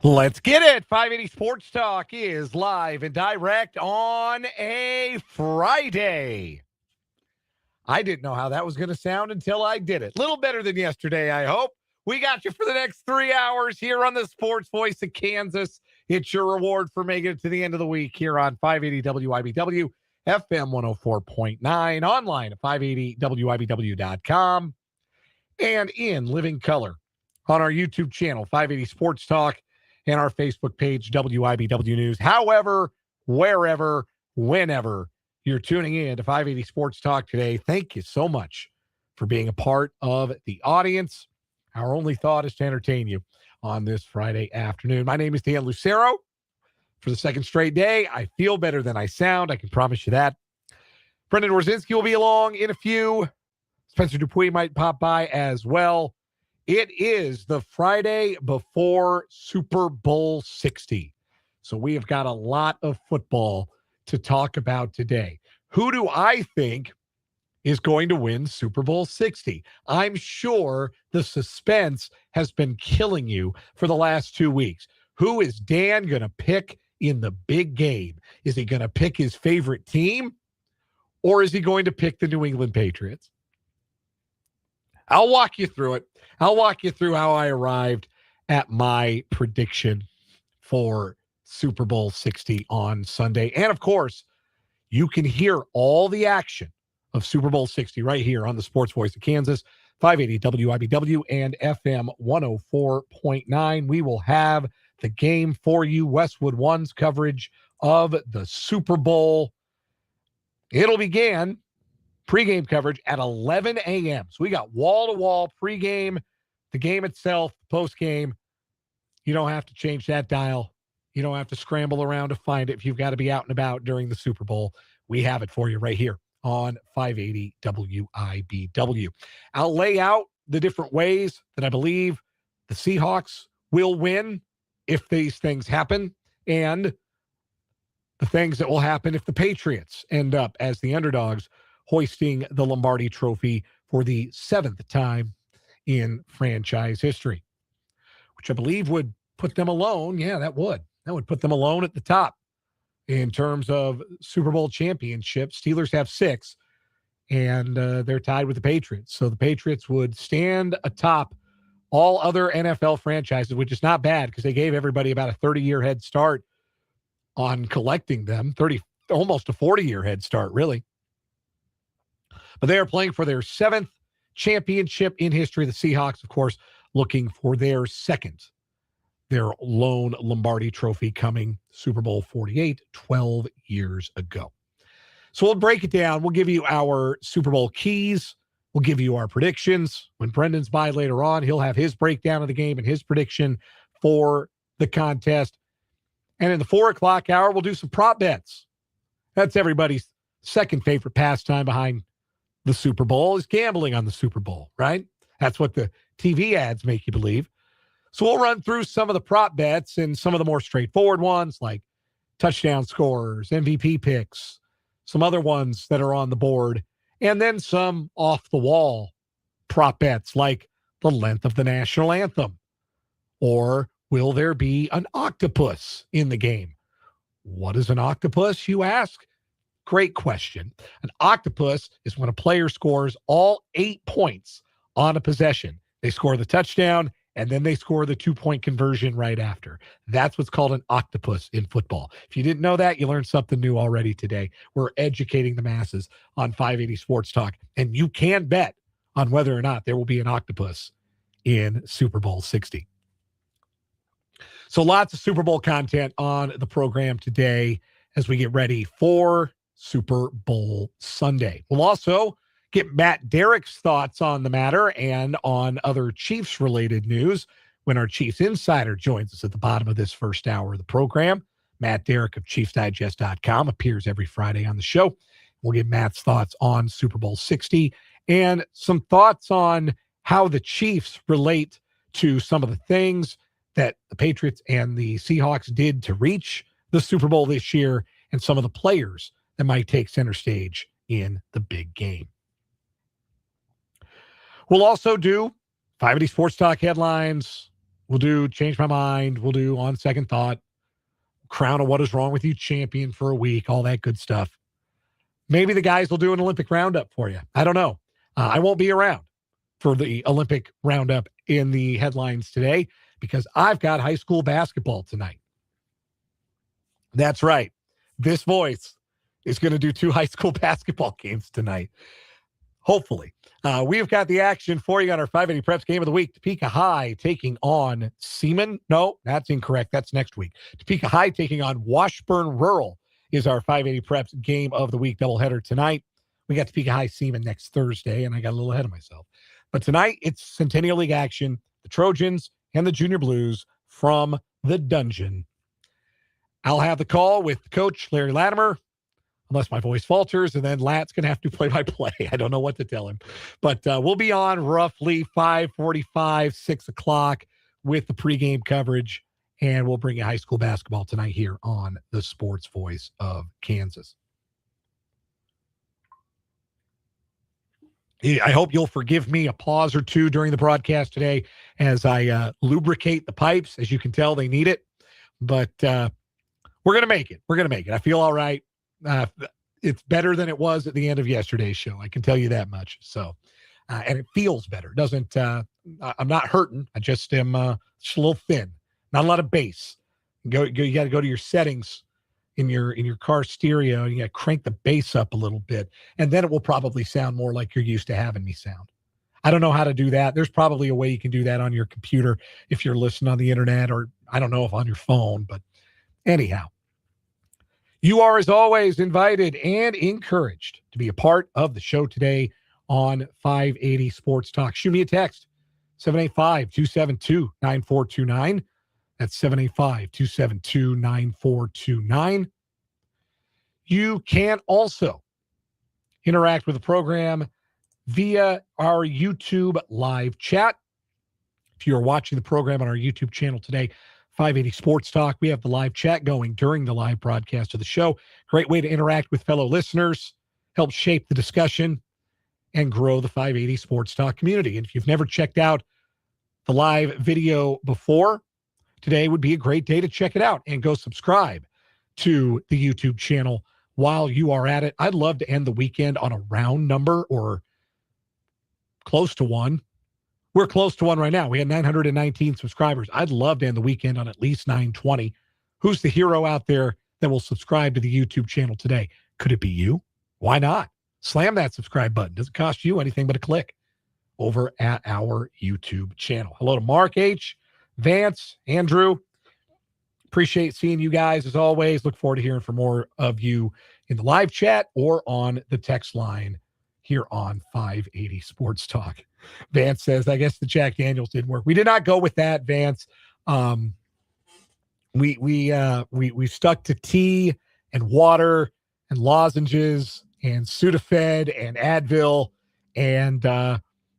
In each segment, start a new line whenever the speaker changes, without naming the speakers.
Let's get it. 580 Sports Talk is live and direct on a Friday. I didn't know how that was going to sound until I did it. Little better than yesterday, I hope. We got you for the next 3 hours here on the Sports Voice of Kansas. It's your reward for making it to the end of the week here on 580 WIBW, FM 104.9, online at 580WIBW.com, and in living color on our YouTube channel, 580 Sports Talk, and our Facebook page, WIBW News. However, wherever, whenever you're tuning in to 580 Sports Talk today, thank you so much for being a part of the audience. Our only thought is to entertain you on this Friday afternoon. My name is Dan Lucero. For the second straight day, I feel better than I sound. I can promise you that. Brendan Warzinski will be along in a few. Spencer Dupuis might pop by as well. It is the Friday before Super Bowl 60. So we have got a lot of football to talk about today. Who do I think is going to win Super Bowl 60? I'm sure the suspense has been killing you for the last 2 weeks. Who is Dan going to pick in the big game? Is he going to pick his favorite team, or is he going to pick the New England Patriots? I'll walk you through it. I'll walk you through how I arrived at my prediction for Super Bowl 60 on Sunday. And, of course, you can hear all the action of Super Bowl 60 right here on the Sports Voice of Kansas, 580 WIBW and FM 104.9. We will have the game for you, Westwood One's coverage of the Super Bowl. It'll begin pregame coverage at 11 a.m. So we got wall-to-wall pregame, the game itself, postgame. You don't have to change that dial. You don't have to scramble around to find it if you've got to be out and about during the Super Bowl. We have it for you right here on 580 WIBW. I'll lay out the different ways that I believe the Seahawks will win if these things happen, and the things that will happen if the Patriots end up as the underdogs, hoisting the Lombardi Trophy for the 7th time in franchise history, which I believe would put them alone. Yeah, that would. That would put them alone at the top in terms of Super Bowl championships. Steelers have 6, and they're tied with the Patriots. So the Patriots would stand atop all other NFL franchises, which is not bad because they gave everybody about a 30-year head start on collecting them, almost a 40-year head start, really. But they are playing for their 7th championship in history. The Seahawks, of course, looking for their 2nd, their lone Lombardi Trophy coming Super Bowl 48, 12 years ago. So we'll break it down. We'll give you our Super Bowl keys. We'll give you our predictions. When Brendan's by later on, he'll have his breakdown of the game and his prediction for the contest. And in the 4 o'clock hour, we'll do some prop bets. That's everybody's second favorite pastime behind the Super Bowl, is gambling on the Super Bowl, right? That's what the TV ads make you believe. So we'll run through some of the prop bets and some of the more straightforward ones like touchdown scorers, MVP picks, some other ones that are on the board, and then some off-the-wall prop bets like the length of the national anthem, or will there be an octopus in the game? What is an octopus, you ask? Great question. An octopus is when a player scores all 8 points on a possession. They score the touchdown, and then they score the 2-point conversion right after. That's what's called an octopus in football. If you didn't know that, you learned something new already today. We're educating the masses on 580 Sports Talk, and you can bet on whether or not there will be an octopus in Super Bowl 60. So lots of Super Bowl content on the program today as we get ready for Super Bowl Sunday. We'll also get Matt Derrick's thoughts on the matter and on other Chiefs-related news when our Chiefs Insider joins us at the bottom of this first hour of the program. Matt Derrick of ChiefsDigest.com appears every Friday on the show. We'll get Matt's thoughts on Super Bowl 60 and some thoughts on how the Chiefs relate to some of the things that the Patriots and the Seahawks did to reach the Super Bowl this year and some of the players that might take center stage in the big game. We'll also do 580 Sports Talk headlines, We'll do Change My Mind. We'll do On Second Thought, Crown a What Is Wrong With You champion for a week, all that good stuff. Maybe the guys will do an Olympic roundup for you. I don't know. I won't be around for the Olympic roundup in the headlines today because I've got high school basketball tonight. That's right. This voice is going to do 2 high school basketball games tonight. Hopefully. We've got the action for you on our 580 Preps game of the week. Topeka High taking on Seaman. No, that's incorrect. That's next week. Topeka High taking on Washburn Rural is our 580 Preps game of the week doubleheader tonight. We got Topeka High Seaman next Thursday, and I got a little ahead of myself. But tonight, it's Centennial League action. The Trojans and the Junior Blues from the dungeon. I'll have the call with Coach Larry Latimer, unless my voice falters, and then Lat's going to have to play-by-play. I don't know what to tell him. But we'll be on roughly 5:45, 6 o'clock with the pregame coverage, and we'll bring you high school basketball tonight here on the Sports Voice of Kansas. I hope you'll forgive me a pause or two during the broadcast today as I lubricate the pipes. As you can tell, they need it. But we're going to make it. We're going to make it. I feel all right. It's better than it was at the end of yesterday's show. I can tell you that much. So, and it feels better. Doesn't, I'm not hurting. I just am just a little thin. Not a lot of bass. You got to go to your settings in your car stereo, and you got to crank the bass up a little bit, and then it will probably sound more like you're used to having me sound. I don't know how to do that. There's probably a way you can do that on your computer if you're listening on the internet, or I don't know if on your phone, but anyhow, you are, as always, invited and encouraged to be a part of the show today on 580 Sports Talk. Shoot me a text, 785-272-9429. That's 785-272-9429. You can also interact with the program via our YouTube live chat. If you're watching the program on our YouTube channel today, 580 Sports Talk, we have the live chat going during the live broadcast of the show. Great way to interact with fellow listeners, help shape the discussion, and grow the 580 Sports Talk community. And if you've never checked out the live video before, today would be a great day to check it out and go subscribe to the YouTube channel while you are at it. I'd love to end the weekend on a round number or close to one. We're close to one right now. We had 919 subscribers. I'd love to end the weekend on at least 920. Who's the hero out there that will subscribe to the YouTube channel today? Could it be you? Why not? Slam that subscribe button. Doesn't cost you anything but a click over at our YouTube channel. Hello to Mark H., Vance, Andrew. Appreciate seeing you guys as always. Look forward to hearing from more of you in the live chat or on the text line here on 580 Sports Talk. Vance says, I guess the Jack Daniels didn't work. We did not go with that, Vance. We stuck to tea and water and lozenges and Sudafed and Advil. And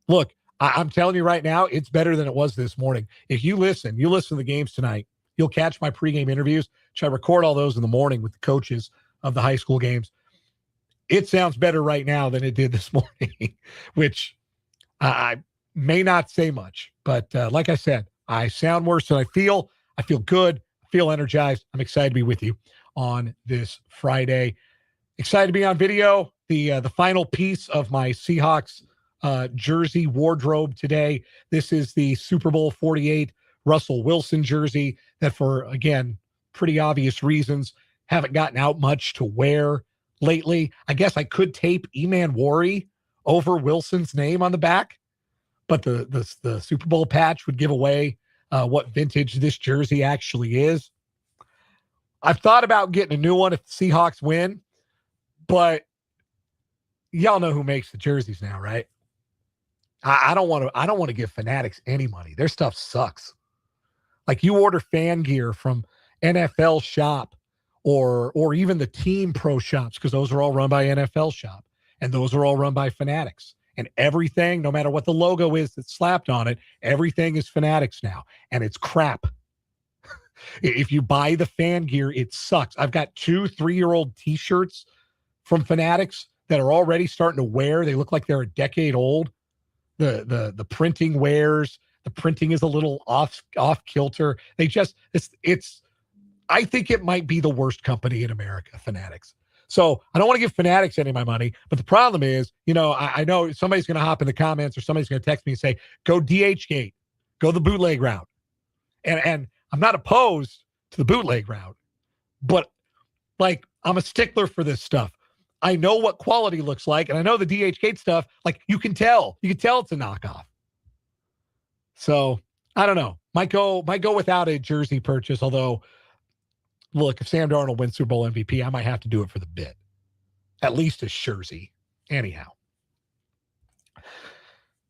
look, I'm telling you right now, it's better than it was this morning. If you listen to the games tonight, you'll catch my pregame interviews, which I record all those in the morning with the coaches of the high school games. It sounds better right now than it did this morning, which I may not say much. But like I said, I sound worse than I feel. I feel good. I feel energized. I'm excited to be with you on this Friday. Excited to be on video. The final piece of my Seahawks jersey wardrobe today. This is the Super Bowl 48 Russell Wilson jersey that, for, again, pretty obvious reasons, haven't gotten out much to wear lately. I guess I could tape Eman Wari over Wilson's name on the back, but the Super Bowl patch would give away what vintage this jersey actually is. I've thought about getting a new one if the Seahawks win, but y'all know who makes the jerseys now, right? I don't want to give Fanatics any money. Their stuff sucks. Like, you order fan gear from NFL Shop or even the Team Pro shops, because those are all run by NFL Shop and those are all run by Fanatics. And everything, no matter what the logo is that's slapped on it, everything is Fanatics now, and it's crap. If you buy the fan gear, it sucks. I've got 2 3-year-old T-shirts from Fanatics that are already starting to wear. They look like they're a decade old. The printing wears, the The printing is a little off kilter. They just, I think it might be the worst company in America, Fanatics. So I don't want to give Fanatics any of my money, but the problem is, I know somebody's going to hop in the comments or somebody's going to text me and say, go DHgate, go the bootleg route. And I'm not opposed to the bootleg route, but like, I'm a stickler for this stuff. I know what quality looks like, and I know the DHgate stuff, like, you can tell it's a knockoff. So I don't know. Might go without a jersey purchase, although look, if Sam Darnold wins Super Bowl MVP, I might have to do it for the bit. At least a jersey. Anyhow.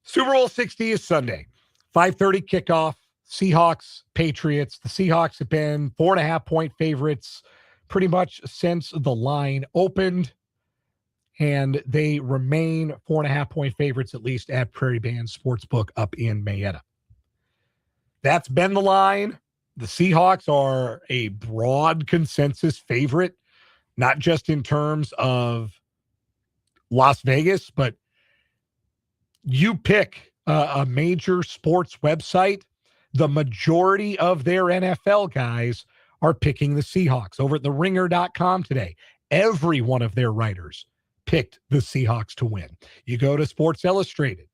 Super Bowl 60 is Sunday. 5:30 kickoff. Seahawks, Patriots. The Seahawks have been 4.5-point favorites pretty much since the line opened. And they remain 4.5-point favorites, at least at Prairie Band Sportsbook up in Mayetta. That's been the line. The Seahawks are a broad consensus favorite, not just in terms of Las Vegas, but you pick a major sports website, the majority of their NFL guys are picking the Seahawks. Over at theringer.com today, every one of their writers picked the Seahawks to win. You go to Sports Illustrated,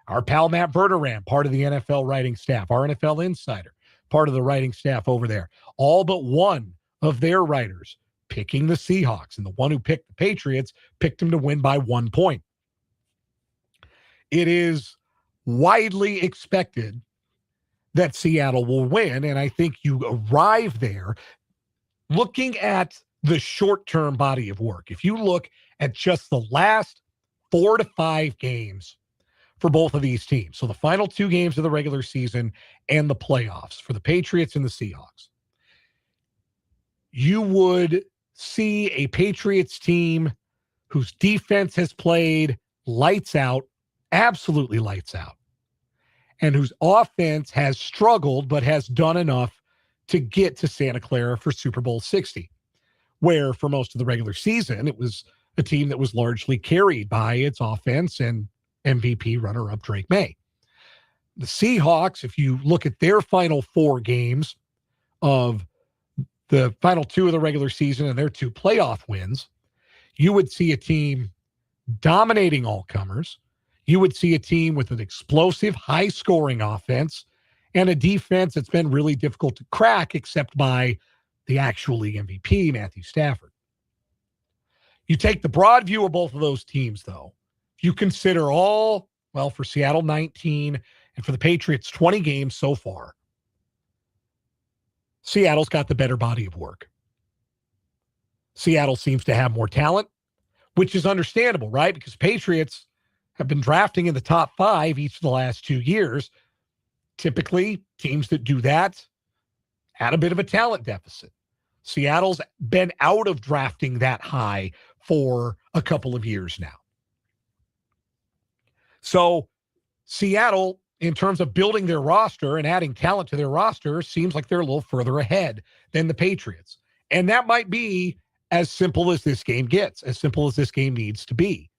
our pal Matt Verderam, part of the NFL writing staff, our NFL Insider, part of the writing staff over there. All but one of their writers picking the Seahawks, and the one who picked the Patriots picked them to win by 1 point. It is widely expected that Seattle will win, and I think you arrive there looking at the short-term body of work. If you look at just the last 4 to 5 games for both of these teams, so the final 2 games of the regular season and the playoffs for the Patriots and the Seahawks, you would see a Patriots team whose defense has played lights out, absolutely lights out, and whose offense has struggled but has done enough to get to Santa Clara for Super Bowl 60, where for most of the regular season, it was a team that was largely carried by its offense and MVP runner-up Drake May. The Seahawks, if you look at their final 4 games of the final 2 of the regular season and their 2 playoff wins, you would see a team dominating all comers. You would see a team with an explosive, high-scoring offense and a defense that's been really difficult to crack except by the actual league MVP, Matthew Stafford. You take the broad view of both of those teams, though. If you consider all, well, for Seattle, 19, and for the Patriots, 20 games so far, Seattle's got the better body of work. Seattle seems to have more talent, which is understandable, right? Because Patriots have been drafting in the top 5 each of the last 2 years. Typically, teams that do that had a bit of a talent deficit. Seattle's been out of drafting that high for a couple of years now. So Seattle, in terms of building their roster and adding talent to their roster, seems like they're a little further ahead than the Patriots. And that might be as simple as this game gets, as simple as this game needs to be.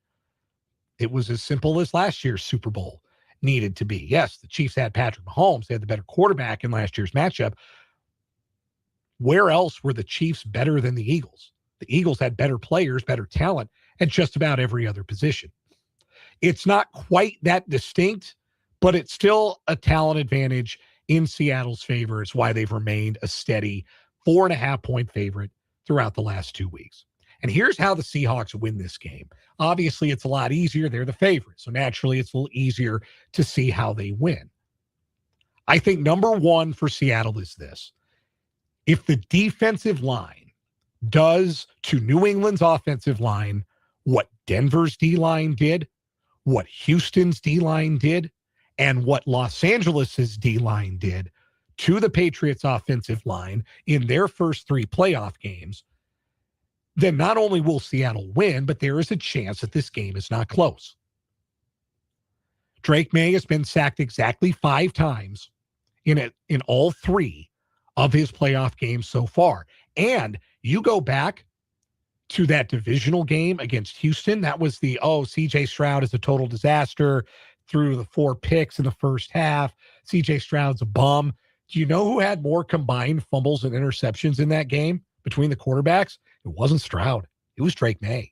It was as simple as last year's Super Bowl needed to be. Yes, the Chiefs had Patrick Mahomes. They had the better quarterback in last year's matchup. Where else were the Chiefs better than the Eagles? The Eagles had better players, better talent at just about every other position. It's not quite that distinct, but it's still a talent advantage in Seattle's favor. It's why they've remained a steady 4.5-point favorite throughout the last 2 weeks. And here's how the Seahawks win this game. Obviously, it's a lot easier. They're the favorite. So naturally, it's a little easier to see how they win. I think number one for Seattle is this. If the defensive line does to New England's offensive line what Denver's D-line did, what Houston's D-line did, and what Los Angeles's D-line did to the Patriots' offensive line in their first 3 playoff games, then not only will Seattle win, but there is a chance that this game is not close. Drake May has been sacked exactly 5 times in all 3 of his playoff games so far. And you go back to that divisional game against Houston, that was the, CJ Stroud is a total disaster. threw the 4 picks in the first half. CJ Stroud's a bum. Do you know who had more combined fumbles and interceptions in that game between the quarterbacks? It wasn't Stroud. It was Drake May.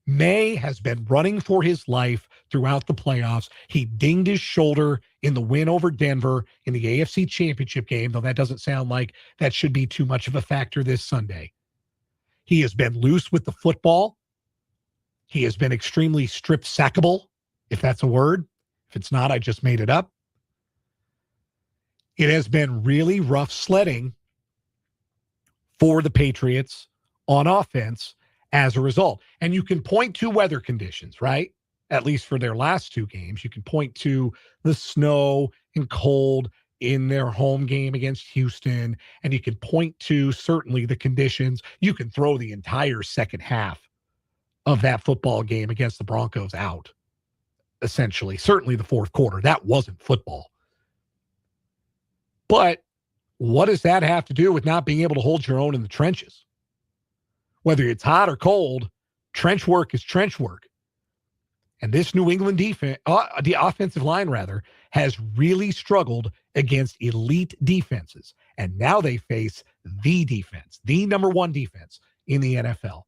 May has been running for his life throughout the playoffs. He dinged his shoulder in the win over Denver in the AFC Championship game, though that doesn't sound like that should be too much of a factor this Sunday. He has been loose with the football. He has been extremely strip-sackable, if that's a word. If it's not, I just made it up. It has been really rough sledding for the Patriots on offense as a result. And you can point to weather conditions, right? At least for their last 2 games. You can point to the snow and cold in their home game against Houston. And you can point to certainly the conditions. You can throw the entire second half of that football game against the Broncos out, essentially. Certainly the fourth quarter. That wasn't football. But what does that have to do with not being able to hold your own in the trenches? Whether it's hot or cold, trench work is trench work. And this New England defense, the offensive line rather, has really struggled against elite defenses. And now they face the defense, the number 1 defense in the NFL.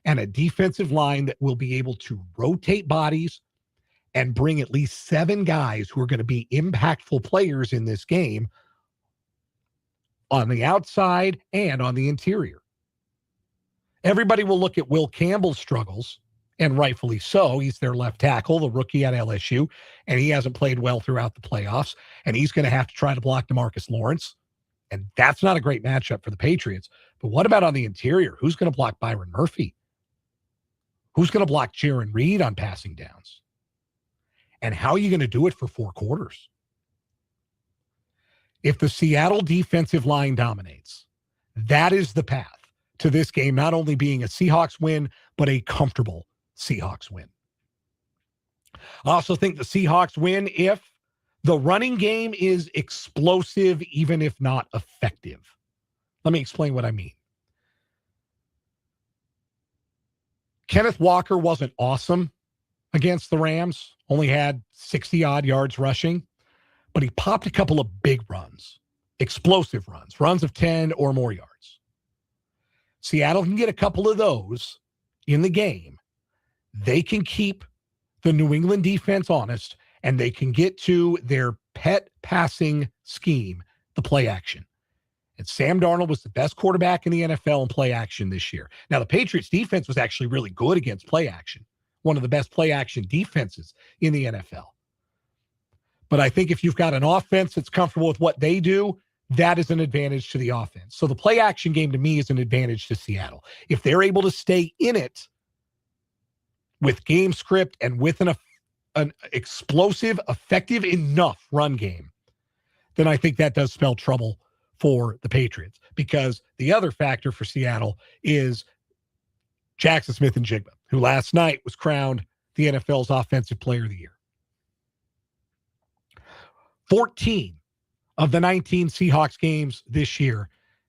And a defensive line that will be able to rotate bodies and bring at least 7 guys who are going to be impactful players in this game on the outside and on the interior. Everybody will look at Will Campbell's struggles, and rightfully so. He's their left tackle, the rookie at LSU, and he hasn't played well throughout the playoffs, and he's going to have to try to block DeMarcus Lawrence, and that's not a great matchup for the Patriots. But what about on the interior? Who's going to block Byron Murphy? Who's going to block Jaron Reed on passing downs? And how are you going to do it for 4 quarters? If the Seattle defensive line dominates, that is the path to this game not only being a Seahawks win, but a comfortable Seahawks win. I also think the Seahawks win if the running game is explosive, even if not effective. Let me explain what I mean. Kenneth Walker wasn't awesome against the Rams, only had 60-odd yards rushing, but he popped a couple of big runs, explosive runs of 10 or more yards. Seattle can get a couple of those in the game. They can keep the New England defense honest, and they can get to their pet passing scheme, the play action. And Sam Darnold was the best quarterback in the NFL in play action this year. Now, the Patriots defense was actually really good against play action, one of the best play action defenses in the NFL. But I think if you've got an offense that's comfortable with what they do, that is an advantage to the offense. So the play action game to me is an advantage to Seattle. If they're able to stay in it with game script and with an explosive, effective enough run game, then I think that does spell trouble for the Patriots. Because the other factor for Seattle is Jackson Smith-Njigba, who last night was crowned the NFL's Offensive Player of the Year. 14 of the 19 Seahawks games this year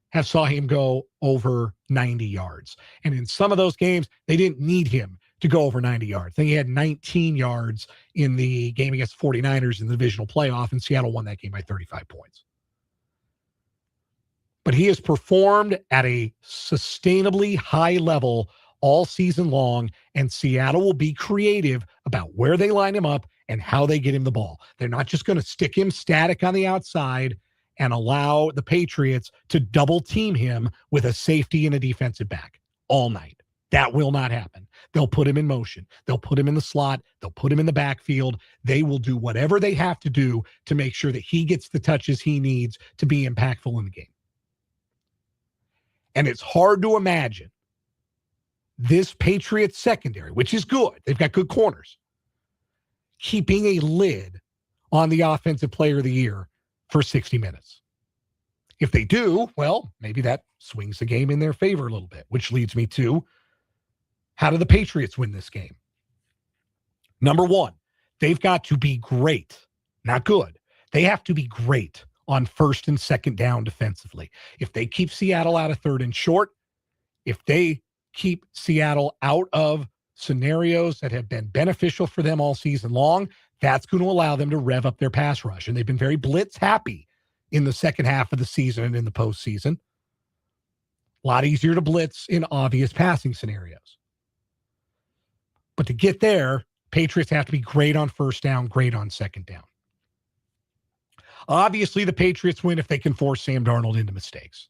have saw him go over 90 yards. And in some of those games, they didn't need him to go over 90 yards. I think he had 19 yards in the game against the 49ers in the divisional playoff, and Seattle won that game by 35 points. But he has performed at a sustainably high level all season long, and Seattle will be creative about where they line him up and how they get him the ball. They're not just going to stick him static on the outside and allow the Patriots to double team him with a safety and a defensive back all night. That will not happen. They'll put him in motion. They'll put him in the slot. They'll put him in the backfield. They will do whatever they have to do to make sure that he gets the touches he needs to be impactful in the game. And it's hard to imagine this Patriots secondary, which is good. They've got good corners, keeping a lid on the Offensive Player of the Year for 60 minutes. If they do, well, maybe that swings the game in their favor a little bit, which leads me to, how do the Patriots win this game? Number one, they've got to be great, not good. They have to be great on first and second down defensively. If they keep Seattle out of third and short, if they keep Seattle out of scenarios that have been beneficial for them all season long, that's going to allow them to rev up their pass rush. And they've been very blitz happy in the second half of the season and in the postseason. A lot easier to blitz in obvious passing scenarios. But to get there, Patriots have to be great on first down, great on second down. Obviously, the Patriots win if they can force Sam Darnold into mistakes.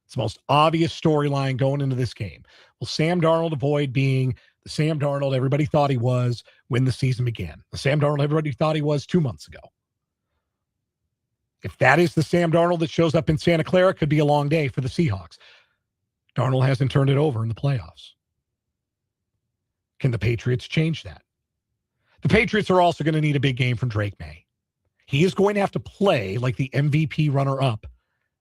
It's the most obvious storyline going into this game. Will Sam Darnold avoid being the Sam Darnold everybody thought he was when the season began? The Sam Darnold everybody thought he was 2 months ago. If that is the Sam Darnold that shows up in Santa Clara, it could be a long day for the Seahawks. Darnold hasn't turned it over in the playoffs. Can the Patriots change that? The Patriots are also going to need a big game from Drake May. He is going to have to play like the MVP runner-up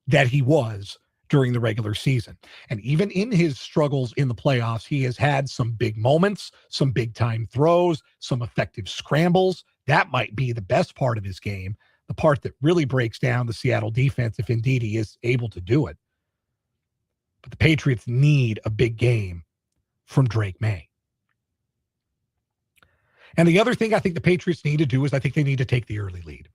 that he was during the regular season. And even in his struggles in the playoffs, he has had some big moments, some big-time throws, some effective scrambles. That might be the best part of his game, the part that really breaks down the Seattle defense if indeed he is able to do it. But the Patriots need a big game from Drake May. And the other thing I think the Patriots need to do is I think they need to take the early lead.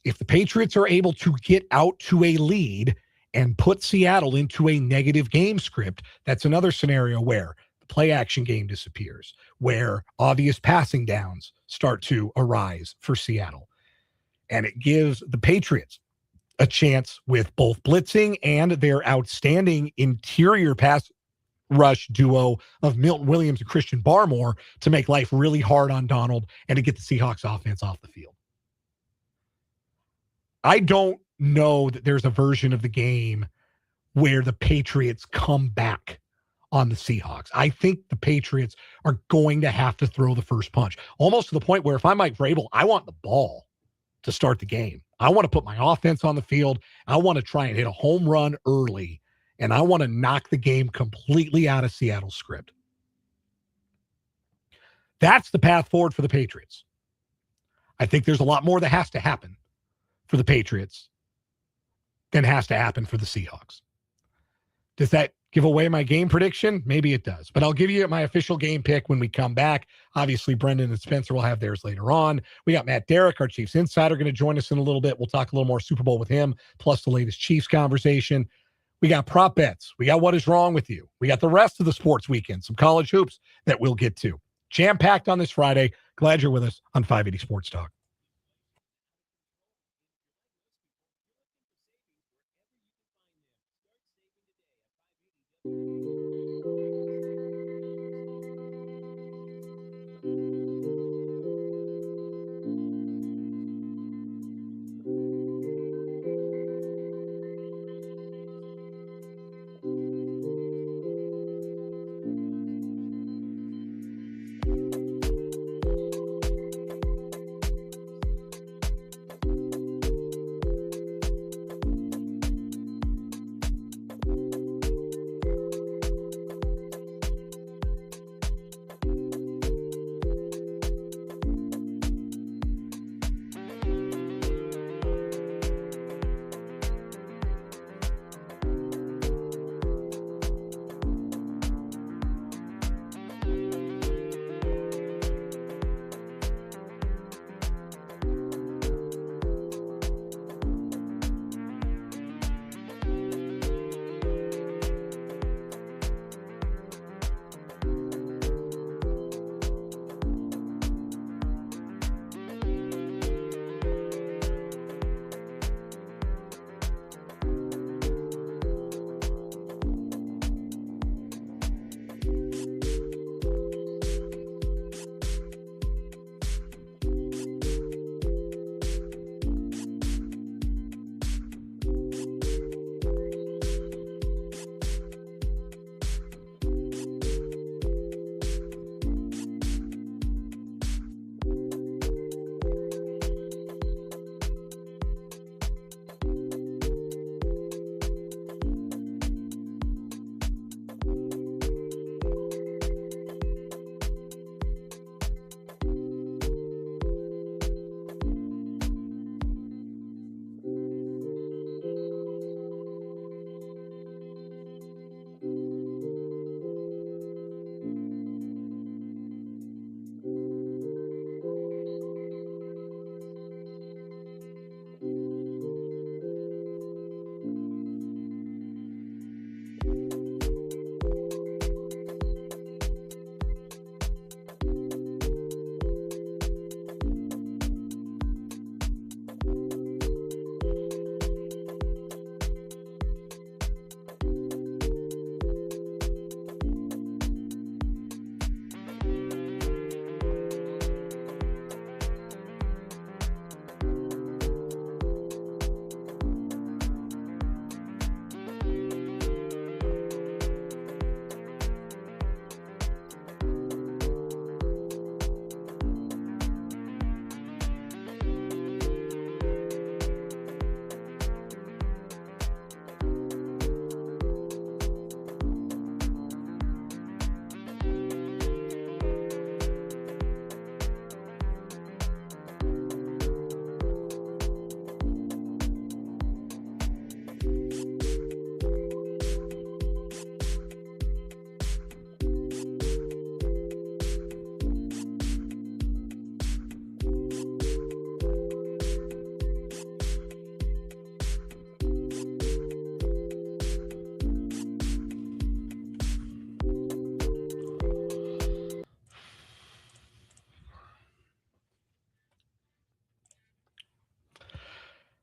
If the Patriots are able to get out to a lead and put Seattle into a negative game script, that's another scenario where the play action game disappears, where obvious passing downs start to arise for Seattle. And it gives the Patriots a chance with both blitzing and their outstanding interior pass rush duo of Milton Williams and Christian Barmore to make life really hard on Donald and to get the Seahawks offense off the field. I don't know that there's a version of the game where the Patriots come back on the Seahawks. I think the Patriots are going to have to throw the first punch, almost to the point where if I'm Mike Vrabel, I want the ball to start the game. I want to put my offense on the field. I want to try and hit a home run early, and I want to knock the game completely out of Seattle's script. That's the path forward for the Patriots. I think there's a lot more that has to happen for the Patriots than has to happen for the Seahawks. Does that give away my game prediction? Maybe it does, but I'll give you my official game pick when we come back. Obviously, Brendan and Spencer will have theirs later on. We got Matt Derrick, our Chiefs insider, going to join us in a little bit. We'll talk a little more Super Bowl with him, plus the latest Chiefs conversation. We got prop bets. We got what is wrong with you. We got the rest of the sports weekend, some college hoops that we'll get to. Jam-packed on this Friday. Glad you're with us on 580 Sports Talk.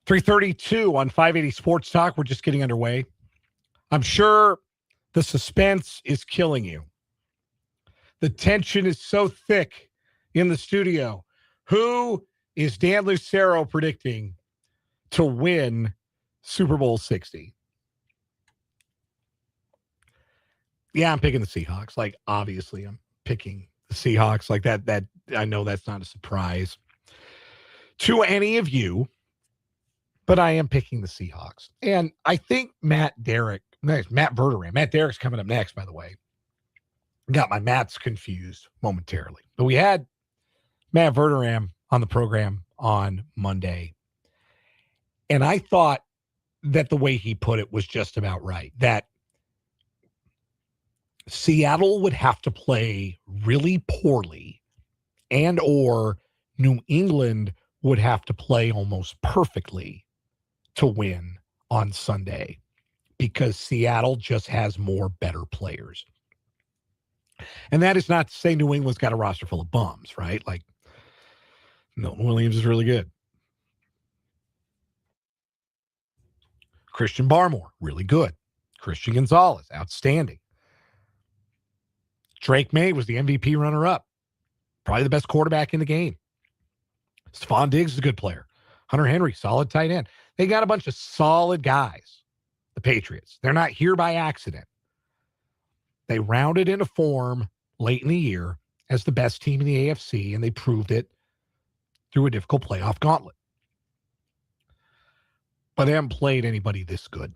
3:32 on 580 Sports Talk. We're just getting underway. I'm sure the suspense is killing you. The tension is so thick in the studio. Who is Dan Lucero predicting to win Super Bowl 60? Yeah, I'm picking the Seahawks. Like, obviously, I'm picking the Seahawks. Like that I know that's not a surprise to any of you, but I am picking the Seahawks. And I think Matt Verderame. Matt Derrick's coming up next, by the way. Got my Matts confused momentarily. But we had Matt Verderame on the program on Monday. And I thought that the way he put it was just about right. That Seattle would have to play really poorly and or New England would have to play almost perfectly to win on Sunday because Seattle just has more better players. And that is not to say New England's got a roster full of bums, right? Like, Milton Williams is really good. Christian Barmore, really good. Christian Gonzalez, outstanding. Drake May was the MVP runner-up. Probably the best quarterback in the game. Stephon Diggs is a good player. Hunter Henry, solid tight end. They got a bunch of solid guys, the Patriots. They're not here by accident. They rounded into form late in the year as the best team in the AFC, and they proved it through a difficult playoff gauntlet. But they haven't played anybody this good.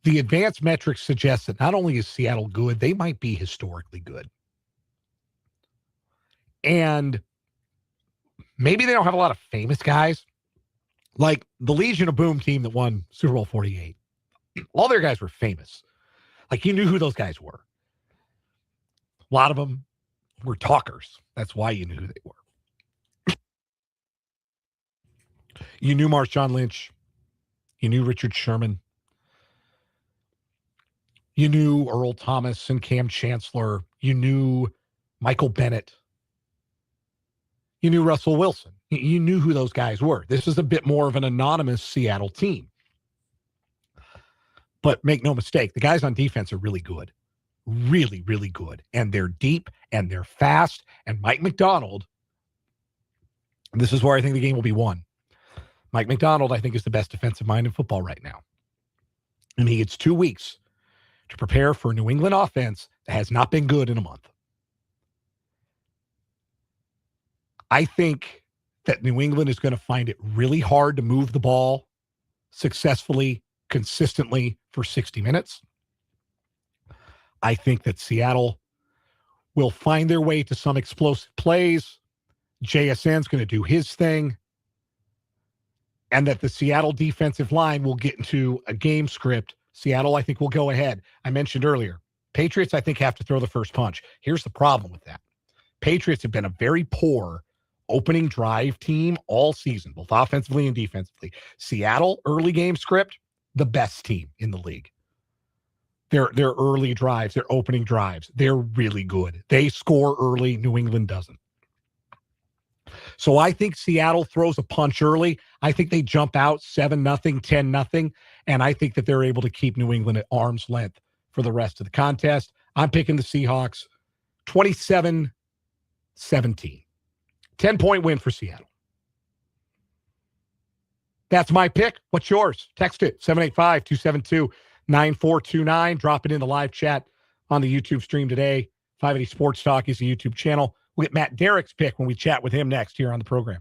The advanced metrics suggest that not only is Seattle good, they might be historically good. And maybe they don't have a lot of famous guys. Like the Legion of Boom team that won Super Bowl 48. All their guys were famous. Like you knew who those guys were. A lot of them were talkers. That's why you knew who they were. You knew Marshawn Lynch. You knew Richard Sherman. You knew Earl Thomas and Cam Chancellor. You knew Michael Bennett. You knew Russell Wilson. You knew who those guys were. This is a bit more of an anonymous Seattle team. But make no mistake, the guys on defense are really good. Really, really good. And they're deep and they're fast. And Mike Macdonald, this is where I think the game will be won. Mike Macdonald, I think, is the best defensive mind in football right now. And he gets 2 weeks to prepare for a New England offense that has not been good in a month. I think that New England is going to find it really hard to move the ball successfully, consistently for 60 minutes. I think that Seattle will find their way to some explosive plays. JSN's going to do his thing. And that the Seattle defensive line will get into a game script. Seattle, I think, will go ahead. I mentioned earlier, Patriots, I think, have to throw the first punch. Here's the problem with that. Patriots have been a very poor opening drive team all season, both offensively and defensively. Seattle, early game script, the best team in the league. Their early drives, their opening drives, they're really good. They score early. New England doesn't. So I think Seattle throws a punch early. I think they jump out 7-0, 10-0, and I think that they're able to keep New England at arm's length for the rest of the contest. I'm picking the Seahawks 27-17. 10-point win for Seattle. That's my pick. What's yours? Text it, 785-272-9429. Drop it in the live chat on the YouTube stream today. 580 Sports Talk is the YouTube channel. We'll get Matt Derrick's pick when we chat with him next here on the program.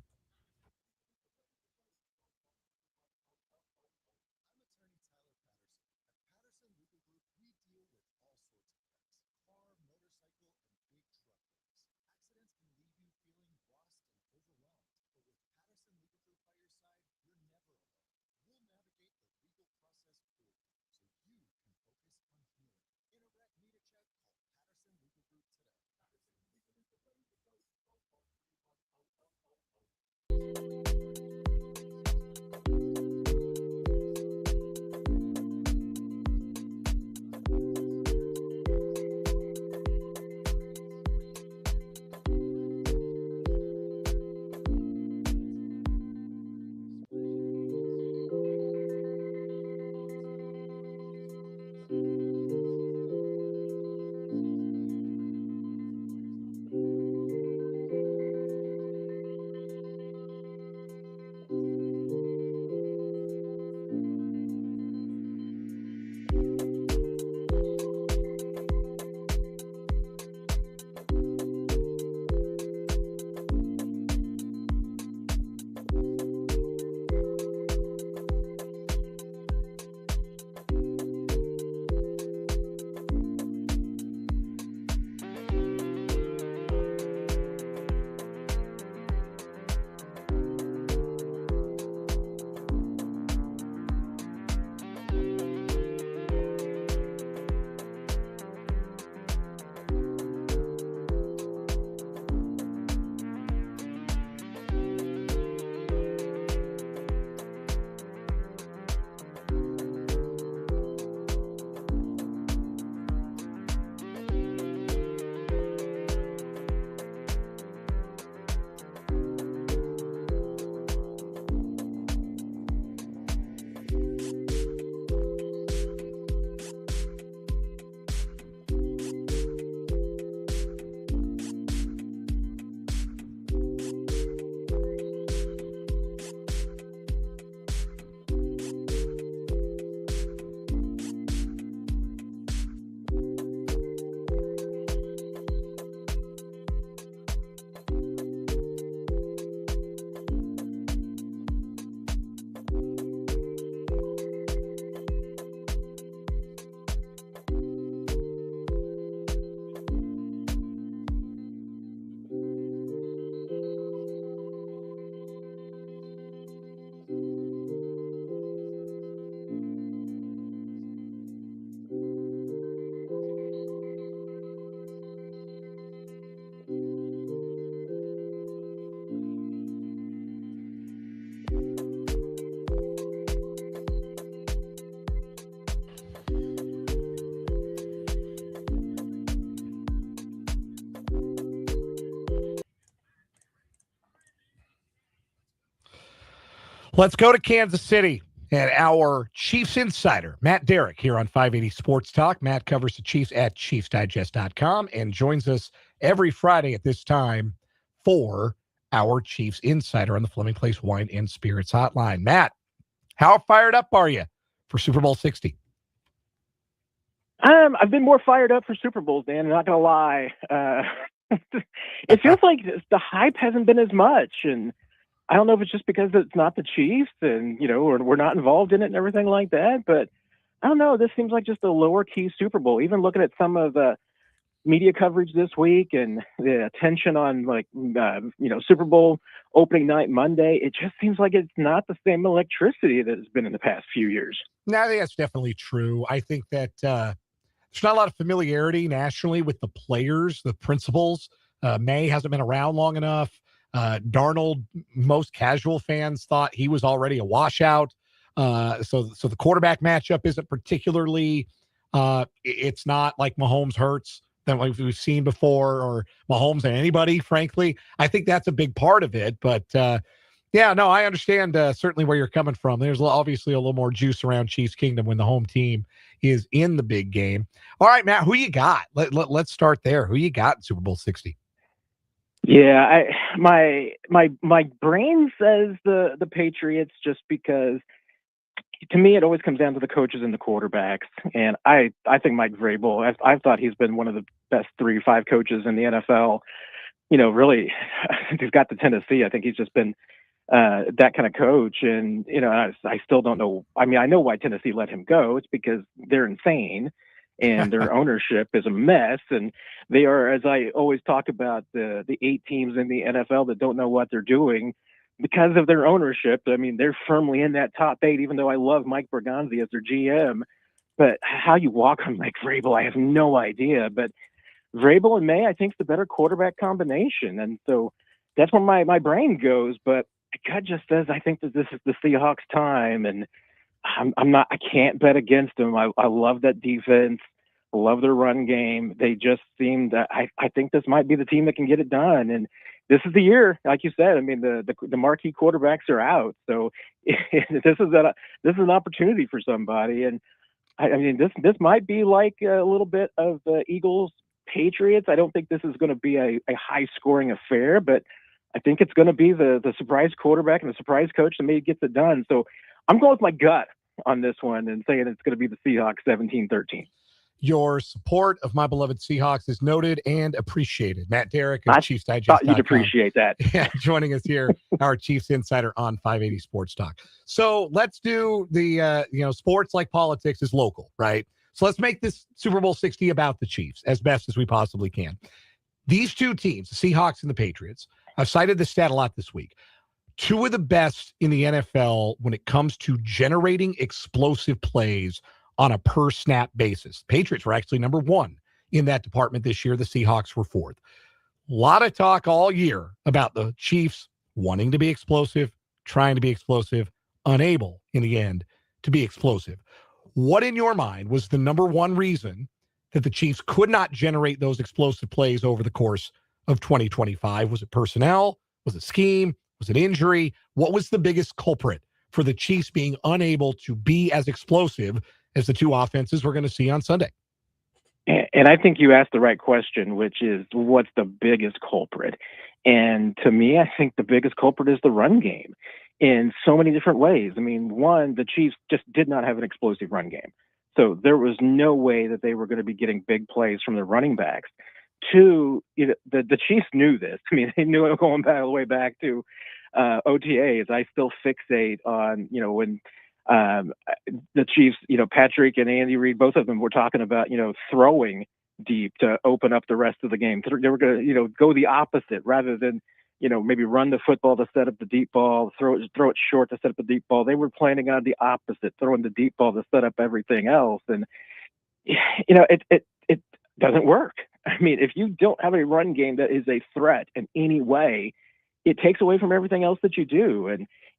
Let's go to Kansas City and our Chiefs insider, Matt Derrick, here on 580 Sports Talk. Matt covers the Chiefs at ChiefsDigest.com and joins us every Friday at this time for our Chiefs insider on the Fleming Place Wine and Spirits Hotline. Matt, how fired up are you for Super Bowl 60?
I've been more fired up for Super Bowls, Dan. I'm not going to lie. It feels like the hype hasn't been as much, and I don't know if it's just because it's not the Chiefs and, we're not involved in it and everything like that, but I don't know. This seems like just a lower key Super Bowl. Even looking at some of the media coverage this week and the attention on Super Bowl opening night Monday, it just seems like it's not the same electricity that it's been in the past few years.
No, I think that's definitely true. I think that there's not a lot of familiarity nationally with the players, the principals. May hasn't been around long enough. Darnold, most casual fans thought he was already a washout. So the quarterback matchup isn't particularly, it's not like Mahomes Hurts than like we've seen before, or Mahomes and anybody, frankly. I think that's a big part of it. But I understand certainly where you're coming from. There's obviously a little more juice around Chiefs Kingdom when the home team is in the big game. All right, Matt, who you got? Let's start there. Who you got in Super Bowl 60?
Yeah, my brain says the Patriots, just because to me it always comes down to the coaches and the quarterbacks, and I think Mike Vrabel, I've thought he's been one of the best 3-5 coaches in the NFL. Really, since he's got to Tennessee, I think he's just been that kind of coach, and I still don't know. I mean, I know why Tennessee let him go. It's because they're insane. And their ownership is a mess, and they are, as I always talk about, the 8 teams in the NFL that don't know what they're doing because of their ownership. I mean, they're firmly in that top 8, even though I love Mike Bergonzi as their GM. But how you walk on Mike Vrabel, I have no idea. But Vrabel and May, I think, is the better quarterback combination, and so that's where my brain goes. But God just says I think that this is the Seahawks' time, and I can't bet against them. I love that defense. I love their run game. They just seem that I think this might be the team that can get it done. And this is the year, like you said. I mean, the marquee quarterbacks are out, so this is an opportunity for somebody. And I mean, this might be like a little bit of the Eagles Patriots. I don't think this is going to be a high scoring affair, but I think it's going to be the surprise quarterback and the surprise coach that maybe gets it done. So I'm going with my gut on this one and saying it's going to be the Seahawks 17-13.
Your support of my beloved Seahawks is noted and appreciated. Matt Derrick of Chiefs Digest.
Thought you'd appreciate that.
Yeah, joining us here, our Chiefs insider on 580 Sports Talk. So let's do the sports like politics is local, right? So let's make this Super Bowl 60 about the Chiefs as best as we possibly can. These two teams, the Seahawks and the Patriots, I've cited this stat a lot this week. 2 of the best in the NFL when it comes to generating explosive plays on a per snap basis. Patriots were actually number 1 in that department this year. The Seahawks were 4th. A lot of talk all year about the Chiefs wanting to be explosive, trying to be explosive, unable in the end to be explosive. What in your mind was the number 1 reason that the Chiefs could not generate those explosive plays over the course of 2025? Was it personnel? Was it scheme? Was it injury? What was the biggest culprit for the Chiefs being unable to be as explosive as the 2 offenses we're going to see on Sunday?
And I think you asked the right question, which is what's the biggest culprit? And to me, I think the biggest culprit is the run game in so many different ways. I mean, one, the Chiefs just did not have an explosive run game. So there was no way that they were going to be getting big plays from their running backs. 2, the Chiefs knew this. I mean, they knew it going all the way back to OTAs. I still fixate on, when the Chiefs, Patrick and Andy Reid, both of them were talking about, throwing deep to open up the rest of the game. They were going to, go the opposite rather than, maybe run the football to set up the deep ball, throw it short to set up the deep ball. They were planning on the opposite, throwing the deep ball to set up everything else. And, it doesn't work. I mean, if you don't have a run game that is a threat in any way, it takes away from everything else that you do.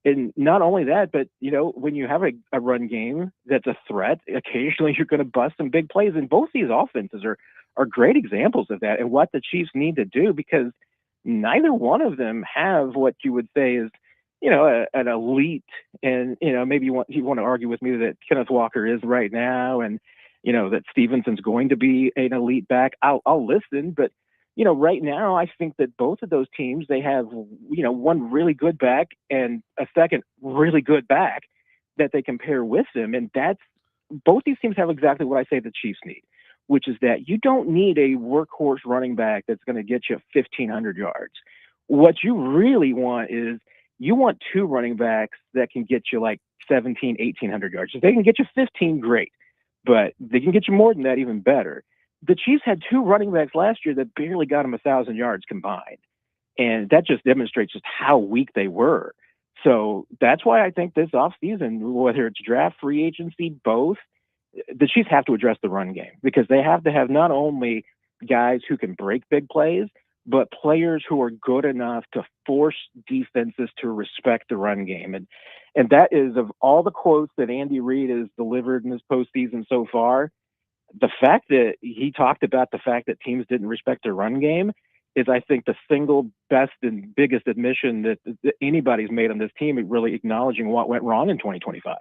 And not only that, but, when you have a run game that's a threat, occasionally you're going to bust some big plays. And both these offenses are great examples of that and what the Chiefs need to do, because neither one of them have what you would say is, an elite, and maybe you want to argue with me that Kenneth Walker is right now, and that Stevenson's going to be an elite back. I'll listen, but right now I think that both of those teams, they have one really good back and a second really good back that they compare with them, and that's both these teams have exactly what I say the Chiefs need, which is that you don't need a workhorse running back that's going to get you 1,500 yards. What you really want is you want two running backs that can get you like 17, 1,800 yards. If they can get you 15, great. But they can get you more than that, even better. The Chiefs had two running backs last year that barely got them 1,000 yards combined. And that just demonstrates just how weak they were. So that's why I think this offseason, whether it's draft, free agency, both, the Chiefs have to address the run game, because they have to have not only guys who can break big plays, but players who are good enough to force defenses to respect the run game. And that is, of all the quotes that Andy Reid has delivered in this postseason so far, the fact that he talked about the fact that teams didn't respect their run game is, I think, the single best and biggest admission that anybody's made on this team, really acknowledging what went wrong in 2025.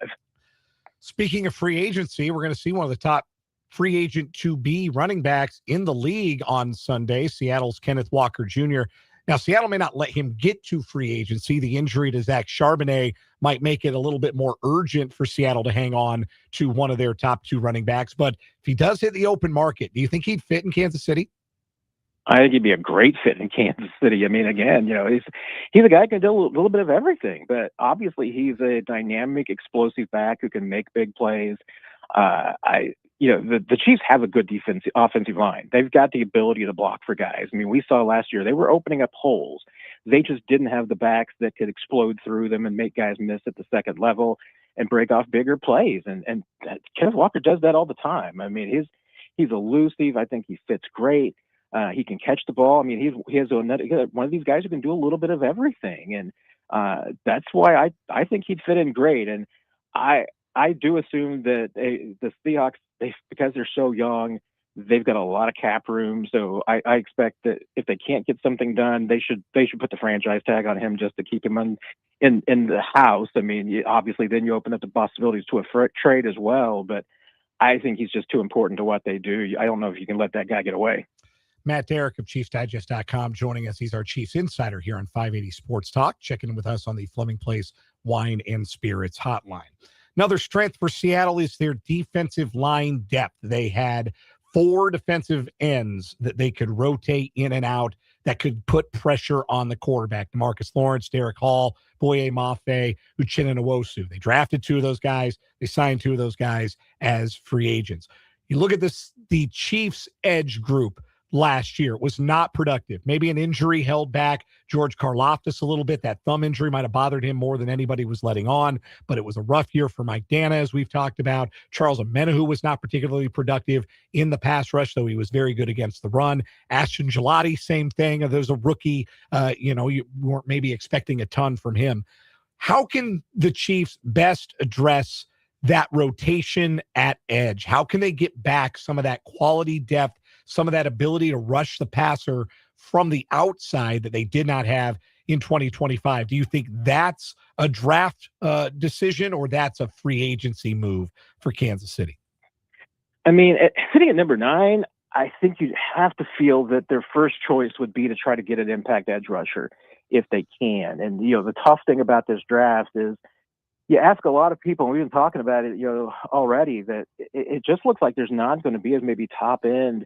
Speaking of free agency, we're going to see one of the top free agent to be running backs in the league on Sunday, Seattle's Kenneth Walker Jr. Now, Seattle may not let him get to free agency. The injury to Zach Charbonnet might make it a little bit more urgent for Seattle to hang on to one of their top two running backs. But if he does hit the open market, do you think he'd fit in Kansas City?
I think he'd be a great fit in Kansas City. I mean, again, he's a guy who can do a little bit of everything, but obviously he's a dynamic, explosive back who can make big plays. The Chiefs have a good offensive line. They've got the ability to block for guys. I mean, we saw last year they were opening up holes. They just didn't have the backs that could explode through them and make guys miss at the second level and break off bigger plays. And Kenneth Walker does that all the time. I mean, he's elusive. I think he fits great. He can catch the ball. I mean, he has one of these guys who can do a little bit of everything, and that's why I think he'd fit in great. And I do assume that the Seahawks, because they're so young, they've got a lot of cap room. So I expect that if they can't get something done, they should put the franchise tag on him just to keep him in the house. I mean, obviously, then you open up the possibilities to a trade as well. But I think he's just too important to what they do. I don't know if you can let that guy get away.
Matt Derrick of ChiefsDigest.com joining us. He's our Chiefs insider here on 580 Sports Talk, checking in with us on the Fleming Place Wine and Spirits hotline. Another strength for Seattle is their defensive line depth. They had 4 defensive ends that they could rotate in and out that could put pressure on the quarterback. DeMarcus Lawrence, Derek Hall, Boye Mafe, Uchenna Nwosu. They drafted 2 of those guys. They signed 2 of those guys as free agents. You look at this, the Chiefs edge group last year. It was not productive. Maybe an injury held back George Karlaftis a little bit. That thumb injury might have bothered him more than anybody was letting on, but it was a rough year for Mike Dana, as we've talked about. Charles Omenihu was not particularly productive in the pass rush, though he was very good against the run. Ashton Gelati, same thing. There's a rookie, you weren't maybe expecting a ton from him. How can the Chiefs best address that rotation at edge? How can they get back some of that quality depth, some of that ability to rush the passer from the outside that they did not have in 2025? Do you think that's a draft decision, or that's a free agency move for Kansas City?
I mean, sitting at number 9, I think you'd have to feel that their first choice would be to try to get an impact edge rusher if they can. And, the tough thing about this draft is, you ask a lot of people, and we've been talking about it, already, that it just looks like there's not going to be as maybe top end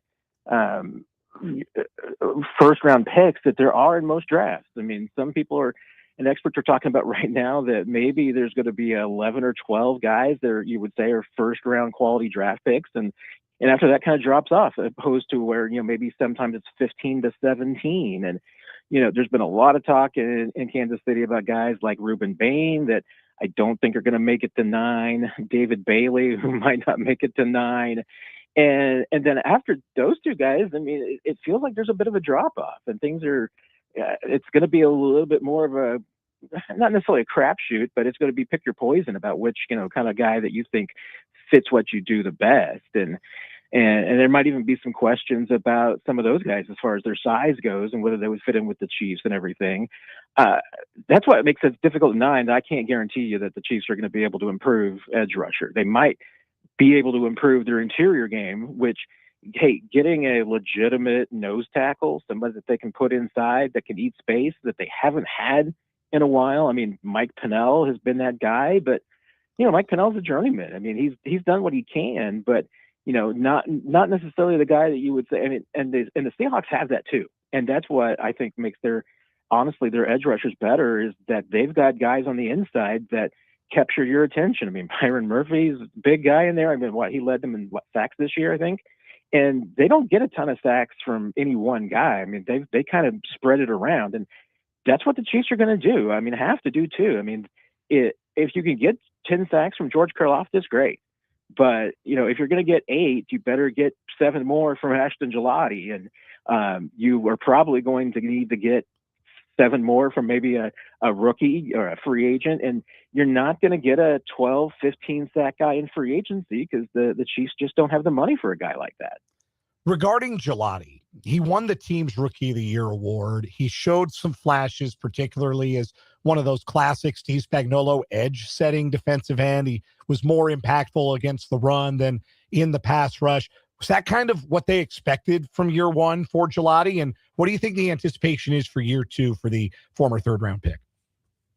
first round picks that there are in most drafts. I mean, some people and experts are talking about right now that maybe there's going to be 11 or 12 guys that you would say are first round quality draft picks. And after that kind of drops off, opposed to where, maybe sometimes it's 15 to 17. And, there's been a lot of talk in Kansas City about guys like Reuben Bain that I don't think are going to make it to 9. David Bailey, who might not make it to 9. And then after those 2 guys, I mean, it feels like there's a bit of a drop off, and things are, it's going to be a little bit more of a, not necessarily a crapshoot, but it's going to be pick your poison about which, kind of guy that you think fits what you do the best. And there might even be some questions about some of those guys as far as their size goes and whether they would fit in with the Chiefs and everything. that's what makes it difficult at 9. I can't guarantee you that the Chiefs are going to be able to improve edge rusher. They might be able to improve their interior game, which, hey, getting a legitimate nose tackle, somebody that they can put inside that can eat space that they haven't had in a while. I mean, Mike Pennell has been that guy, but Mike Pennell's a journeyman. I mean, he's done what he can, but not necessarily the guy that you would say. I mean, and the Seahawks have that too, and that's what I think makes their edge rushers better, is that they've got guys on the inside that capture your attention. I mean, Byron Murphy's a big guy in there. I mean, he led them in sacks this year, I think. And they don't get a ton of sacks from any one guy. I mean, they kind of spread it around, and that's what the Chiefs are going to do. I mean, have to do too. I mean, if you can get 10 sacks from George Karlaftis, great. But if you're going to get 8, you better get 7 more from Ashton Gelati, and you are probably going to need to get 7 more from maybe a rookie or a free agent, and you're not going to get a 12, 15 sack guy in free agency because the Chiefs just don't have the money for a guy like that.
Regarding Gelati, he won the team's Rookie of the Year award. He showed some flashes, particularly as one of those classic Steve Spagnuolo edge-setting defensive end. He was more impactful against the run than in the pass rush. Was that kind of what they expected from year one for Gelati? And what do you think the anticipation is for year 2 for the former third-round pick?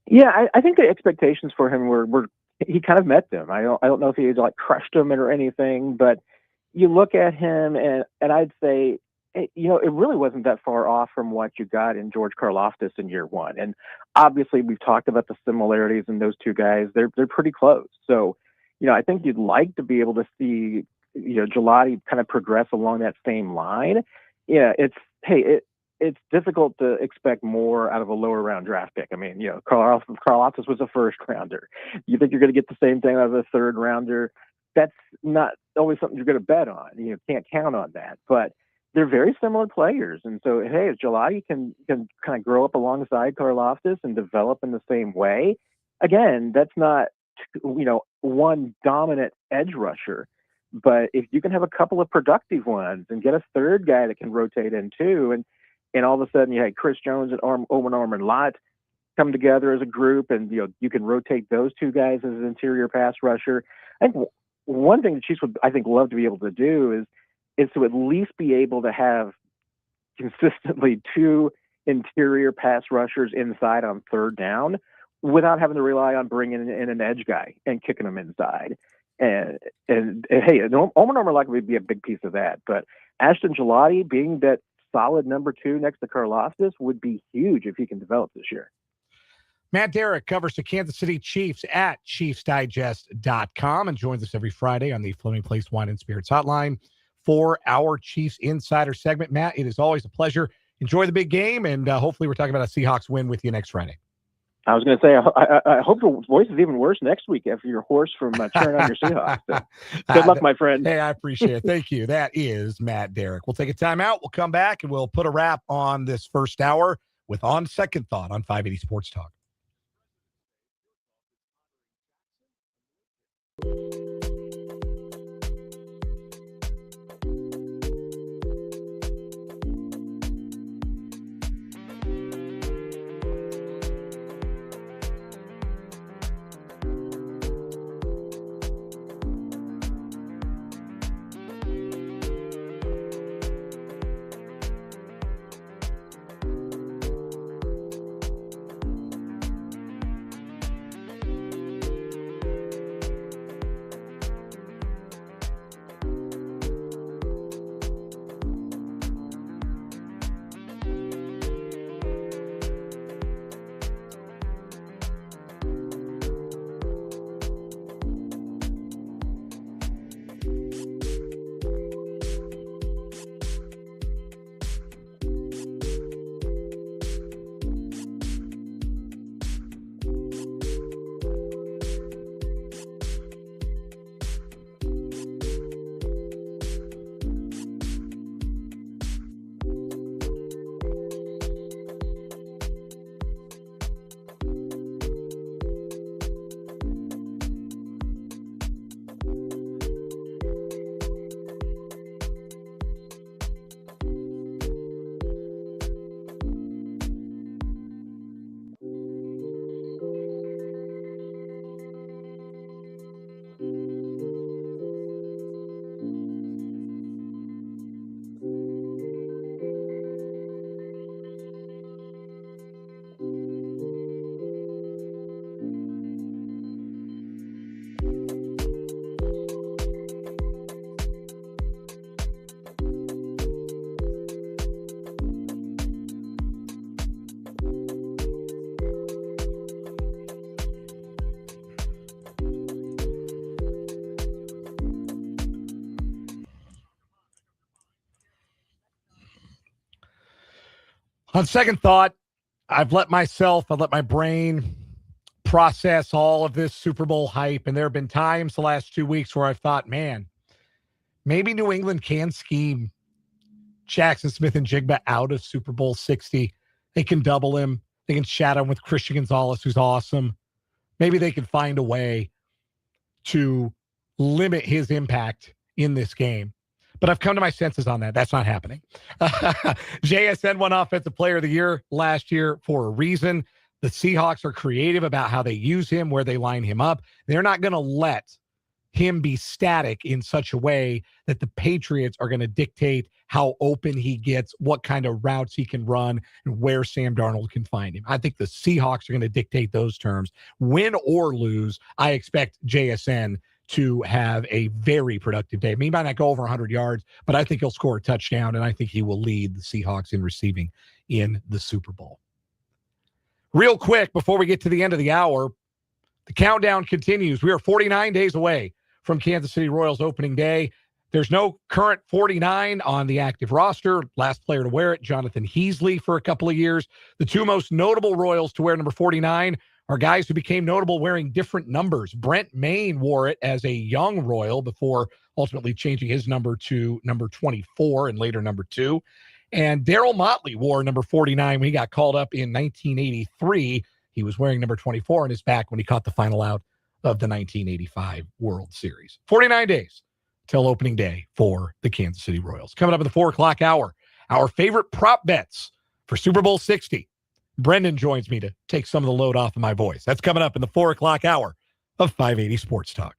Yeah, I think the expectations for him were he kind of met them. I don't know if he like crushed them or anything, but you look at him and I'd say, it really wasn't that far off from what you got in George Karlaftis in year 1. And obviously we've talked about the similarities in those two guys. They're pretty close. So, I think you'd like to be able to see, Gelati kind of progress along that same line. Yeah, it's difficult to expect more out of a lower round draft pick. I mean, Karlaftis was a first rounder. You think you're going to get the same thing out of a third rounder? That's not always something you're going to bet on. You can't count on that. But they're very similar players. And so, hey, if Gelati can kind of grow up alongside Karlaftis and develop in the same way, again, that's not, one dominant edge rusher. But if you can have a couple of productive ones and get a third guy that can rotate in too, and all of a sudden you had Chris Jones and Owen Orman-Lott come together as a group, and you can rotate those two guys as an interior pass rusher. I think one thing the Chiefs would, I think, love to be able to do is to at least be able to have consistently 2 interior pass rushers inside on third down without having to rely on bringing in an edge guy and kicking them inside. And hey, Owen Orman-Lott would be a big piece of that. But Ashton Gelati being that solid number 2 next to Karlaftis would be huge if he can develop this year.
Matt Derrick covers the Kansas City Chiefs at ChiefsDigest.com and joins us every Friday on the Fleming Place Wine and Spirits Hotline for our Chiefs Insider segment. Matt, it is always a pleasure. Enjoy the big game, and hopefully we're talking about a Seahawks win with you next Friday.
I was going to say, I hope the voice is even worse next week after your horse from cheering on your Seahawks. So, good luck, my friend.
Hey, I appreciate it. Thank you. That is Matt Derrick. We'll take a timeout. We'll come back, and we'll put a wrap on this first hour with On Second Thought on 580 Sports Talk. On second thought, I've let my brain process all of this Super Bowl hype. And there have been times the last 2 weeks where I've thought, man, maybe New England can scheme Jackson Smith and Jigba out of Super Bowl 60. They can double him. They can shadow him with Christian Gonzalez, who's awesome. Maybe they can find a way to limit his impact in this game. But I've come to my senses on that. That's not happening. JSN won Offensive Player of the Year last year for a reason. The Seahawks are creative about how they use him, where they line him up. They're not going to let him be static in such a way that the Patriots are going to dictate how open he gets, what kind of routes he can run, and where Sam Darnold can find him. I think the Seahawks are going to dictate those terms. Win or lose, I expect JSN to have a very productive day. He might not go over 100 yards, but I think he'll score a touchdown, and I think he will lead the Seahawks in receiving in the Super Bowl. Real quick, before we get to the end of the hour, the countdown continues. We are 49 days away from Kansas City Royals opening day. There's no current 49 on the active roster. Last player to wear it, Jonathan Heasley, for a couple of years. The two most notable Royals to wear number 49 are guys who became notable wearing different numbers. Brent Maine wore it as a young Royal before ultimately changing his number to number 24 and later number 2. And Darryl Motley wore number 49 when he got called up in 1983. He was wearing number 24 on his back when he caught the final out of the 1985 World Series. 49 days till opening day for the Kansas City Royals. Coming up in the 4 o'clock hour, our favorite prop bets for Super Bowl 60. Brendan joins me to take some of the load off of my voice. That's coming up in the 4 o'clock hour of 580 Sports Talk.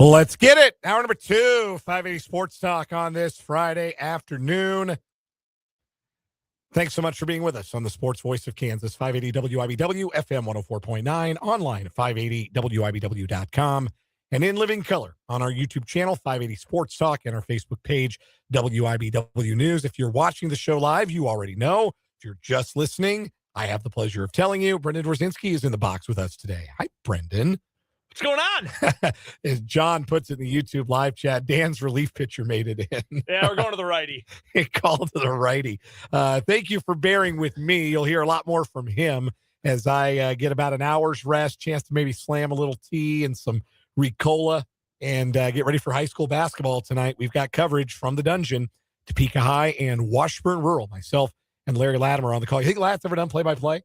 Let's get it. Hour number 2, 580 Sports Talk on this Friday afternoon. Thanks so much for being with us on the Sports Voice of Kansas, 580 WIBW, FM 104.9, online at 580WIBW.com, and in living color on our YouTube channel, 580 Sports Talk, and our Facebook page, WIBW News. If you're watching the show live, you already know. If you're just listening, I have the pleasure of telling you, Brendan Dworzinski is in the box with us today. Hi, Brendan.
What's going on?
As John puts it in the YouTube live chat, Dan's relief pitcher made it in.
Yeah, we're going to the righty.
It called to the righty. Thank you for bearing with me. You'll hear a lot more from him as I get about an hour's rest, chance to maybe slam a little tea and some Ricola and get ready for high school basketball tonight. We've got coverage from the dungeon, Topeka High and Washburn Rural. Myself and Larry Latimer on the call. You think Lat's ever done play-by-play?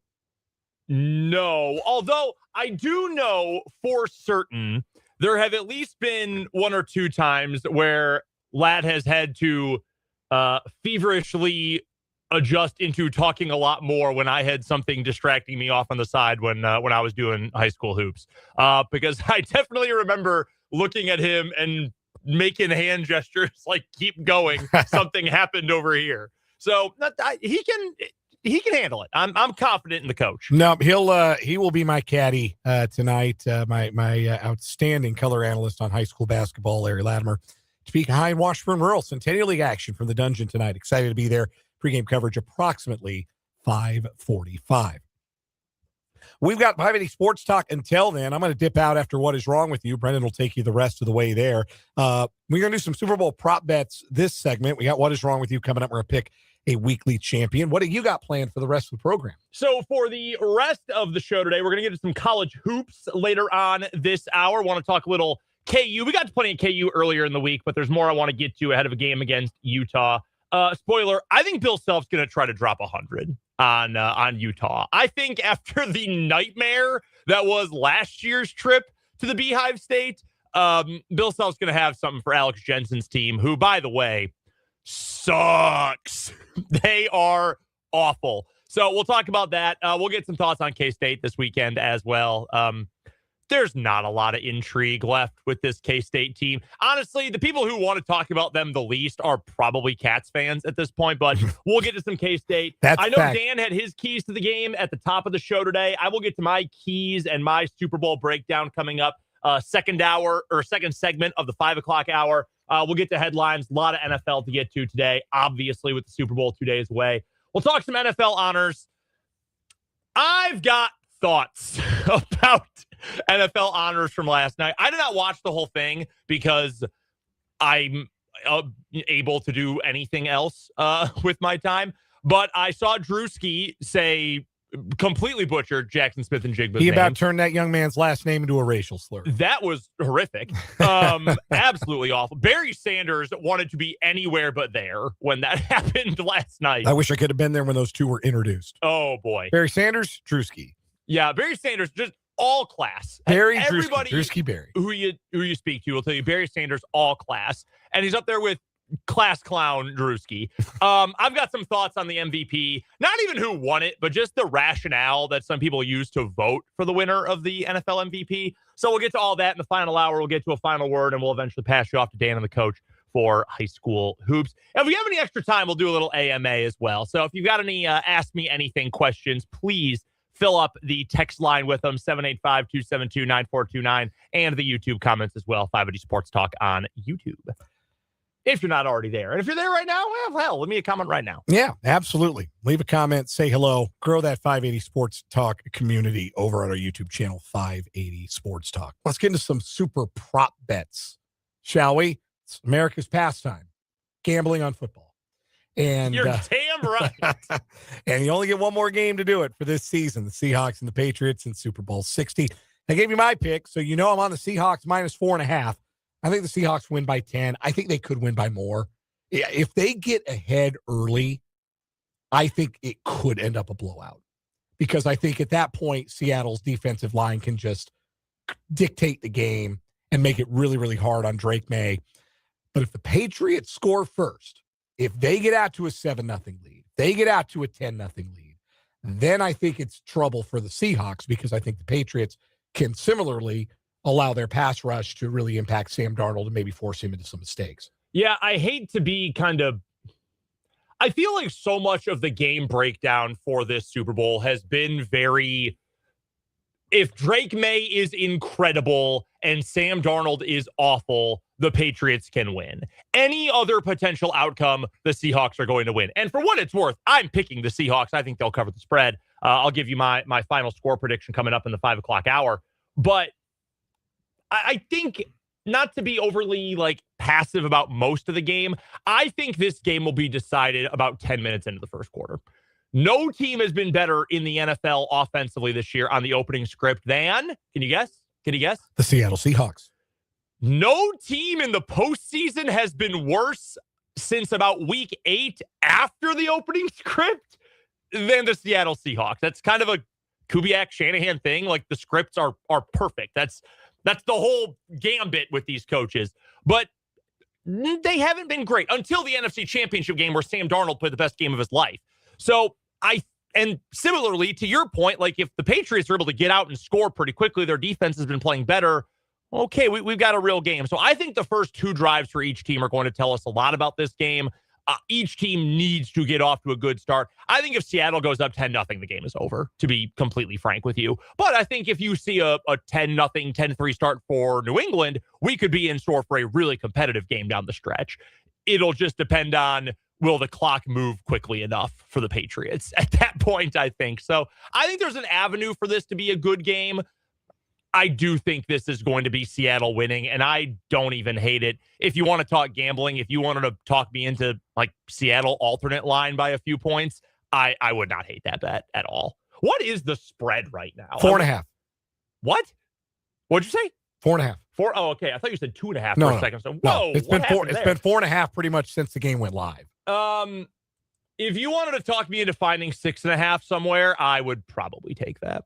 No, although I do know for certain there have at least been one or two times where Lat has had to feverishly adjust into talking a lot more when I had something distracting me off on the side when I was doing high school hoops. Because I definitely remember looking at him and making hand gestures like, keep going. Something happened over here. So he can handle it. I'm confident in the coach.
No, he will be my caddy tonight. My outstanding color analyst on high school basketball, Larry Latimer, to be behind Washburn Rural Centennial League action from the Dungeon tonight. Excited to be there. Pregame coverage approximately 5:45. We've got 580 Sports Talk until then. I'm going to dip out after What Is Wrong With You. Brendan will take you the rest of the way there. We're going to do some Super Bowl prop bets this segment. We got What Is Wrong With You coming up. We're going to pick a weekly champion. What do you got planned for the rest of the program?
So for the rest of the show today, we're going to get to some college hoops later on this hour. Want to talk a little KU. We got to plenty of KU earlier in the week, but there's more I want to get to ahead of a game against Utah. Spoiler, I think Bill Self's going to try to drop 100 on Utah. I think after the nightmare that was last year's trip to the Beehive State, Bill Self's going to have something for Alex Jensen's team, who, by the way, sucks. They are awful. So we'll talk about that. We'll get some thoughts on K-State this weekend as well. There's not a lot of intrigue left with this K-State team. Honestly, the people who want to talk about them the least are probably Cats fans at this point, but we'll get to some K-State. I know fact. Dan had his keys to the game at the top of the show today. I will get to my keys and my Super Bowl breakdown coming up. Second segment of the 5 o'clock hour. We'll get to headlines. A lot of NFL to get to today, obviously, with the Super Bowl 2 days away. We'll talk some NFL honors. I've got thoughts about NFL honors from last night. I did not watch the whole thing because I'm able to do anything else with my time. But I saw Drewski say, completely butchered Jackson Smith and Jigba's
He
name.
about turned that young man's last name into a racial slur.
That was horrific. Absolutely awful. Barry Sanders wanted to be anywhere but there when that happened last night.
I wish I could have been there when those two were introduced.
Oh, boy.
Barry Sanders, Drewski.
Yeah, Barry Sanders, just all class.
Barry,
everybody
Drewski, Barry.
Who you speak to will tell you Barry Sanders, all class. And he's up there with class clown Drewski. I've got some thoughts on the MVP. Not even who won it, but just the rationale that some people use to vote for the winner of the NFL MVP. So we'll get to all that in the final hour. We'll get to a final word, and we'll eventually pass you off to Dan and the coach for high school hoops. If we have any extra time, we'll do a little AMA as well. So if you've got any Ask Me Anything questions, please fill up the text line with them, 785-272-9429, and the YouTube comments as well, 580 Sports Talk on YouTube. If you're not already there. And if you're there right now, well, hell, leave me a comment right now.
Yeah, absolutely. Leave a comment, say hello, grow that 580 Sports Talk community over on our YouTube channel, 580 Sports Talk. Let's get into some super prop bets, shall we? It's America's pastime, gambling on football. And
you're damn right.
And you only get one more game to do it for this season, the Seahawks and the Patriots in Super Bowl 60. I gave you my pick, so you know I'm on the Seahawks minus 4.5. I think the Seahawks win by 10. I think they could win by more. Yeah, if they get ahead early, I think it could end up a blowout. Because I think at that point, Seattle's defensive line can just dictate the game and make it really, really hard on Drake May. But if the Patriots score first, if they get out to a 7-0 lead, they get out to a 10-0 lead, then I think it's trouble for the Seahawks because I think the Patriots can similarly allow their pass rush to really impact Sam Darnold and maybe force him into some mistakes.
Yeah, I hate to be I feel like so much of the game breakdown for this Super Bowl has been very, if Drake May is incredible and Sam Darnold is awful, the Patriots can win. Any other potential outcome, the Seahawks are going to win. And for what it's worth, I'm picking the Seahawks. I think they'll cover the spread. I'll give you my final score prediction coming up in the 5 o'clock hour. But I think, not to be overly passive about most of the game, I think this game will be decided about 10 minutes into the first quarter. No team has been better in the NFL offensively this year on the opening script than, can you guess?
The Seattle Seahawks.
No team in the postseason has been worse since about week 8 after the opening script than the Seattle Seahawks. That's kind of a Kubiak-Shanahan thing. The scripts are perfect. That's the whole gambit with these coaches. But They haven't been great until the NFC Championship game where Sam Darnold played the best game of his life. So and similarly to your point, like if the Patriots are able to get out and score pretty quickly, their defense has been playing better. Okay, we've got a real game. So I think the first 2 drives for each team are going to tell us a lot about this game. Each team needs to get off to a good start. I think if Seattle goes up 10-0, the game is over, to be completely frank with you. But I think if you see a 10-0, 10-3 start for New England, we could be in store for a really competitive game down the stretch. It'll just depend on, will the clock move quickly enough for the Patriots at that point, I think. So I think there's an avenue for this to be a good game. I do think this is going to be Seattle winning, and I don't even hate it. If you want to talk gambling, if you wanted to talk me into like Seattle alternate line by a few points, I would not hate that bet at all. What is the spread right now?
4.5.
What? What'd you say?
4.5.
4. Oh, okay. I thought you said 2.5
no,
for a second. So whoa,
it's been 4. It's been 4.5 pretty much since the game went live.
If you wanted to talk me into finding 6.5 somewhere, I would probably take that.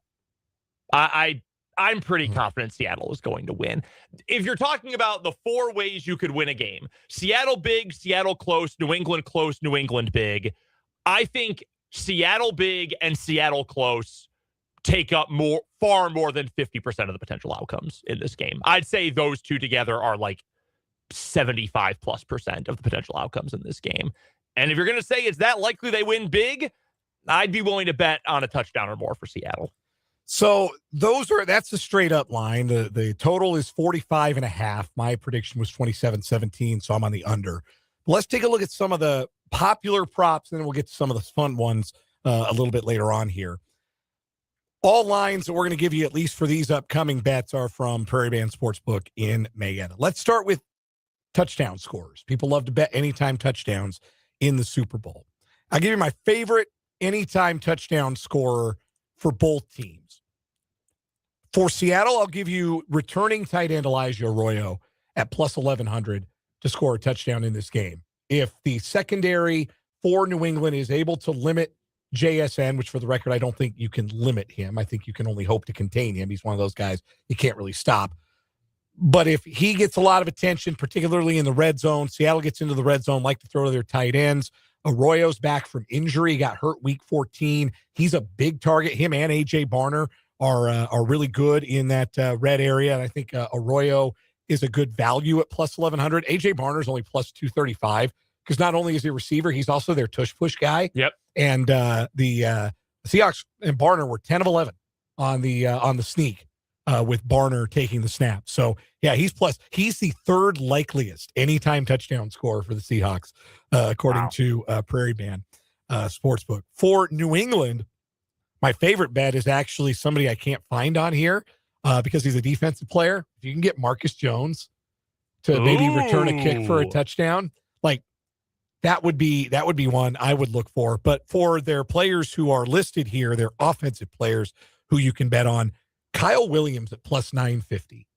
I'm pretty confident Seattle is going to win. If you're talking about the 4 ways you could win a game, Seattle big, Seattle close, New England close, New England big, I think Seattle big and Seattle close take up far more than 50% of the potential outcomes in this game. I'd say those two together are like 75+% of the potential outcomes in this game. And if you're going to say it's that likely they win big, I'd be willing to bet on a touchdown or more for Seattle.
So that's the straight up line. The total is 45.5. My prediction was 27-17, so I'm on the under. Let's take a look at some of the popular props, and then we'll get to some of the fun ones a little bit later on here. All lines that we're going to give you, at least for these upcoming bets, are from Prairie Band Sportsbook in Marietta. Let's start with touchdown scores. People love to bet anytime touchdowns in the Super Bowl. I'll give you my favorite anytime touchdown scorer for both teams. For Seattle, I'll give you returning tight end Elijah Arroyo at plus 1,100 to score a touchdown in this game. If the secondary for New England is able to limit JSN, which for the record, I don't think you can limit him. I think you can only hope to contain him. He's one of those guys you can't really stop. But if he gets a lot of attention, particularly in the red zone, Seattle gets into the red zone, like to throw to their tight ends. Arroyo's back from injury. He got hurt week 14. He's a big target. Him and A.J. Barner are really good in that red area. And I think Arroyo is a good value at plus 1,100. A.J. Barner's only plus 235 because not only is he a receiver, he's also their tush-push guy. Yep. And the Seahawks and Barner were 10 of 11 on the sneak with Barner taking the snap. So, yeah, he's the third likeliest anytime touchdown scorer for the Seahawks, according to Prairie Band Sportsbook. For New England, my favorite bet is actually somebody I can't find on here because he's a defensive player. If you can get Marcus Jones to maybe return a kick for a touchdown, like that would be one I would look for. But for their players who are listed here, their offensive players who you can bet on, Kyle Williams at plus 950.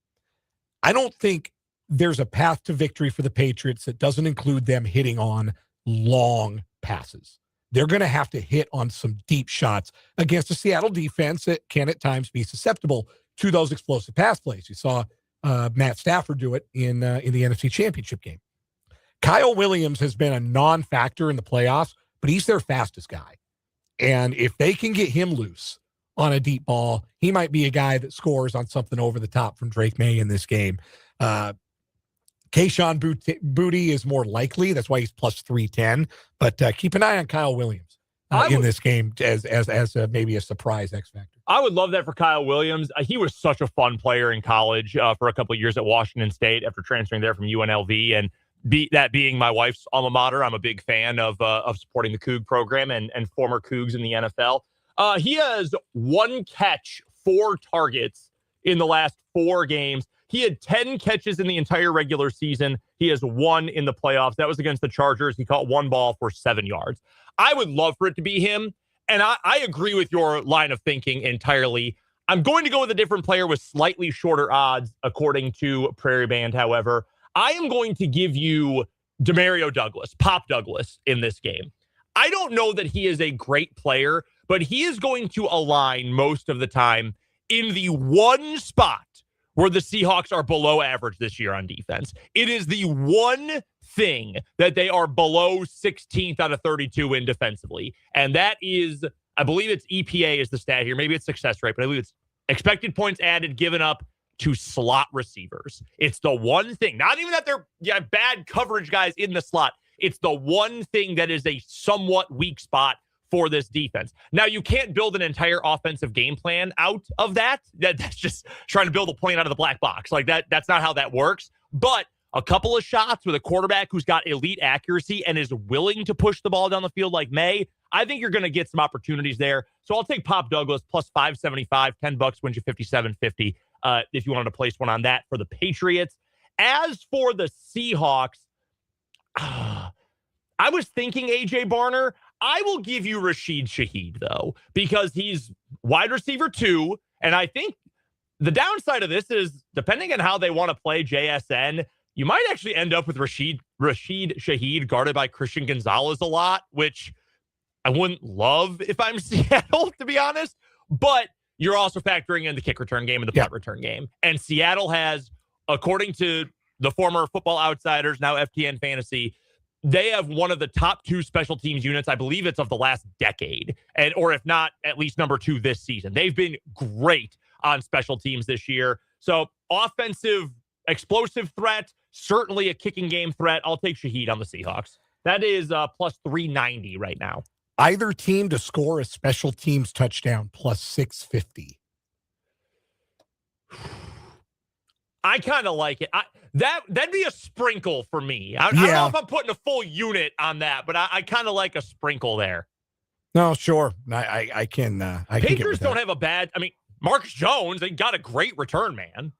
I don't think there's a path to victory for the Patriots that doesn't include them hitting on long passes. They're going to have to hit on some deep shots against a Seattle defense that can at times be susceptible to those explosive pass plays. You saw Matt Stafford do it in the NFC Championship game. Kyle Williams has been a non-factor in the playoffs, but he's their fastest guy. And if they can get him loose on a deep ball, he might be a guy that scores on something over the top from Drake May in this game. Kayshon Boutte is more likely. That's why he's plus 310. But keep an eye on Kyle Williams in this game as maybe a surprise X factor.
I would love that for Kyle Williams. He was such a fun player in college for a couple of years at Washington State after transferring there from UNLV. And that being my wife's alma mater, I'm a big fan of supporting the Coug program and former Cougs in the NFL. He has 1 catch, 4 targets in the last 4 games. He had 10 catches in the entire regular season. He has 1 in the playoffs. That was against the Chargers. He caught 1 ball for 7 yards. I would love for it to be him. And I agree with your line of thinking entirely. I'm going to go with a different player with slightly shorter odds, according to Prairie Band, however. I am going to give you Demario Douglas, Pop Douglas, in this game. I don't know that he is a great player, but he is going to align most of the time in the one spot where the Seahawks are below average this year on defense. It is the one thing that they are below 16th out of 32 in defensively. And that is, I believe it's EPA is the stat here. Maybe it's success rate, but I believe it's expected points added given up to slot receivers. It's the one thing, not even that they're bad coverage guys in the slot. It's the one thing that is a somewhat weak spot for this defense. Now, you can't build an entire offensive game plan out of that. That's just trying to build a plane out of the black box. Like that's not how that works. But a couple of shots with a quarterback who's got elite accuracy and is willing to push the ball down the field like May, I think you're going to get some opportunities there. So I'll take Pop Douglas plus 575, $10 wins you 57.50 if you wanted to place one on that for the Patriots. As for the Seahawks, I was thinking AJ Barner. I will give you Rashid Shaheed, though, because he's wide receiver 2. And I think the downside of this is, depending on how they want to play JSN, you might actually end up with Rashid Shaheed guarded by Christian Gonzalez a lot, which I wouldn't love if I'm Seattle, to be honest. But you're also factoring in the kick return game and the punt return game. And Seattle has, according to the former Football Outsiders, now FTN Fantasy, they have one of the top 2 special teams units. I believe it's of the last decade, or if not, at least number 2 this season. They've been great on special teams this year. So offensive, explosive threat, certainly a kicking game threat. I'll take Shaheed on the Seahawks. That is plus 390 right now.
Either team to score a special teams touchdown plus 650.
I kind of like it. That'd be a sprinkle for me. I don't know if I'm putting a full unit on that, but I kind of like a sprinkle there.
No, sure. I can.
Patriots don't have a bad. I mean, Marcus Jones, they got a great return man.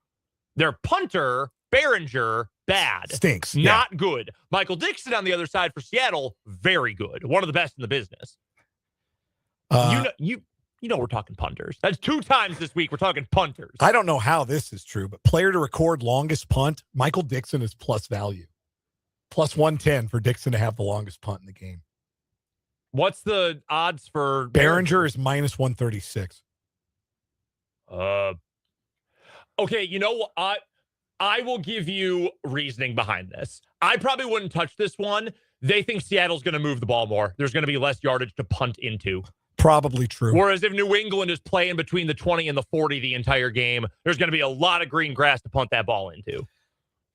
Their punter, Behringer, bad.
Stinks.
Not good. Michael Dixon on the other side for Seattle, very good. One of the best in the business. You know we're talking punters. That's 2 times this week we're talking punters.
I don't know how this is true, but player to record longest punt, Michael Dixon is plus value. Plus 110 for Dixon to have the longest punt in the game.
What's the odds for
Behringer is minus 136.
Okay, you know what? I will give you reasoning behind this. I probably wouldn't touch this one. They think Seattle's going to move the ball more. There's going to be less yardage to punt into.
Probably true.
Whereas if New England is playing between the 20 and the 40 the entire game, there's going to be a lot of green grass to punt that ball into.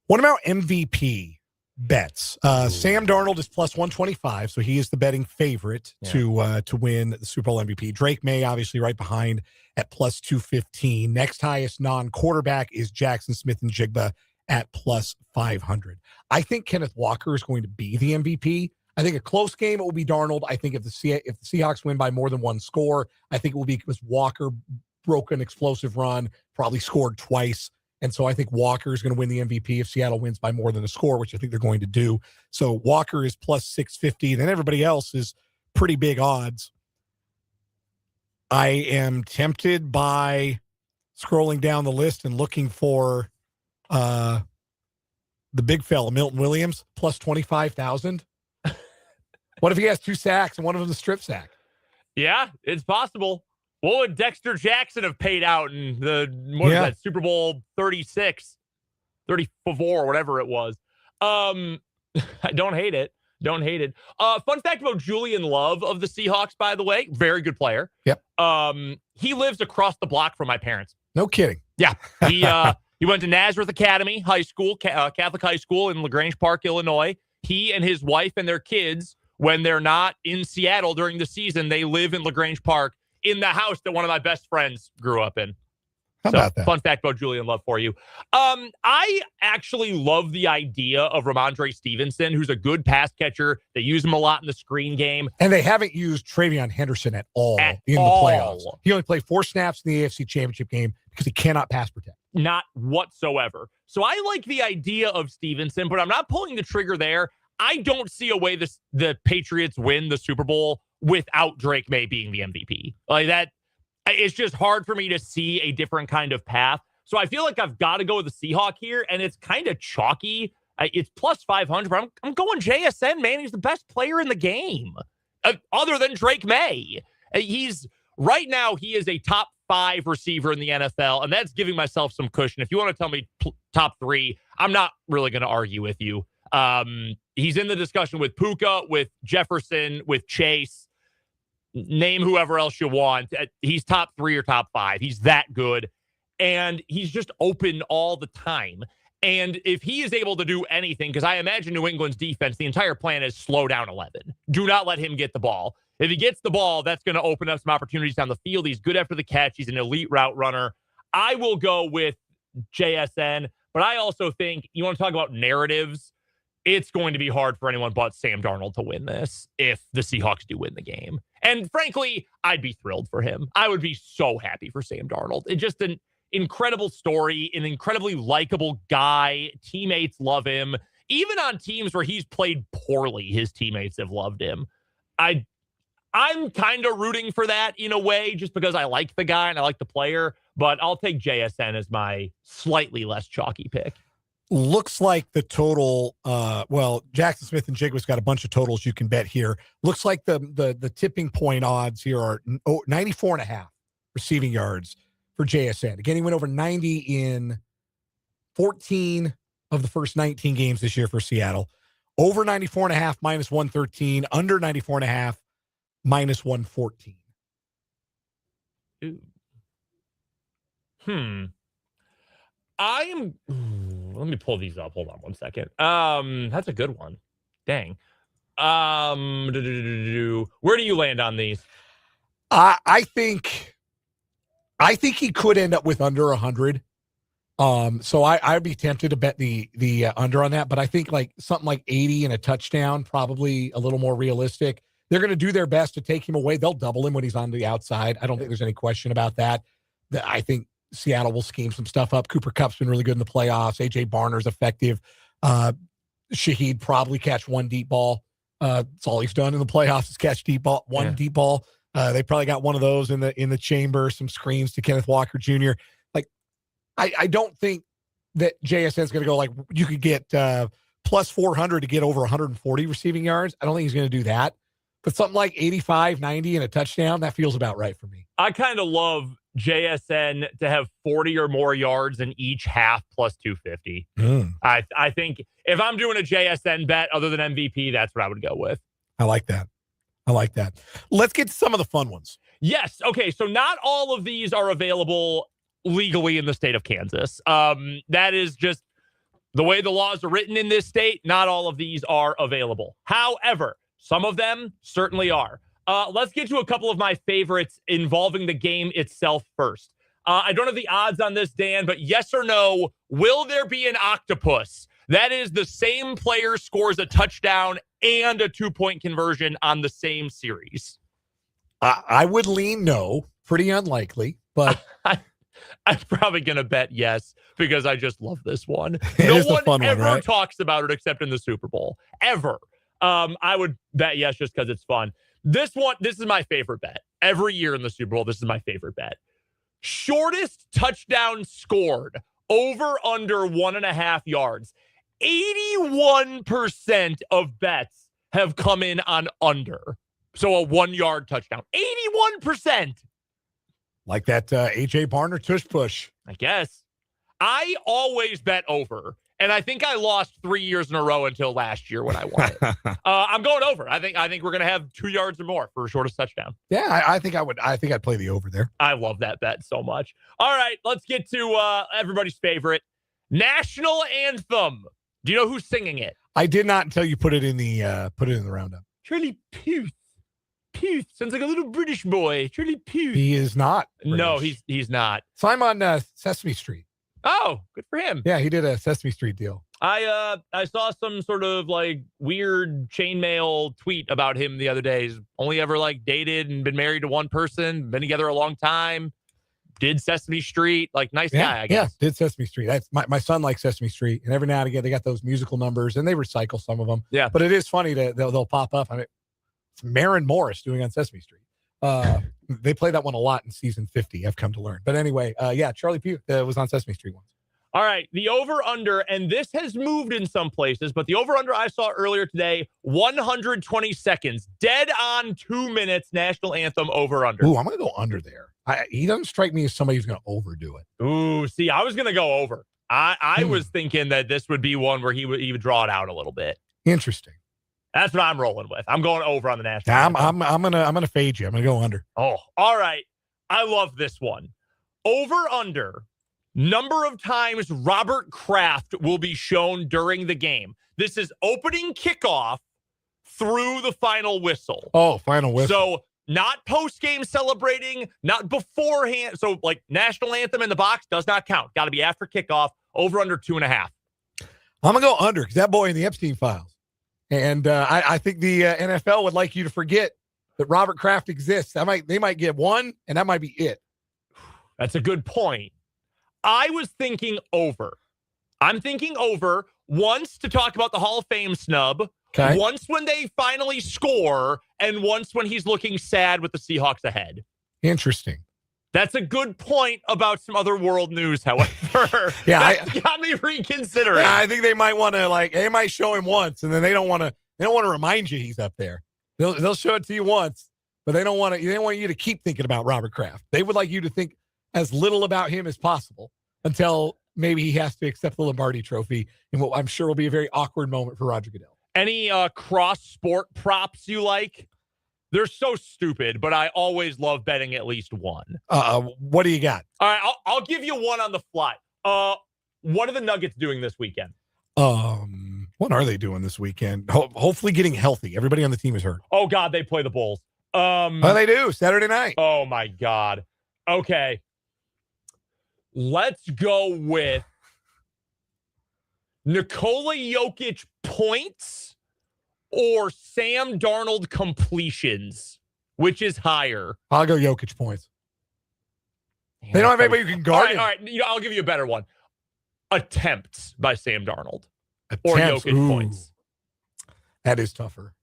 What about MVP bets? Sam Darnold is plus 125, so he is the betting favorite to win the Super Bowl MVP. Drake May, obviously, right behind at plus 215. Next highest non-quarterback is Jackson Smith-Njigba at plus 500. I think Kenneth Walker is going to be the MVP. I think a close game, it will be Darnold. I think if the Seahawks win by more than 1 score, I think it will be because Walker broke an explosive run, probably scored twice. And so I think Walker is going to win the MVP if Seattle wins by more than a score, which I think they're going to do. So Walker is plus 650. Then everybody else is pretty big odds. I am tempted by scrolling down the list and looking for the big fella, Milton Williams, plus 25,000. What if he has 2 sacks and one of them is a strip sack?
Yeah, it's possible. What would Dexter Jackson have paid out in the Super Bowl 36, 34, whatever it was? I don't hate it. Don't hate it. Fun fact about Julian Love of the Seahawks, by the way, very good player.
Yep.
He lives across the block from my parents.
No kidding.
Yeah. He went to Nazareth Academy High School, Catholic High School in LaGrange Park, Illinois. He and his wife and their kids, when they're not in Seattle during the season, they live in LaGrange Park in the house that one of my best friends grew up in.
How about that?
Fun fact about Julian Love for you. I actually love the idea of Ramondre Stevenson, who's a good pass catcher. They use him a lot in the screen game.
And they haven't used Travion Henderson at all in the playoffs. He only played 4 snaps in the AFC Championship game because he cannot pass protect.
Not whatsoever. So I like the idea of Stevenson, but I'm not pulling the trigger there. I don't see a way the Patriots win the Super Bowl without Drake May being the MVP. Like that, it's just hard for me to see a different kind of path. So I feel like I've got to go with the Seahawk here, and it's kind of chalky. It's plus 500, but I'm going JSN, man. He's the best player in the game, other than Drake May. He's Right now, he is a top 5 receiver in the NFL, and that's giving myself some cushion. If you want to tell me top 3, I'm not really going to argue with you. He's in the discussion with Puka, with Jefferson, with Chase. Name whoever else you want. He's top 3 or top 5. He's that good. And he's just open all the time. And if he is able to do anything, because I imagine New England's defense, the entire plan is slow down 11. Do not let him get the ball. If he gets the ball, that's going to open up some opportunities down the field. He's good after the catch. He's an elite route runner. I will go with JSN, but I also think you want to talk about narratives. It's going to be hard for anyone but Sam Darnold to win this if the Seahawks do win the game. And frankly, I'd be thrilled for him. I would be so happy for Sam Darnold. It's just an incredible story, an incredibly likable guy. Teammates love him. Even on teams where he's played poorly, his teammates have loved him. I'm kind of rooting for that in a way, just because I like the guy and I like the player, but I'll take JSN as my slightly less chalky pick.
Looks like the total, Jackson Smith and Jigwa's got a bunch of totals you can bet here. Looks like the tipping point odds here are 94.5 receiving yards for JSN. Again, he went over 90 in 14 of the first 19 games this year for Seattle. Over 94.5 minus 113, under 94.5 minus 114.
Let me pull these up. Hold on one second. That's a good one. Dang. Where do you land on these?
I think he could end up with under 100. So I'd be tempted to bet the under on that, but I think like something like 80 and a touchdown, probably a little more realistic. They're going to do their best to take him away. They'll double him when he's on the outside. I don't think there's any question about that. I think Seattle will scheme some stuff up. Cooper Kupp's been really good in the playoffs. A.J. Barner's effective. Shaheed probably catch one deep ball. That's all he's done in the playoffs is catch deep ball, deep ball. They probably got one of those in the chamber, some screens to Kenneth Walker Jr. Like, I don't think that JSN is going to go like you could get plus 400 to get over 140 receiving yards. I don't think he's going to do that. But something like 85, 90 and a touchdown, that feels about right for me.
I kind of love JSN to have 40 or more yards in each half plus 250. I think if I'm doing a JSN bet other than MVP, that's what I would go with.
I like that. Let's get to some of the fun ones.
Yes. Okay. So not all of these are available legally in the state of Kansas. That is just the way the laws are written in this state. Not all of these are available. However, some of them certainly are. Let's get to a couple of my favorites involving the game itself first. I don't have the odds on this, Dan, but yes or no, will there be an octopus? That is the same player scores a touchdown and a 2-point conversion on the same series.
I would lean no. Pretty unlikely, but
I'm probably going to bet yes because I just love this one.
No
one ever talks about it except in the Super Bowl. Ever. I would bet yes just because it's fun. This is my favorite bet. Every year in the Super Bowl, this is my favorite bet. Shortest touchdown scored, over under 1.5 yards. 81% of bets have come in on under. So a 1-yard touchdown. 81%.
Like that AJ Barner tush push.
I guess. I always bet over. And I think I lost 3 years in a row until last year when I won it. I'm going over. I think we're going to have 2 yards or more for a shortest touchdown.
Yeah, I think I'd play the over there.
I love that bet so much. All right, let's get to everybody's favorite national anthem. Do you know who's singing it?
I did not until you put it in the roundup.
Charlie Puth. Puth sounds like a little British boy. Charlie Puth.
He is not British.
No, he's not.
So I'm on Sesame Street.
Oh, good for him.
Yeah, he did a Sesame Street deal.
I saw some sort of like weird chainmail tweet about him the other day. He's only ever like dated and been married to one person, been together a long time, did Sesame Street, like nice guy, I guess.
Yeah, did Sesame Street. That's my son likes Sesame Street, and every now and again they got those musical numbers and they recycle some of them.
Yeah.
But it is funny that they'll pop up. I mean, it's Maren Morris doing on Sesame Street. They play that one a lot in season 50, I've come to learn. But anyway, Charlie Puth was on Sesame Street once.
All right, the over-under, and this has moved in some places, but the over-under I saw earlier today, 120 seconds. Dead on 2 minutes, national anthem over-under.
Ooh, I'm going to go under there. He doesn't strike me as somebody who's going to overdo it.
Ooh, see, I was going to go over. I was thinking that this would be one where he would draw it out a little bit.
Interesting.
That's what I'm rolling with. I'm going over on the national anthem.
I'm gonna fade you. I'm gonna go under.
Oh, all right. I love this one. Over-under. Number of times Robert Kraft will be shown during the game. This is opening kickoff through the final whistle.
Oh, final whistle. So
not post-game celebrating, not beforehand. So like national anthem in the box does not count. Got to be after kickoff. Over under 2.5.
I'm going to go under because that boy in the Epstein files. And I think the NFL would like you to forget that Robert Kraft exists. They might get one, and that might be it.
That's a good point. I was thinking over. I'm thinking over once to talk about the Hall of Fame snub, once when they finally score, and once when he's looking sad with the Seahawks ahead.
Interesting.
That's a good point about some other world news, however.
Yeah,
That's got me reconsidering.
Yeah, I think they might want to they might show him once, and then they don't want to remind you he's up there. They'll show it to you once, but they don't want you to keep thinking about Robert Kraft. They would like you to think as little about him as possible until maybe he has to accept the Lombardi Trophy in what I'm sure will be a very awkward moment for Roger Goodell.
Any cross-sport props you like? They're so stupid, but I always love betting at least one.
What do you got?
All right, I'll give you one on the fly. What are the Nuggets doing this weekend?
What are they doing this weekend? Hopefully getting healthy. Everybody on the team is hurt.
Oh, God, they play the Bulls.
They do, Saturday night.
Oh, my God. Okay. Let's go with Nikola Jokic points or Sam Darnold completions. Which is higher?
I'll go Jokic points. They don't have anybody who can guard him.
All right. I'll give you a better one. Attempts by Sam Darnold. Or Jokic points.
That is tougher.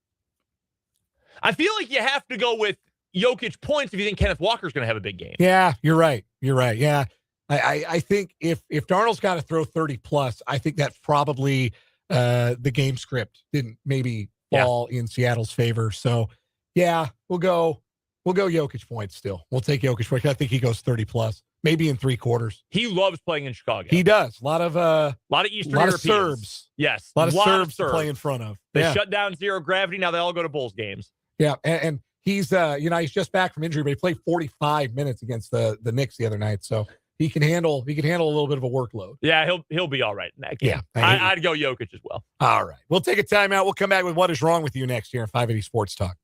I feel like you have to go with Jokic points if you think Kenneth Walker's going to have a big game.
Yeah, you're right. Yeah. I think if Darnold's got to throw 30 plus, I think that's probably the game script didn't maybe fall in Seattle's favor. So yeah, we'll go Jokic points still. We'll take Jokic points. I think he goes 30 plus, maybe in 3 quarters.
He loves playing in Chicago.
He does. A lot of
Eastern Europeans.
Of Serbs.
Yes.
A lot of Serbs to play in front of.
They shut down Zero Gravity. Now they all go to Bulls games.
Yeah. And he's he's just back from injury, but he played 45 minutes against the Knicks the other night. So he can handle a little bit of a workload.
Yeah, he'll be all right in that game. Yeah, I'd go Jokic as well.
All right. We'll take a timeout. We'll come back with what is wrong with you next year in 580 Sports Talk.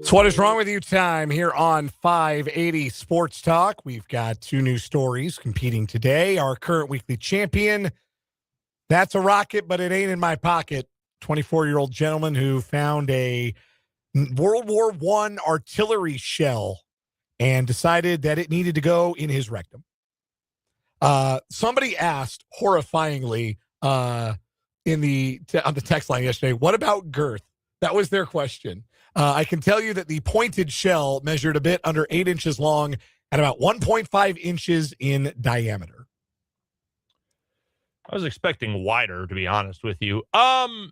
So what is wrong with you time here on 580 Sports Talk? We've got two new stories competing today. Our current weekly champion, that's a rocket, but it ain't in my pocket. 24-year-old gentleman who found a World War I artillery shell and decided that it needed to go in his rectum. Somebody asked horrifyingly on the text line yesterday, what about girth? That was their question. I can tell you that the pointed shell measured a bit under 8 inches long and about 1.5 inches in diameter.
I was expecting wider, to be honest with you. I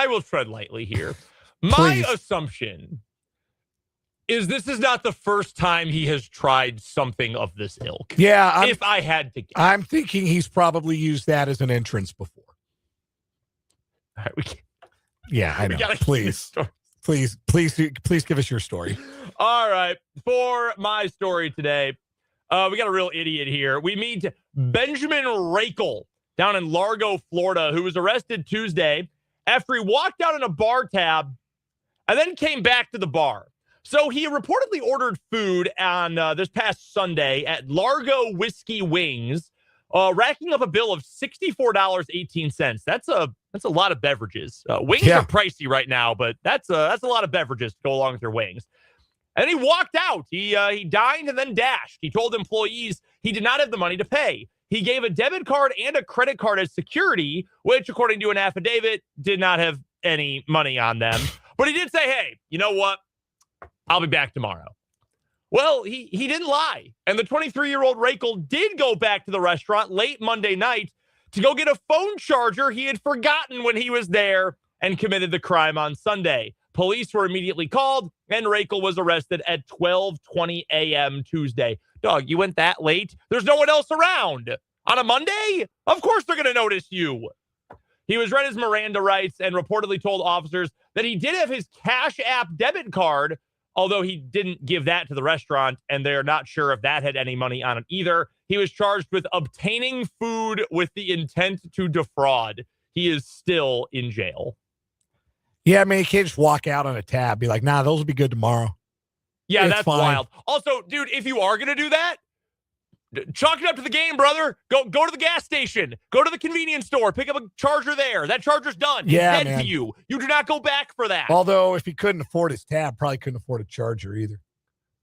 will tread lightly here. My assumption is this is not the first time he has tried something of this ilk.
Yeah.
If I had to guess.
I'm thinking he's probably used that as an entrance before.
All right,
yeah, I know. Please give us your story.
All right. For my story today, we got a real idiot here. We meet Benjamin Rakel down in Largo, Florida, who was arrested Tuesday after he walked out in a bar tab and then came back to the bar. So he reportedly ordered food on this past Sunday at Largo Whiskey Wings, racking up a bill of $64.18. That's a lot of beverages. Wings are pricey right now, but that's a lot of beverages to go along with your wings. And he walked out. He dined and then dashed. He told employees he did not have the money to pay. He gave a debit card and a credit card as security, which, according to an affidavit, did not have any money on them. But he did say, hey, you know what? I'll be back tomorrow. Well, he didn't lie. And the 23-year-old Rakel did go back to the restaurant late Monday night to go get a phone charger he had forgotten when he was there and committed the crime on Sunday. Police were immediately called, and Rakel was arrested at 12:20 a.m. Tuesday. Dog, you went that late? There's no one else around. On a Monday? Of course they're going to notice you. He was read his Miranda rights and reportedly told officers that he did have his Cash App debit card, although he didn't give that to the restaurant, and they're not sure if that had any money on it either. He was charged with obtaining food with the intent to defraud. He is still in jail.
Yeah, I mean, you can't just walk out on a tab, be like, nah, those will be good tomorrow.
Yeah,
it's
that's
fine.
wild. Also, dude, if you are going to do that, chalk it up to the game, brother. Go to the gas station. Go to the convenience store. Pick up a charger there. That charger's done.
Yeah,
it's dead to you. You do not go back for that.
Although, if he couldn't afford his tab, probably couldn't afford a charger either.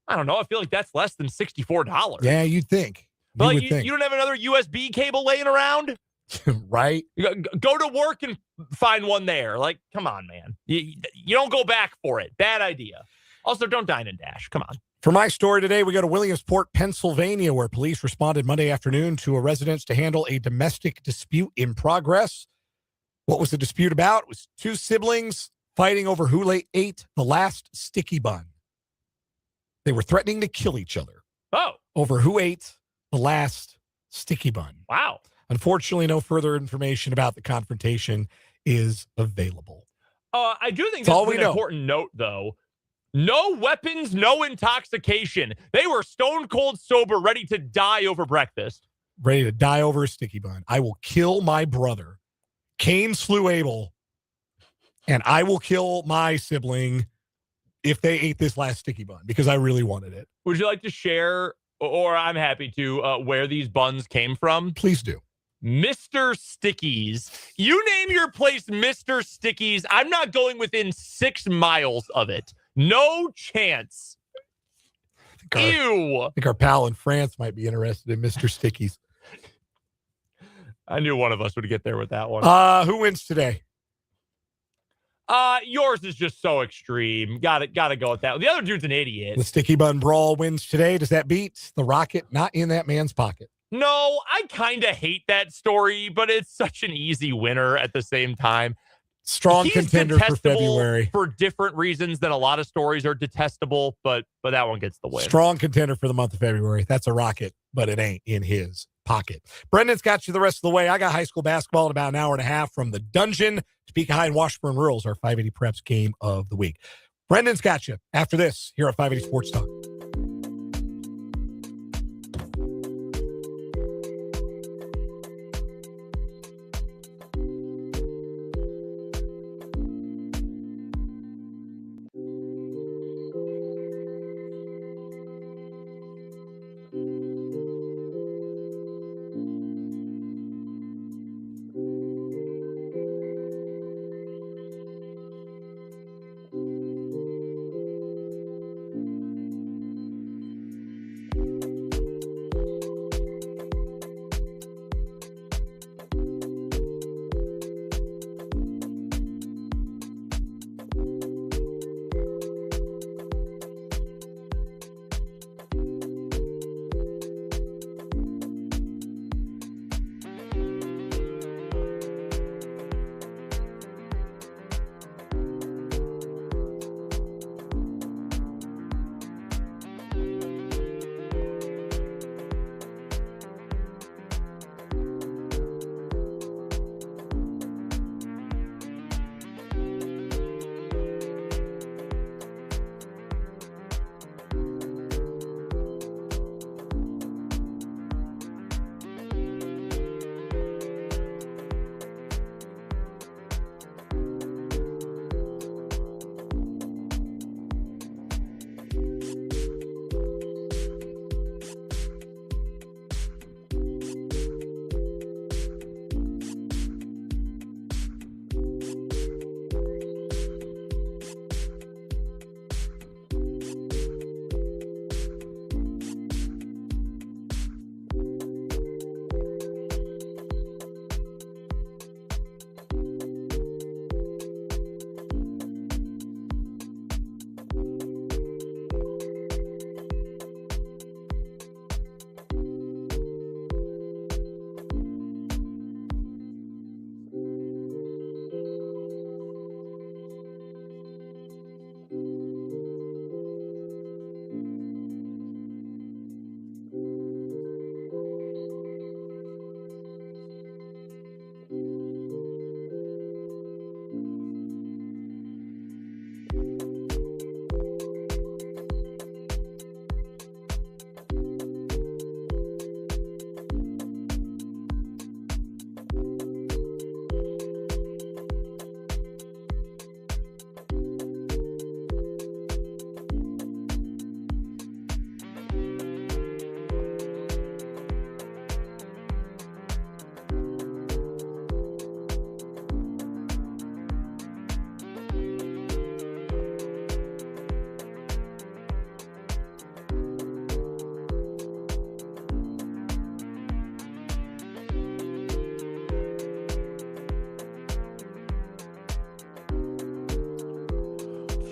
I don't know. I feel like that's less than $64.
Yeah, you'd think.
But you don't have another USB cable laying around?
Right?
Go to work and find one there. Like, come on, man. You don't go back for it. Bad idea. Also, don't dine and dash. Come on.
For my story today, we go to Williamsport, Pennsylvania, where police responded Monday afternoon to a residence to handle a domestic dispute in progress. What was the dispute about? It was two siblings fighting over who ate the last sticky bun. They were threatening to kill each other.
Oh.
Over who ate the last sticky bun.
Wow.
Unfortunately, no further information about the confrontation is available.
I do think that's an important note, though. No weapons, no intoxication. They were stone cold sober, ready to die over breakfast.
Ready to die over a sticky bun. I will kill my brother. Cain slew Abel, and I will kill my sibling if they ate this last sticky bun because I really wanted it.
Would you like to share, or I'm happy to, where these buns came from?
Please do.
Mr. Stickies. You name your place Mr. Stickies. I'm not going within 6 miles of it. No chance. Ew.
I think our pal in France might be interested in Mr. Stickies.
I knew one of us would get there with that one.
Who wins today?
Yours is just so extreme. Gotta go with that. The other dude's an idiot.
The sticky bun brawl wins today. Does that beat the rocket not in that man's pocket?
No, I kind of hate that story, but it's such an easy winner at the same time.
Strong contender for February.
For different reasons than a lot of stories are detestable, but that one gets the win.
Strong contender for the month of February. That's a rocket, but it ain't in his pocket. Brendan's got you the rest of the way. I got high school basketball in about an hour and a half from the Dungeon. Topeka High and Washburn Rural's our 580 Preps game of the week. Brendan's got you after this here at 580 Sports Talk.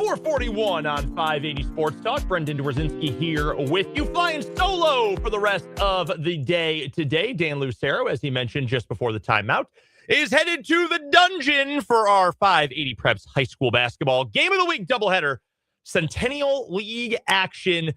441 on 580 Sports Talk. Brendan Dworzinski here with you, flying solo for the rest of the day today. Dan Lucero, as he mentioned just before the timeout, is headed to the dungeon for our 580 Preps high school basketball game of the week doubleheader. Centennial League action.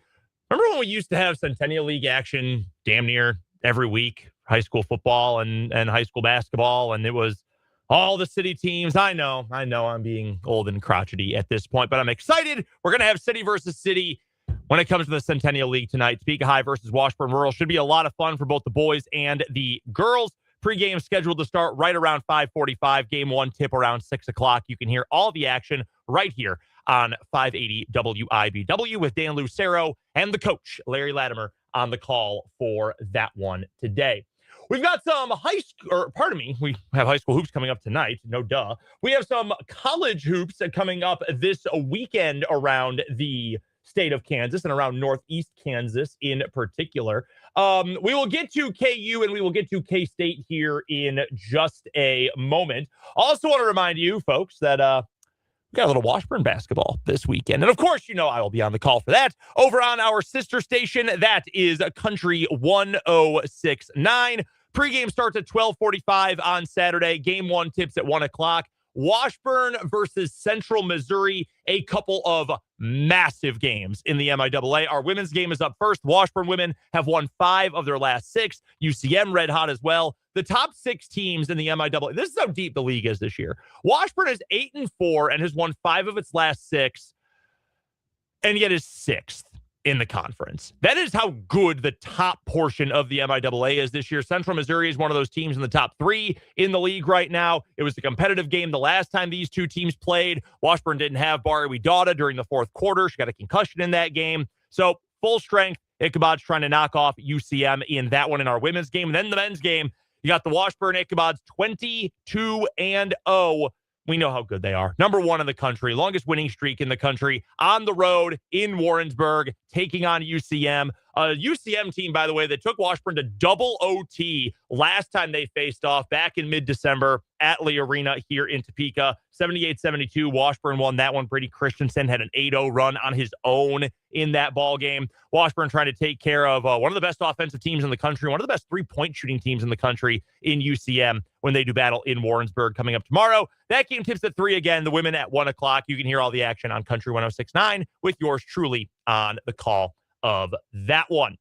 Remember when we used to have Centennial League action damn near every week? High school football and high school basketball, and it was all the city teams. I know I'm being old and crotchety at this point, but I'm excited. We're going to have city versus city when it comes to the Centennial League tonight. Topeka High versus Washburn Rural should be a lot of fun for both the boys and the girls. Pre-game scheduled to start right around 5:45. Game one tip around 6 o'clock. You can hear all the action right here on 580 WIBW with Dan Lucero and the coach, Larry Latimer, on the call for that one today. We've got some we have high school hoops coming up tonight. No duh. We have some college hoops coming up this weekend around the state of Kansas and around Northeast Kansas in particular. We will get to KU and we will get to K-State here in just a moment. Also want to remind you folks that we got a little Washburn basketball this weekend. And of course, you know I will be on the call for that over on our sister station. That is Country 1069. Pre-game starts at 12:45 on Saturday. Game one tips at 1 o'clock. Washburn versus Central Missouri, a couple of massive games in the MIAA. Our women's game is up first. Washburn women have won 5 of their last 6. UCM red hot as well. The top 6 teams in the MIAA. This is how deep the league is this year. Washburn is 8-4 and has won 5 of its last 6, and yet is 6th in the conference. That is how good the top portion of the MIAA is this year. Central Missouri is one of those teams in the top 3 in the league right now. It was a competitive game the last time these two teams played. Washburn didn't have Bari Widada during the fourth quarter. She got a concussion in that game. So full strength. Ichabod's trying to knock off UCM in that one in our women's game. And then the men's game, you got the Washburn Ichabods 22-0. We know how good they are. Number 1 in the country, longest winning streak in the country, on the road in Warrensburg, taking on UCM. A UCM team, by the way, that took Washburn to double OT last time they faced off back in mid-December at Lee Arena here in Topeka. 78-72, Washburn won that one. Brady Christensen had an 8-0 run on his own in that ball game. Washburn trying to take care of one of the best offensive teams in the country, one of the best three-point shooting teams in the country in UCM when they do battle in Warrensburg coming up tomorrow. That game tips at 3 again. The women at 1 o'clock. You can hear all the action on Country 1069 with yours truly on the call of that one.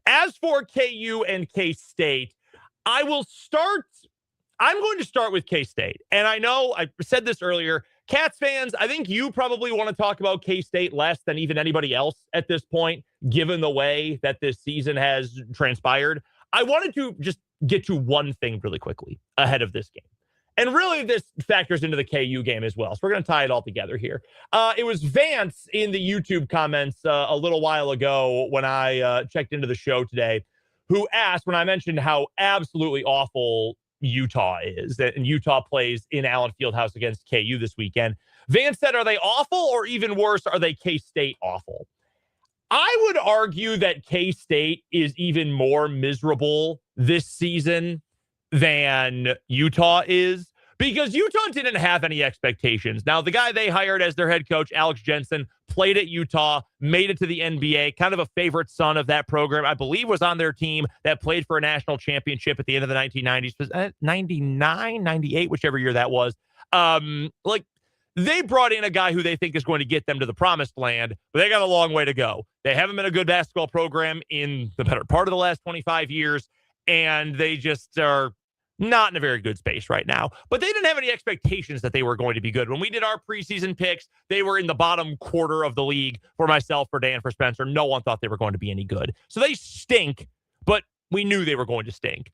As for KU and K-State, I'm going to start with K-State. And I know I said this earlier, Cats fans, I think you probably want to talk about K-State less than even anybody else at this point, given the way that this season has transpired. I wanted to just get to one thing really quickly ahead of this game. And really, this factors into the KU game as well. So we're going to tie it all together here. It was Vance in the YouTube comments a little while ago when I checked into the show today, who asked when I mentioned how absolutely awful Utah is, and Utah plays in Allen Fieldhouse against KU this weekend. Vance said, are they awful, or even worse, are they K-State awful? I would argue that K-State is even more miserable this season than Utah is, because Utah didn't have any expectations. Now, the guy they hired as their head coach, Alex Jensen, played at Utah, made it to the NBA, kind of a favorite son of that program. I believe was on their team that played for a national championship at the end of the 1990s, 99, 98, whichever year that was. They brought in a guy who they think is going to get them to the promised land, but they got a long way to go. They haven't been a good basketball program in the better part of the last 25 years, and they just are not in a very good space right now. But they didn't have any expectations that they were going to be good. When we did our preseason picks, they were in the bottom quarter of the league for myself, for Dan, for Spencer. No one thought they were going to be any good. So they stink, but we knew they were going to stink.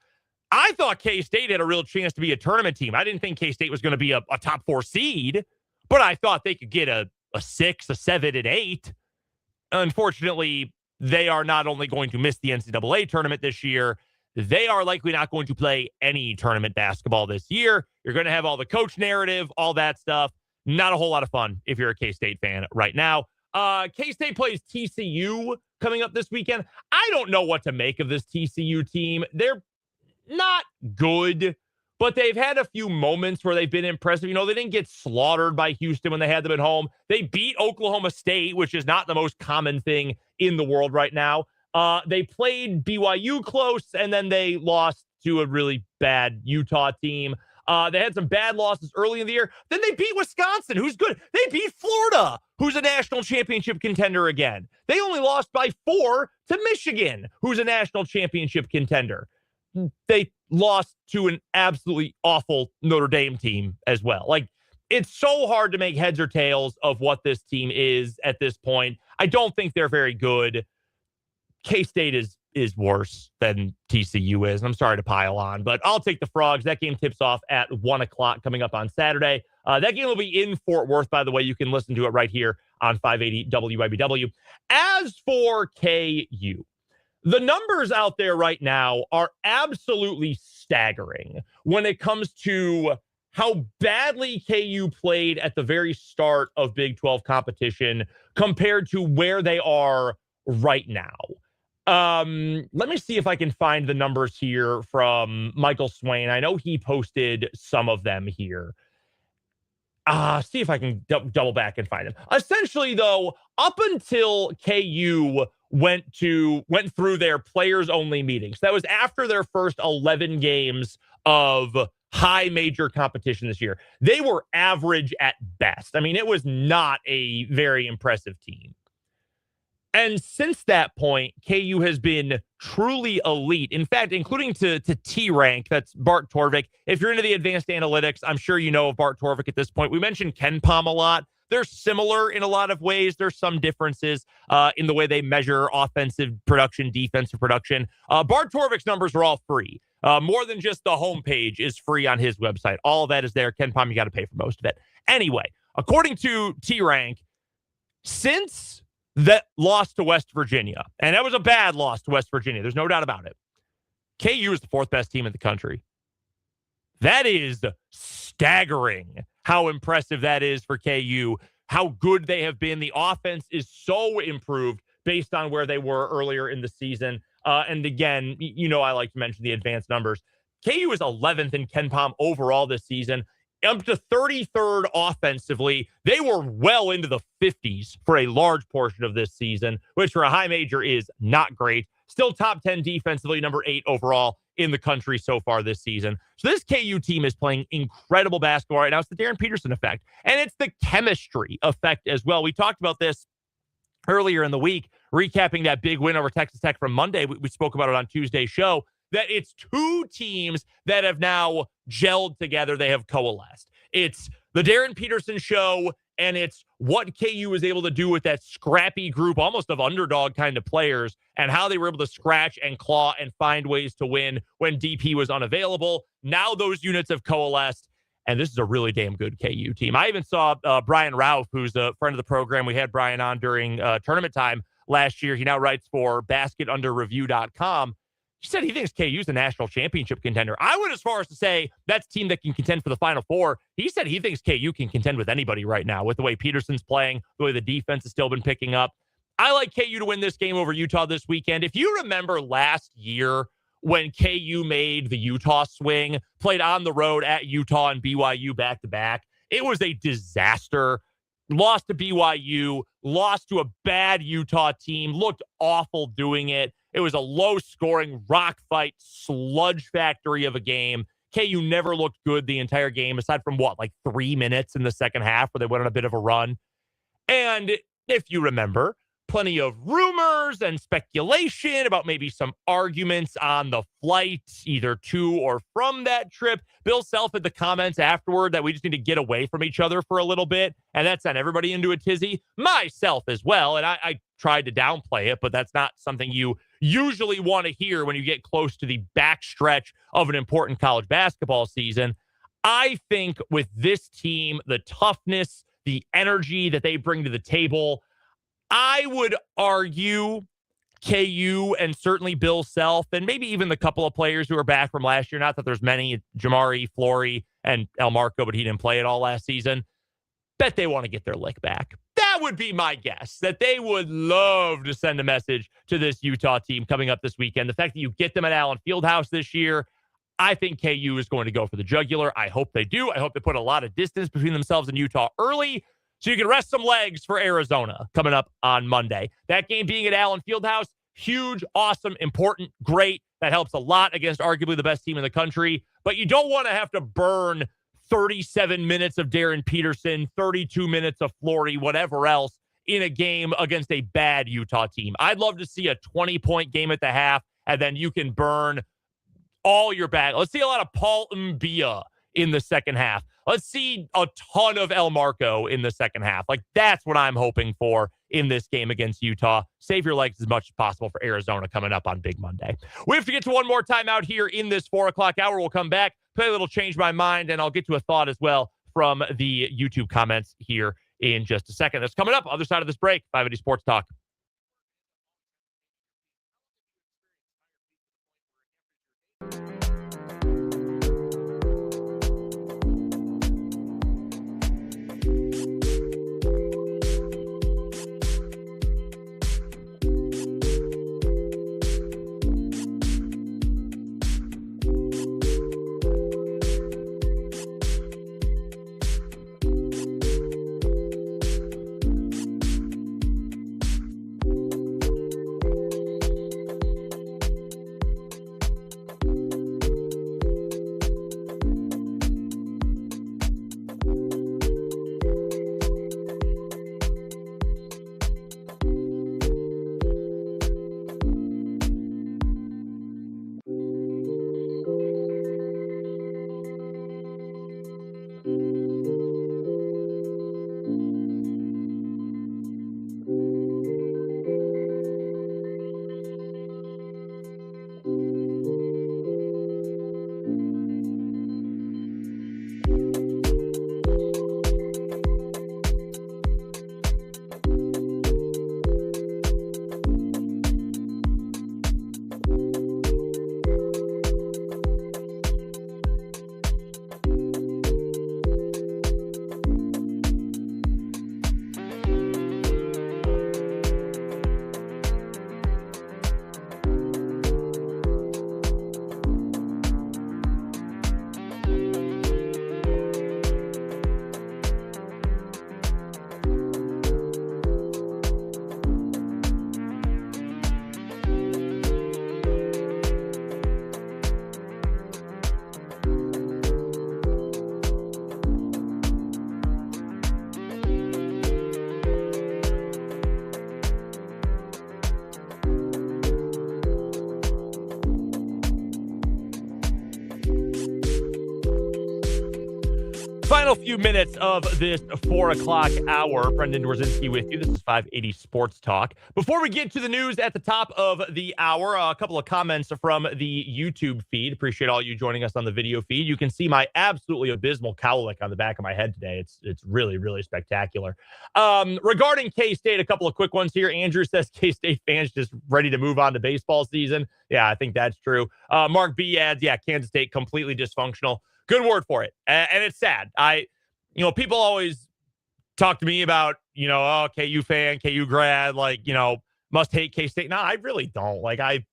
I thought K-State had a real chance to be a tournament team. I didn't think K-State was going to be a top 4 seed, but I thought they could get a 6, a 7, and 8. Unfortunately, they are not only going to miss the NCAA tournament this year, they are likely not going to play any tournament basketball this year. You're going to have all the coach narrative, all that stuff. Not a whole lot of fun if you're a K-State fan right now. K-State plays TCU coming up this weekend. I don't know what to make of this TCU team. They're not good, but they've had a few moments where they've been impressive. You know, they didn't get slaughtered by Houston when they had them at home. They beat Oklahoma State, which is not the most common thing in the world right now. They played BYU close, and then they lost to a really bad Utah team. They had some bad losses early in the year. Then they beat Wisconsin, who's good. They beat Florida, who's a national championship contender again. They only lost by 4 to Michigan, who's a national championship contender. They lost to an absolutely awful Notre Dame team as well. Like, it's so hard to make heads or tails of what this team is at this point. I don't think they're very good. K-State is worse than TCU is. I'm sorry to pile on, but I'll take the Frogs. That game tips off at 1 o'clock coming up on Saturday. That game will be in Fort Worth, by the way. You can listen to it right here on 580 WIBW. As for KU, the numbers out there right now are absolutely staggering when it comes to how badly KU played at the very start of Big 12 competition compared to where they are right now. Let me see if I can find the numbers here from Michael Swain. I know he posted some of them here. See if I can double back and find them. Essentially, though, up until KU went through their players only meetings, that was after their first 11 games of high major competition this year, they were average at best. I mean, it was not a very impressive team. And since that point, KU has been truly elite. In fact, including to T-Rank, that's Bart Torvik. If you're into the advanced analytics, I'm sure you know of Bart Torvik at this point. We mentioned KenPom a lot. They're similar in a lot of ways. There's some differences in the way they measure offensive production, defensive production. Bart Torvik's numbers are all free. More than just the homepage is free on his website. All of that is there. KenPom, you got to pay for most of it. Anyway, according to T-Rank, since that loss to West Virginia, and that was a bad loss to West Virginia, there's no doubt about it, KU is the 4th best team in the country. That is staggering how impressive that is for KU, how good they have been. The offense is so improved based on where they were earlier in the season. And again, you know, I like to mention the advanced numbers. KU is 11th in KenPom overall this season, up to 33rd offensively. They were well into the 50s for a large portion of this season, which for a high major is not great. Still top 10 defensively, number 8 overall in the country so far this season. So this KU team is playing incredible basketball right now. It's the Darren Peterson effect, and it's the chemistry effect as well. We talked about this earlier in the week, recapping that big win over Texas Tech from Monday. We spoke about it on Tuesday's show, that it's 2 teams that have now gelled together. They have coalesced. It's the Darren Peterson show, and it's what KU was able to do with that scrappy group, almost of underdog kind of players, and how they were able to scratch and claw and find ways to win when DP was unavailable. Now those units have coalesced, and this is a really damn good KU team. I even saw Brian Rauff, who's a friend of the program. We had Brian on during tournament time last year. He now writes for basketunderreview.com. He said he thinks KU's a national championship contender. I went as far as to say that's a team that can contend for the Final Four. He said he thinks KU can contend with anybody right now with the way Peterson's playing, the way the defense has still been picking up. I like KU to win this game over Utah this weekend. If you remember last year when KU made the Utah swing, played on the road at Utah and BYU back-to-back, it was a disaster. Lost to BYU, lost to a bad Utah team, looked awful doing it. It was a low-scoring, rock fight, sludge factory of a game. KU never looked good the entire game, aside from, 3 minutes in the second half where they went on a bit of a run. And if you remember, plenty of rumors and speculation about maybe some arguments on the flight, either to or from that trip. Bill Self had the comments afterward that we just need to get away from each other for a little bit, and that sent everybody into a tizzy, myself as well. And I tried to downplay it, but that's not something you usually want to hear when you get close to the backstretch of an important college basketball season. I think with this team, the toughness, the energy that they bring to the table, I would argue KU and certainly Bill Self, and maybe even the couple of players who are back from last year, not that there's many, Jamari, Flory, and El Marco, but he didn't play at all last season, bet they want to get their lick back. That would be my guess, that they would love to send a message to this Utah team coming up this weekend. The fact that you get them at Allen Fieldhouse this year, I think KU is going to go for the jugular. I hope they do. I hope they put a lot of distance between themselves and Utah early so you can rest some legs for Arizona coming up on Monday. That game being at Allen Fieldhouse, huge, awesome, important, great. That helps a lot against arguably the best team in the country. But you don't want to have to burn 37 minutes of Darren Peterson, 32 minutes of Flory, whatever else, in a game against a bad Utah team. I'd love to see a 20-point game at the half, and then you can burn all your bag. Let's see a lot of Paul Mbia in the second half. Let's see a ton of El Marco in the second half. Like, that's what I'm hoping for in this game against Utah. Save your legs as much as possible for Arizona coming up on Big Monday. We have to get to one more time out here in this 4 o'clock hour. We'll come back, play a little Change My Mind, and I'll get to a thought as well from the YouTube comments here in just a second. That's coming up other side of this break. 580 Sports Talk. Final few minutes of this 4 o'clock hour. Brendan Dworzinski with you. This is 580 Sports Talk. Before we get to the news at the top of the hour, a couple of comments from the YouTube feed. Appreciate all you joining us on the video feed. You can see my absolutely abysmal cowlick on the back of my head today. It's really, really spectacular. Regarding K-State, a couple of quick ones here. Andrew says K-State fans just ready to move on to baseball season. Yeah, I think that's true. Mark B adds, yeah, Kansas State completely dysfunctional. Good word for it. And it's sad. People always talk to me about, oh, KU fan, KU grad, must hate K-State. No, I really don't. I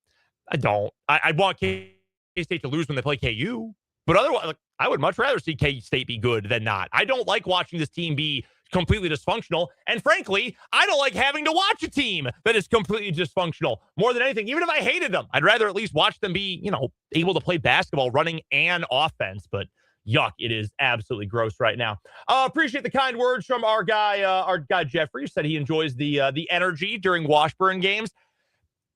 don't. I want K-State to lose when they play KU. But otherwise, I would much rather see K-State be good than not. I don't like watching this team be completely dysfunctional. And frankly, I don't like having to watch a team that is completely dysfunctional more than anything. Even if I hated them, I'd rather at least watch them be, able to play basketball, running and offense. But yuck, it is absolutely gross right now. Appreciate the kind words from our guy Jeffrey. Said he enjoys the energy during Washburn games.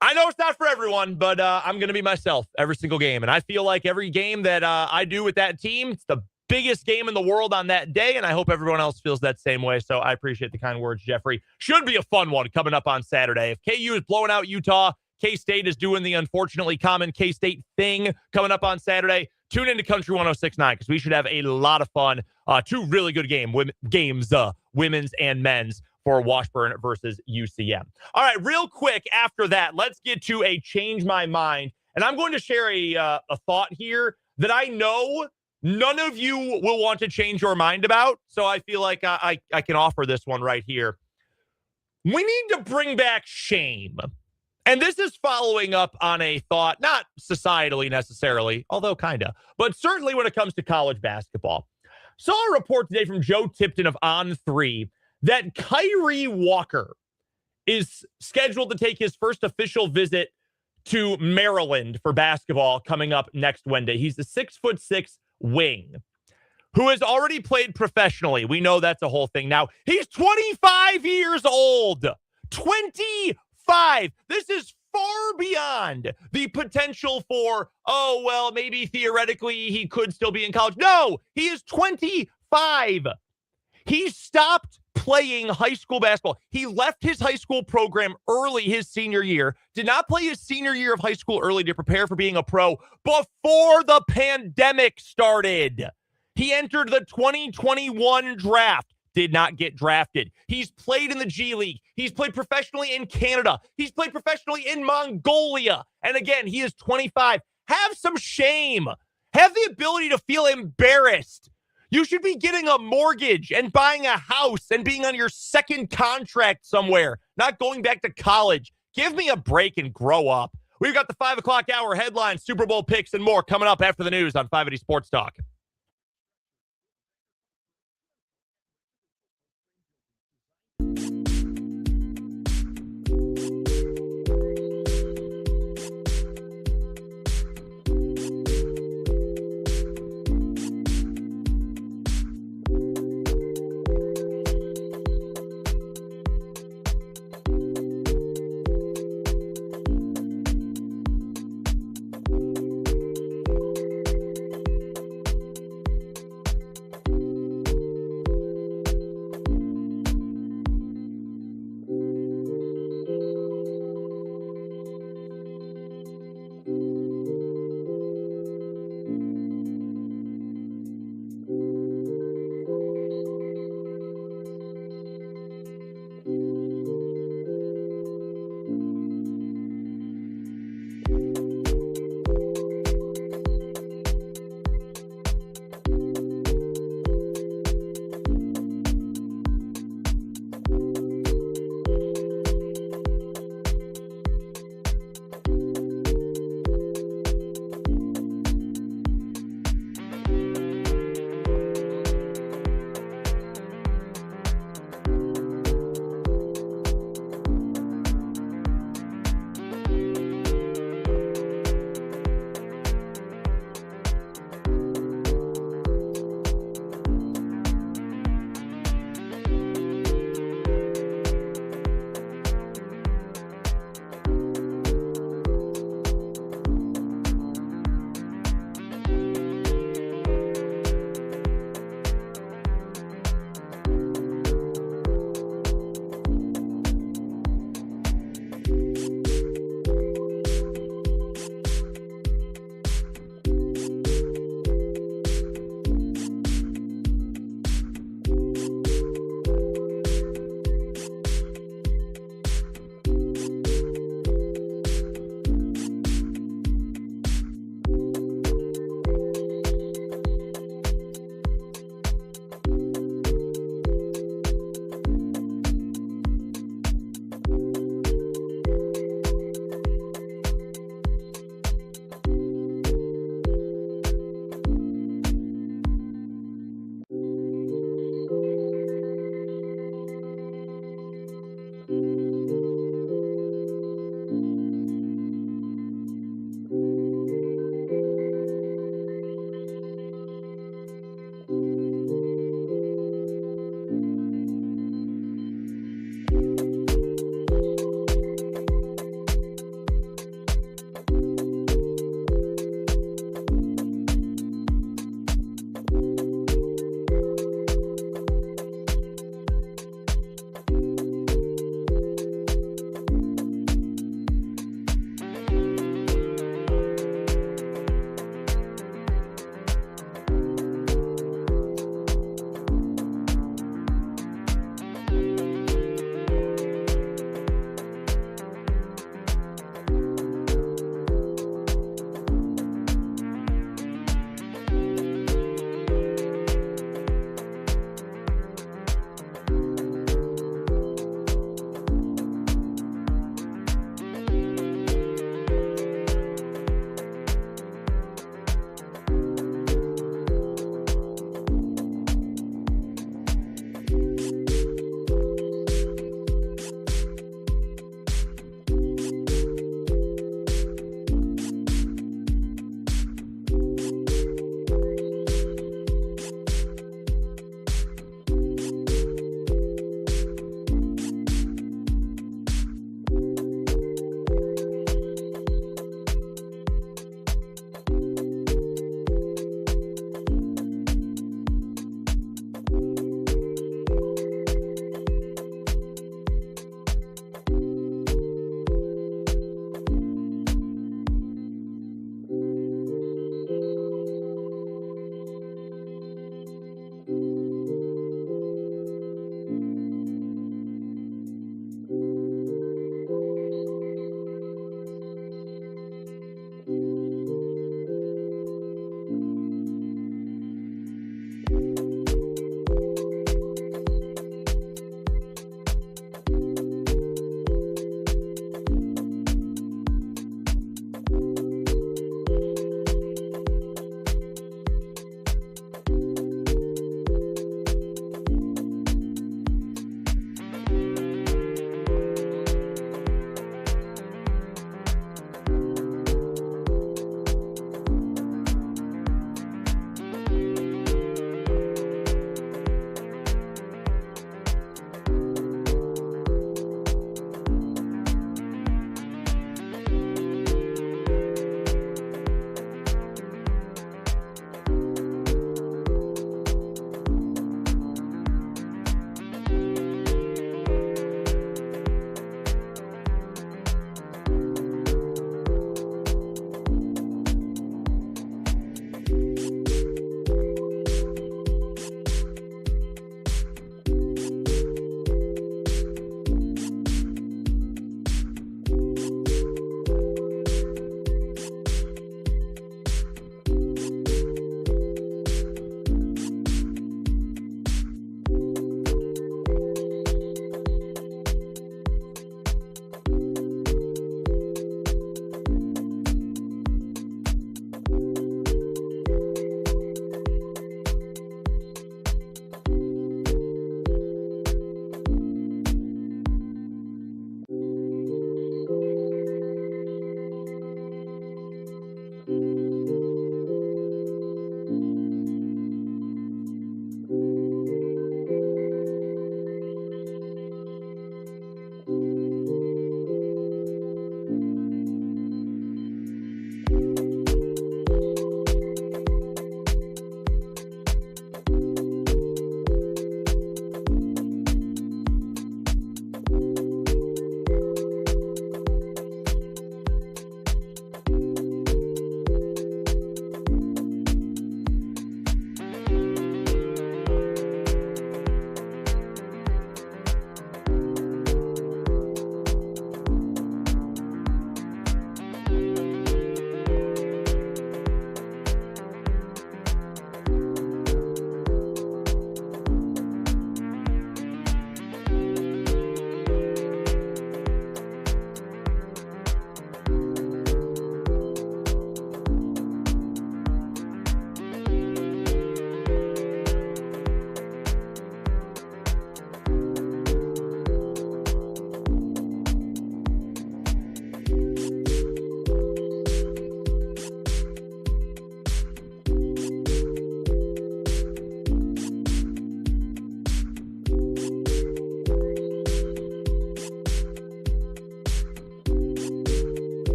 I know it's not for everyone, but I'm going to be myself every single game. And I feel like every game that I do with that team, it's the biggest game in the world on that day, and I hope everyone else feels that same way. So I appreciate the kind words, Jeffrey. Should be a fun one coming up on Saturday. If KU is blowing out Utah, K-State is doing the unfortunately common K-State thing coming up on Saturday. Tune into Country 106.9 because we should have a lot of fun. Two really good games, women's and men's, for Washburn versus UCM. All right, real quick after that, let's get to a Change My Mind. And I'm going to share a thought here that I know none of you will want to change your mind about. So I feel like I can offer this one right here. We need to bring back shame. And this is following up on a thought, not societally necessarily, although kind of, but certainly when it comes to college basketball. Saw a report today from Joe Tipton of On3 that Kyrie Walker is scheduled to take his first official visit to Maryland for basketball coming up next Wednesday. He's a 6'6" wing who has already played professionally. We know that's a whole thing now. He's 25 years old. 25. This is far beyond the potential for, oh, well, maybe theoretically he could still be in college. No, he is 25. He stopped playing high school basketball. He left his high school program early his senior year, did not play his senior year of high school early to prepare for being a pro before the pandemic started. He entered the 2021 draft, did not get drafted. He's played in the G League. He's played professionally in Canada. He's played professionally in Mongolia. And again, he is 25. Have some shame. Have the ability to feel embarrassed. You should be getting a mortgage and buying a house and being on your second contract somewhere, not going back to college. Give me a break and grow up. We've got the 5 o'clock hour headlines, Super Bowl picks, and more coming up after the news on 580 Sports Talk.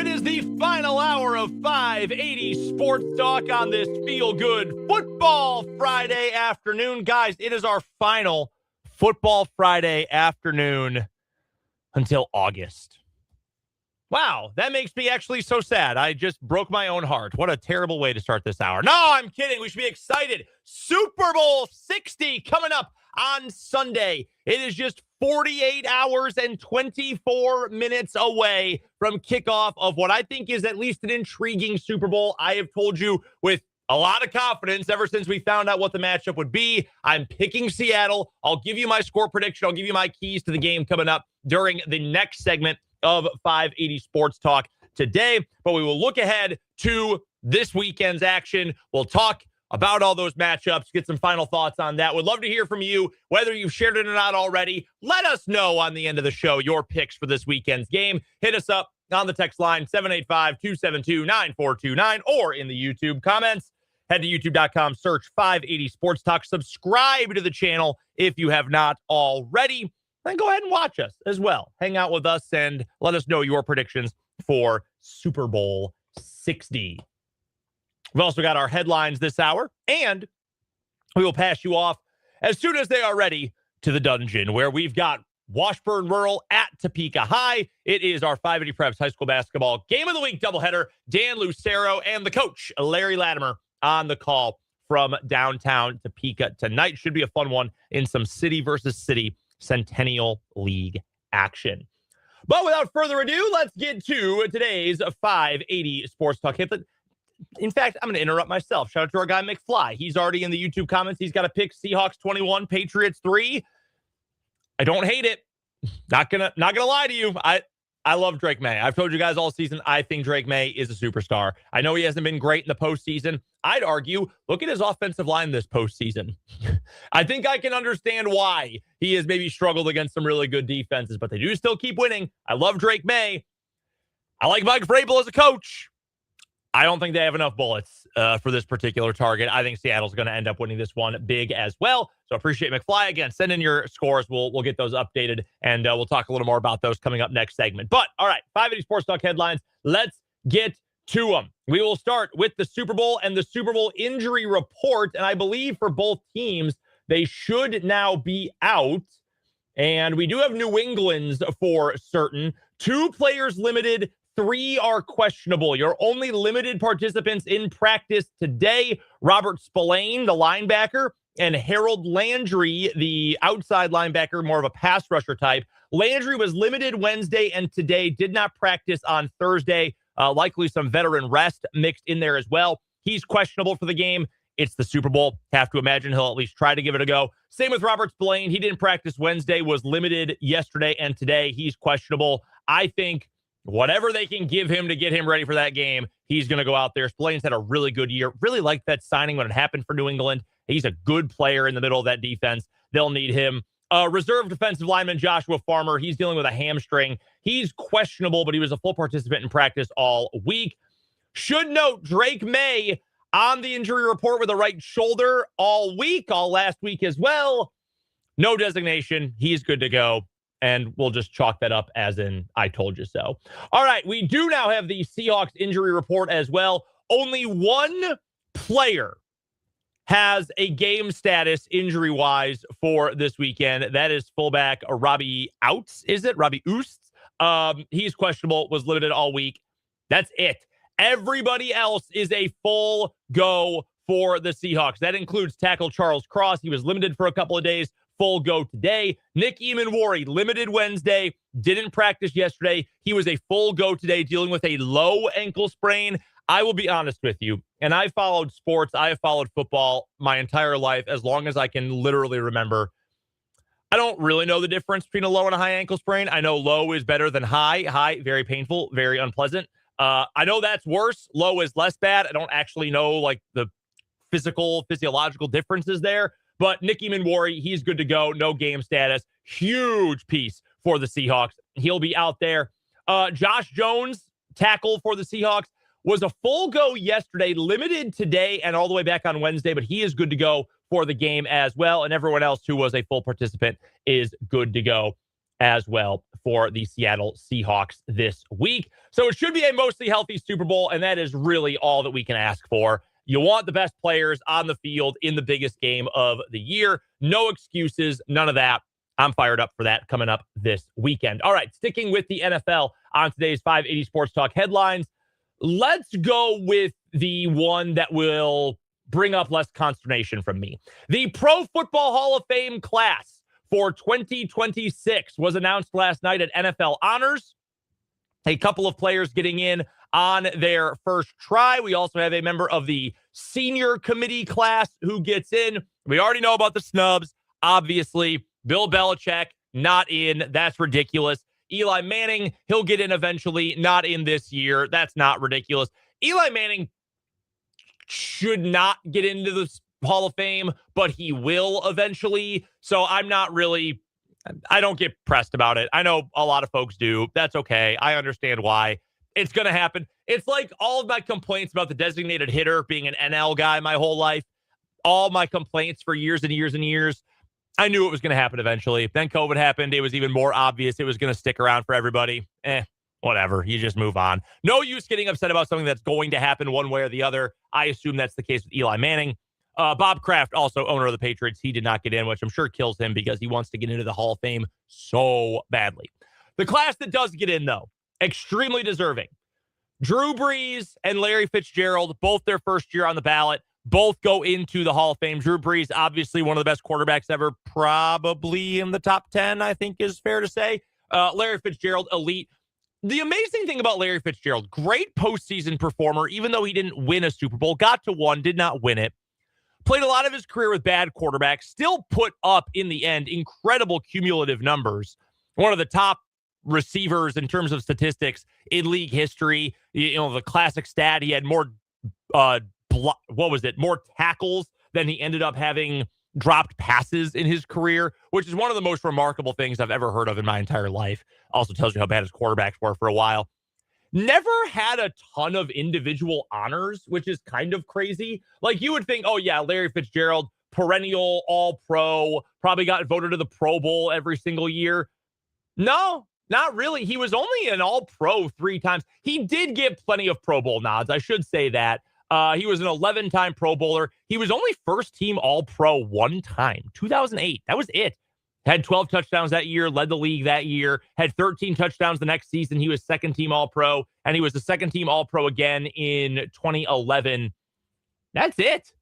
It is the final hour of 580 Sports Talk on this feel-good Football Friday afternoon. Guys, it is our final Football Friday afternoon until August. Wow, that makes me actually so sad. I just broke my own heart. What a terrible way to start this hour. No, I'm kidding. We should be excited. Super Bowl 60 coming up on Sunday. It is just 48 hours and 24 minutes away from kickoff of what I think is at least an intriguing Super Bowl. I have told you with a lot of confidence ever since we found out what the matchup would be. I'm picking Seattle. I'll give you my score prediction. I'll give you my keys to the game coming up during the next segment of 580 Sports Talk today. But we will look ahead to this weekend's action. We'll talk about all those matchups, get some final thoughts on that. Would love to hear from you, whether you've shared it or not already. Let us know on the end of the show your picks for this weekend's game. Hit us up on the text line 785-272-9429 or in the YouTube comments. Head to youtube.com, search 580 Sports Talk. Subscribe to the channel if you have not already. Then go ahead and watch us as well. Hang out with us and let us know your predictions for Super Bowl 60. We've also got our headlines this hour, and we will pass you off as soon as they are ready to the dungeon, where we've got Washburn Rural at Topeka High. It is our 580 Preps High School Basketball Game of the Week doubleheader. Dan Lucero and the coach, Larry Latimer, on the call from downtown Topeka tonight. Should be a fun one in some city versus city Centennial League action. But without further ado, let's get to today's 580 Sports Talk. In fact, I'm going to interrupt myself. Shout out to our guy, McFly. He's already in the YouTube comments. He's got a pick Seahawks 21, Patriots 3. I don't hate it. Not gonna lie to you. I love Drake May. I've told you guys all season, I think Drake May is a superstar. I know he hasn't been great in the postseason. I'd argue, look at his offensive line this postseason. I think I can understand why he has maybe struggled against some really good defenses, but they do still keep winning. I love Drake May. I like Mike Vrabel as a coach. I don't think they have enough bullets for this particular target. I think Seattle's going to end up winning this one big as well. So appreciate McFly. Again, send in your scores. We'll get those updated, and we'll talk a little more about those coming up next segment. But, all right, 580 Sports Talk headlines. Let's get to them. We will start with the Super Bowl and the Super Bowl injury report, and I believe for both teams, they should now be out. And we do have New England's for certain. 2 players limited, 3 are questionable. Your only limited participants in practice today, Robert Spillane, the linebacker, and Harold Landry, the outside linebacker, more of a pass rusher type. Landry was limited Wednesday and today, did not practice on Thursday. Likely some veteran rest mixed in there as well. He's questionable for the game. It's the Super Bowl. Have to imagine he'll at least try to give it a go. Same with Robert Spillane. He didn't practice Wednesday, was limited yesterday and today. He's questionable. I think whatever they can give him to get him ready for that game, he's going to go out there. Spillane's had a really good year. Really liked that signing when it happened for New England. He's a good player in the middle of that defense. They'll need him. Reserve defensive lineman Joshua Farmer, he's dealing with a hamstring. He's questionable, but he was a full participant in practice all week. Should note, Drake May on the injury report with a right shoulder all week, all last week as well. No designation. He's good to go. And we'll just chalk that up as in, I told you so. All right, we do now have the Seahawks injury report as well. Only one player has a game status injury-wise for this weekend. That is fullback Robbie Outs, is it? Robbie Oost. He's questionable, was limited all week. That's it. Everybody else is a full go for the Seahawks. That includes tackle Charles Cross. He was limited for a couple of days. Full go today. Nick Eamon-Wari, limited Wednesday, didn't practice yesterday. He was a full go today, dealing with a low ankle sprain. I will be honest with you, and I followed sports, I have followed football my entire life, as long as I can literally remember. I don't really know the difference between a low and a high ankle sprain. I know low is better than high. High, very painful, very unpleasant. I know that's worse. Low is less bad. I don't actually know like the physiological differences there. But Nick Eamon-Wari, he's good to go. No game status. Huge piece for the Seahawks. He'll be out there. Josh Jones, tackle for the Seahawks, was a full go yesterday, limited today and all the way back on Wednesday, but he is good to go for the game as well. And everyone else who was a full participant is good to go as well for the Seattle Seahawks this week. So it should be a mostly healthy Super Bowl, and that is really all that we can ask for. You want the best players on the field in the biggest game of the year. No excuses, none of that. I'm fired up for that coming up this weekend. All right, sticking with the NFL on today's 580 Sports Talk headlines, let's go with the one that will bring up less consternation from me. The Pro Football Hall of Fame class for 2026 was announced last night at NFL Honors. A couple of players getting in on their first try. We also have a member of the senior committee class who gets in. We already know about the snubs. Obviously, Bill Belichick, not in. That's ridiculous. Eli Manning, he'll get in eventually. Not in this year. That's not ridiculous. Eli Manning should not get into the Hall of Fame, but he will eventually. So I don't get pressed about it. I know a lot of folks do. That's okay. I understand why. It's going to happen. It's like all of my complaints about the designated hitter being an NL guy my whole life. All my complaints for years and years and years. I knew it was going to happen eventually. Then COVID happened. It was even more obvious it was going to stick around for everybody. Whatever. You just move on. No use getting upset about something that's going to happen one way or the other. I assume that's the case with Eli Manning. Bob Kraft, also owner of the Patriots, he did not get in, which I'm sure kills him because he wants to get into the Hall of Fame so badly. The class that does get in, though, extremely deserving. Drew Brees and Larry Fitzgerald, both their first year on the ballot, both go into the Hall of Fame. Drew Brees, obviously one of the best quarterbacks ever, probably in the top 10, I think is fair to say. Larry Fitzgerald, elite. The amazing thing about Larry Fitzgerald, great postseason performer, even though he didn't win a Super Bowl, got to one, did not win it. Played a lot of his career with bad quarterbacks, still put up, in the end, incredible cumulative numbers. One of the top receivers in terms of statistics in league history. You know, the classic stat, he had more, more tackles than he ended up having dropped passes in his career, which is one of the most remarkable things I've ever heard of in my entire life. Also tells you how bad his quarterbacks were for a while. Never had a ton of individual honors, which is kind of crazy. Like you would think, oh yeah, Larry Fitzgerald, perennial all-pro, probably got voted to the Pro Bowl every single year. No, not really. He was only an all-pro 3 times. He did get plenty of Pro Bowl nods. I should say that. He was an 11-time Pro Bowler. He was only first-team all-pro 1 time, 2008. That was it. Had 12 touchdowns that year, led the league that year, had 13 touchdowns the next season. He was second-team All-Pro, and he was the second-team All-Pro again in 2011. That's it.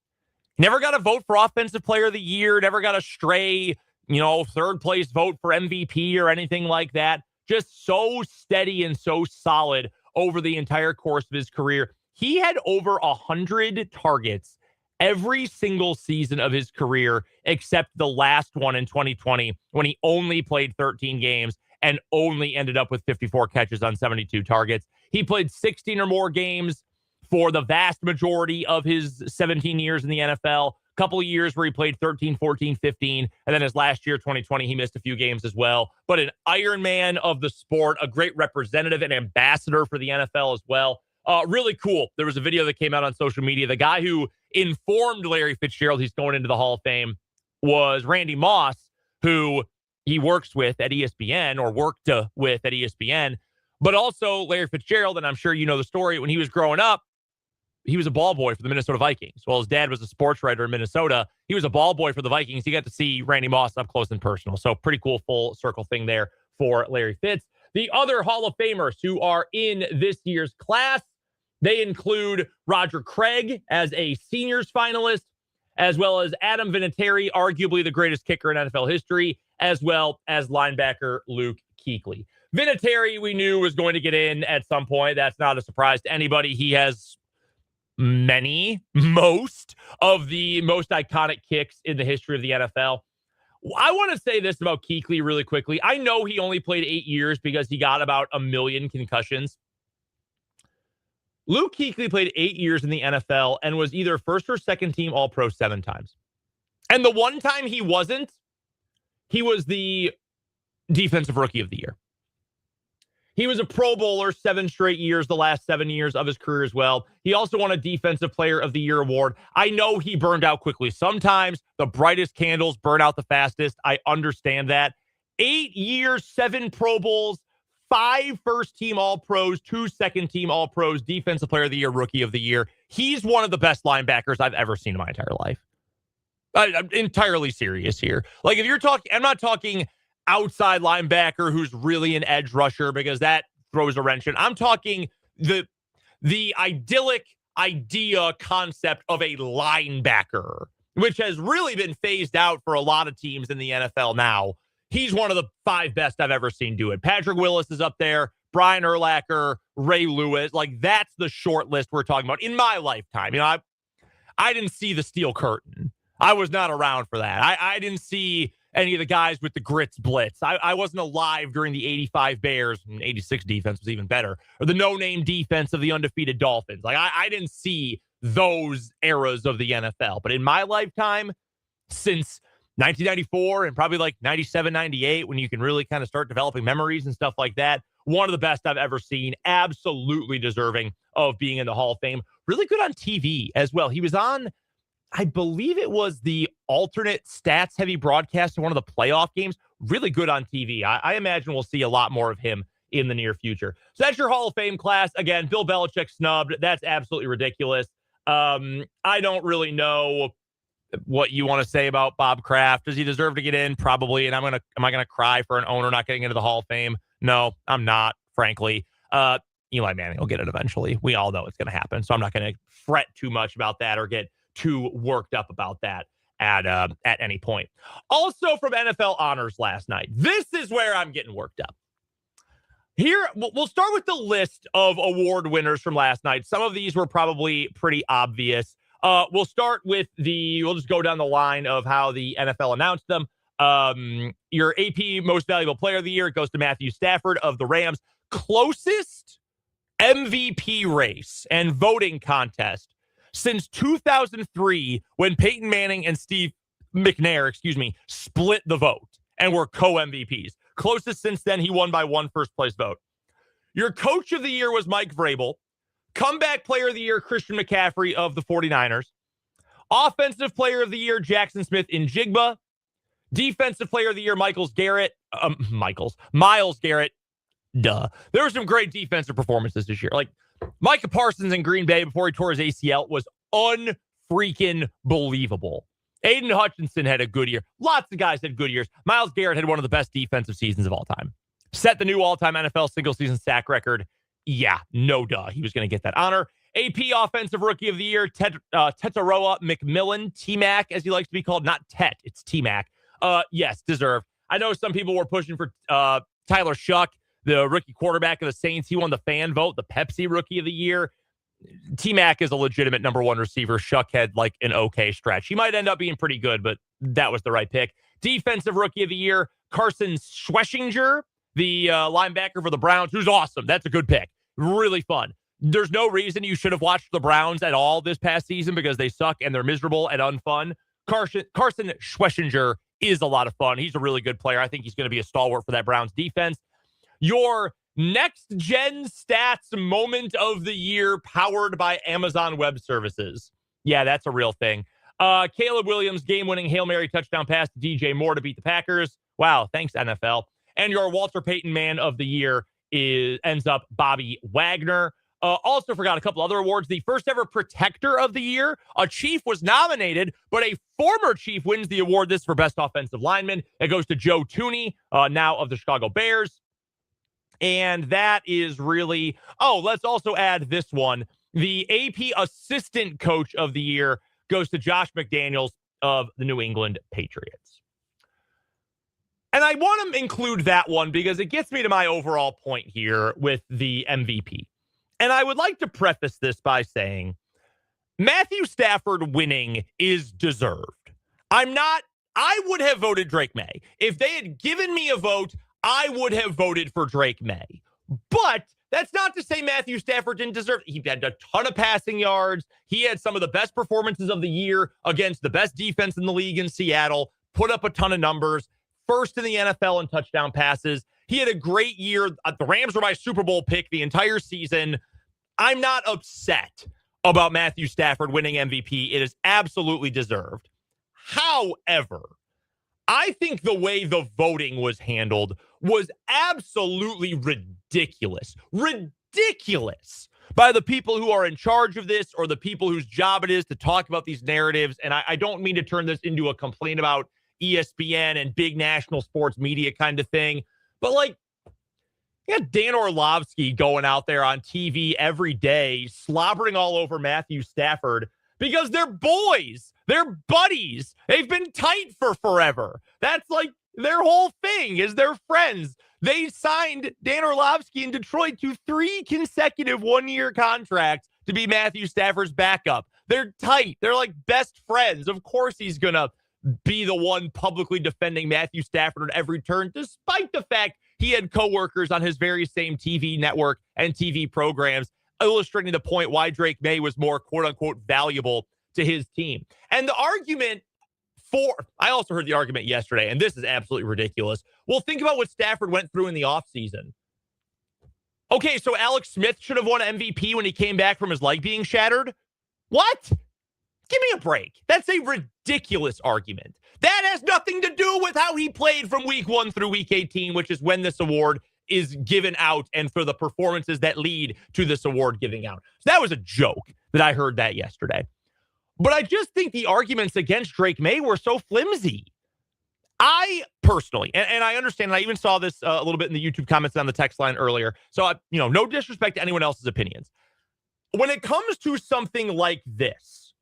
Never got a vote for Offensive Player of the Year, never got a stray, third-place vote for MVP or anything like that. Just so steady and so solid over the entire course of his career. He had over 100 targets every single season of his career, except the last one in 2020, when he only played 13 games and only ended up with 54 catches on 72 targets. He played 16 or more games for the vast majority of his 17 years in the NFL. A couple of years where he played 13, 14, 15. And then his last year, 2020, he missed a few games as well. But an Iron Man of the sport, a great representative and ambassador for the NFL as well. Really cool. There was a video that came out on social media. The guy who informed Larry Fitzgerald he's going into the Hall of Fame was Randy Moss, who he works with at ESPN or worked with at ESPN. But also Larry Fitzgerald, and I'm sure you know the story, when he was growing up, he was a ball boy for the Minnesota Vikings. Well, his dad was a sports writer in Minnesota. He was a ball boy for the Vikings. He got to see Randy Moss up close and personal. So pretty cool full circle thing there for Larry Fitz. The other Hall of Famers who are in this year's class, they include Roger Craig as a seniors finalist, as well as Adam Vinatieri, arguably the greatest kicker in NFL history, as well as linebacker Luke Kuechly. Vinatieri, we knew, was going to get in at some point. That's not a surprise to anybody. He has most of the most iconic kicks in the history of the NFL. I want to say this about Kuechly really quickly. I know he only played 8 years because he got about 1 million concussions. Luke Kuechly played 8 years in the NFL and was either first or second team All-Pro 7 times. And the one time he wasn't, he was the Defensive Rookie of the Year. He was a Pro Bowler 7 straight years, the last 7 years of his career as well. He also won a Defensive Player of the Year award. I know he burned out quickly. Sometimes the brightest candles burn out the fastest. I understand that. 8 years, 7 Pro Bowls, 5 first-team All-Pros, 2 second-team All-Pros, Defensive Player of the Year, Rookie of the Year. He's one of the best linebackers I've ever seen in my entire life. I'm entirely serious here. Like, if you're talking, I'm not talking outside linebacker who's really an edge rusher because that throws a wrench in. I'm talking the idyllic idea concept of a linebacker, which has really been phased out for a lot of teams in the NFL now. He's one of the 5 best I've ever seen do it. Patrick Willis is up there, Brian Urlacher, Ray Lewis. Like, that's the short list we're talking about in my lifetime. You know, I didn't see the steel curtain. I was not around for that. I didn't see any of the guys with the grits blitz. I wasn't alive during the 85 Bears, and 86 defense was even better, or the no-name defense of the undefeated Dolphins. Like, I didn't see those eras of the NFL. But in my lifetime, since 1994 and probably like 97, 98, when you can really kind of start developing memories and stuff like that, one of the best I've ever seen. Absolutely deserving of being in the Hall of Fame. Really good on TV as well. He was on, I believe it was the alternate stats-heavy broadcast in one of the playoff games. Really good on TV. I imagine we'll see a lot more of him in the near future. So that's your Hall of Fame class. Again, Bill Belichick snubbed. That's absolutely ridiculous. I don't really know what you want to say about Bob Kraft. Does he deserve to get in? Probably. And am I gonna cry for an owner not getting into the Hall of Fame? No, I'm not, frankly. Eli Manning will get it eventually. We all know it's gonna happen. So I'm not gonna fret too much about that or get too worked up about that at any point. Also from NFL honors last night. This is where I'm getting worked up. Here, we'll start with the list of award winners from last night. Some of these were probably pretty obvious. We'll start with we'll just go down the line of how the NFL announced them. Your AP Most Valuable Player of the Year goes to Matthew Stafford of the Rams. Closest MVP race and voting contest since 2003 when Peyton Manning and Steve McNair, split the vote and were co-MVPs. Closest since then, he won by 1 first-place vote. Your Coach of the Year was Mike Vrabel. Comeback Player of the Year, Christian McCaffrey of the 49ers. Offensive Player of the Year, Jackson Smith-Njigba. Defensive Player of the Year, Myles Garrett. Duh. There were some great defensive performances this year. Like, Micah Parsons in Green Bay before he tore his ACL was unfreaking believable. Aiden Hutchinson had a good year. Lots of guys had good years. Myles Garrett had one of the best defensive seasons of all time. Set the new all-time NFL single-season sack record. Yeah, no duh. He was going to get that honor. AP Offensive Rookie of the Year, Tetaroa McMillan, T-Mac, as he likes to be called. Not Tet, it's T-Mac. Yes, deserved. I know some people were pushing for Tyler Shuck, the rookie quarterback of the Saints. He won the fan vote, the Pepsi Rookie of the Year. T-Mac is a legitimate number 1 receiver. Shuck had like an okay stretch. He might end up being pretty good, but that was the right pick. Defensive Rookie of the Year, Carson Schweschinger, the linebacker for the Browns, who's awesome. That's a good pick. Really fun. There's no reason you should have watched the Browns at all this past season because they suck and they're miserable and unfun. Carson Schweschinger is a lot of fun. He's a really good player. I think he's going to be a stalwart for that Browns defense. Your next gen stats moment of the year powered by Amazon Web Services. Yeah, that's a real thing. Caleb Williams game-winning Hail Mary touchdown pass to DJ Moore to beat the Packers. Wow, thanks NFL. And your Walter Payton Man of the Year ends up Bobby Wagner. Also forgot a couple other awards. The first ever Protector of the Year. A Chief was nominated, but a former Chief wins the award. This is for Best Offensive Lineman. It goes to Joe Thuney, now of the Chicago Bears. And that is really... Oh, let's also add this one. The AP Assistant Coach of the Year goes to Josh McDaniels of the New England Patriots. And I want to include that one because it gets me to my overall point here with the MVP. And I would like to preface this by saying Matthew Stafford winning is deserved. I would have voted Drake May. If they had given me a vote, I would have voted for Drake May. But that's not to say Matthew Stafford didn't deserve it. He had a ton of passing yards. He had some of the best performances of the year against the best defense in the league in Seattle, put up a ton of numbers, first in the NFL in touchdown passes. He had a great year. The Rams were my Super Bowl pick the entire season. I'm not upset about Matthew Stafford winning MVP. It is absolutely deserved. However, I think the way the voting was handled was absolutely ridiculous. Ridiculous by the people who are in charge of this or the people whose job it is to talk about these narratives. And I don't mean to turn this into a complaint about ESPN and big national sports media kind of thing. But like, you got Dan Orlovsky going out there on TV every day, slobbering all over Matthew Stafford because they're boys. They're buddies. They've been tight for forever. That's like their whole thing is they're friends. They signed Dan Orlovsky in Detroit to 3 consecutive one-year contracts to be Matthew Stafford's backup. They're tight. They're like best friends. Of course he's going to be the one publicly defending Matthew Stafford at every turn, despite the fact he had coworkers on his very same TV network and TV programs illustrating the point why Drake May was more quote-unquote valuable to his team. And the argument I also heard the argument yesterday, and this is absolutely ridiculous. Well, think about what Stafford went through in the offseason. Okay, so Alex Smith should have won MVP when he came back from his leg being shattered? What? Give me a break. That's a ridiculous argument. That has nothing to do with how he played from week 1 through week 18, which is when this award is given out and for the performances that lead to this award giving out. So that was a joke that I heard that yesterday. But I just think the arguments against Drake May were so flimsy. I personally, and I understand, and I even saw this a little bit in the YouTube comments on the text line earlier. So, no disrespect to anyone else's opinions. When it comes to something like this,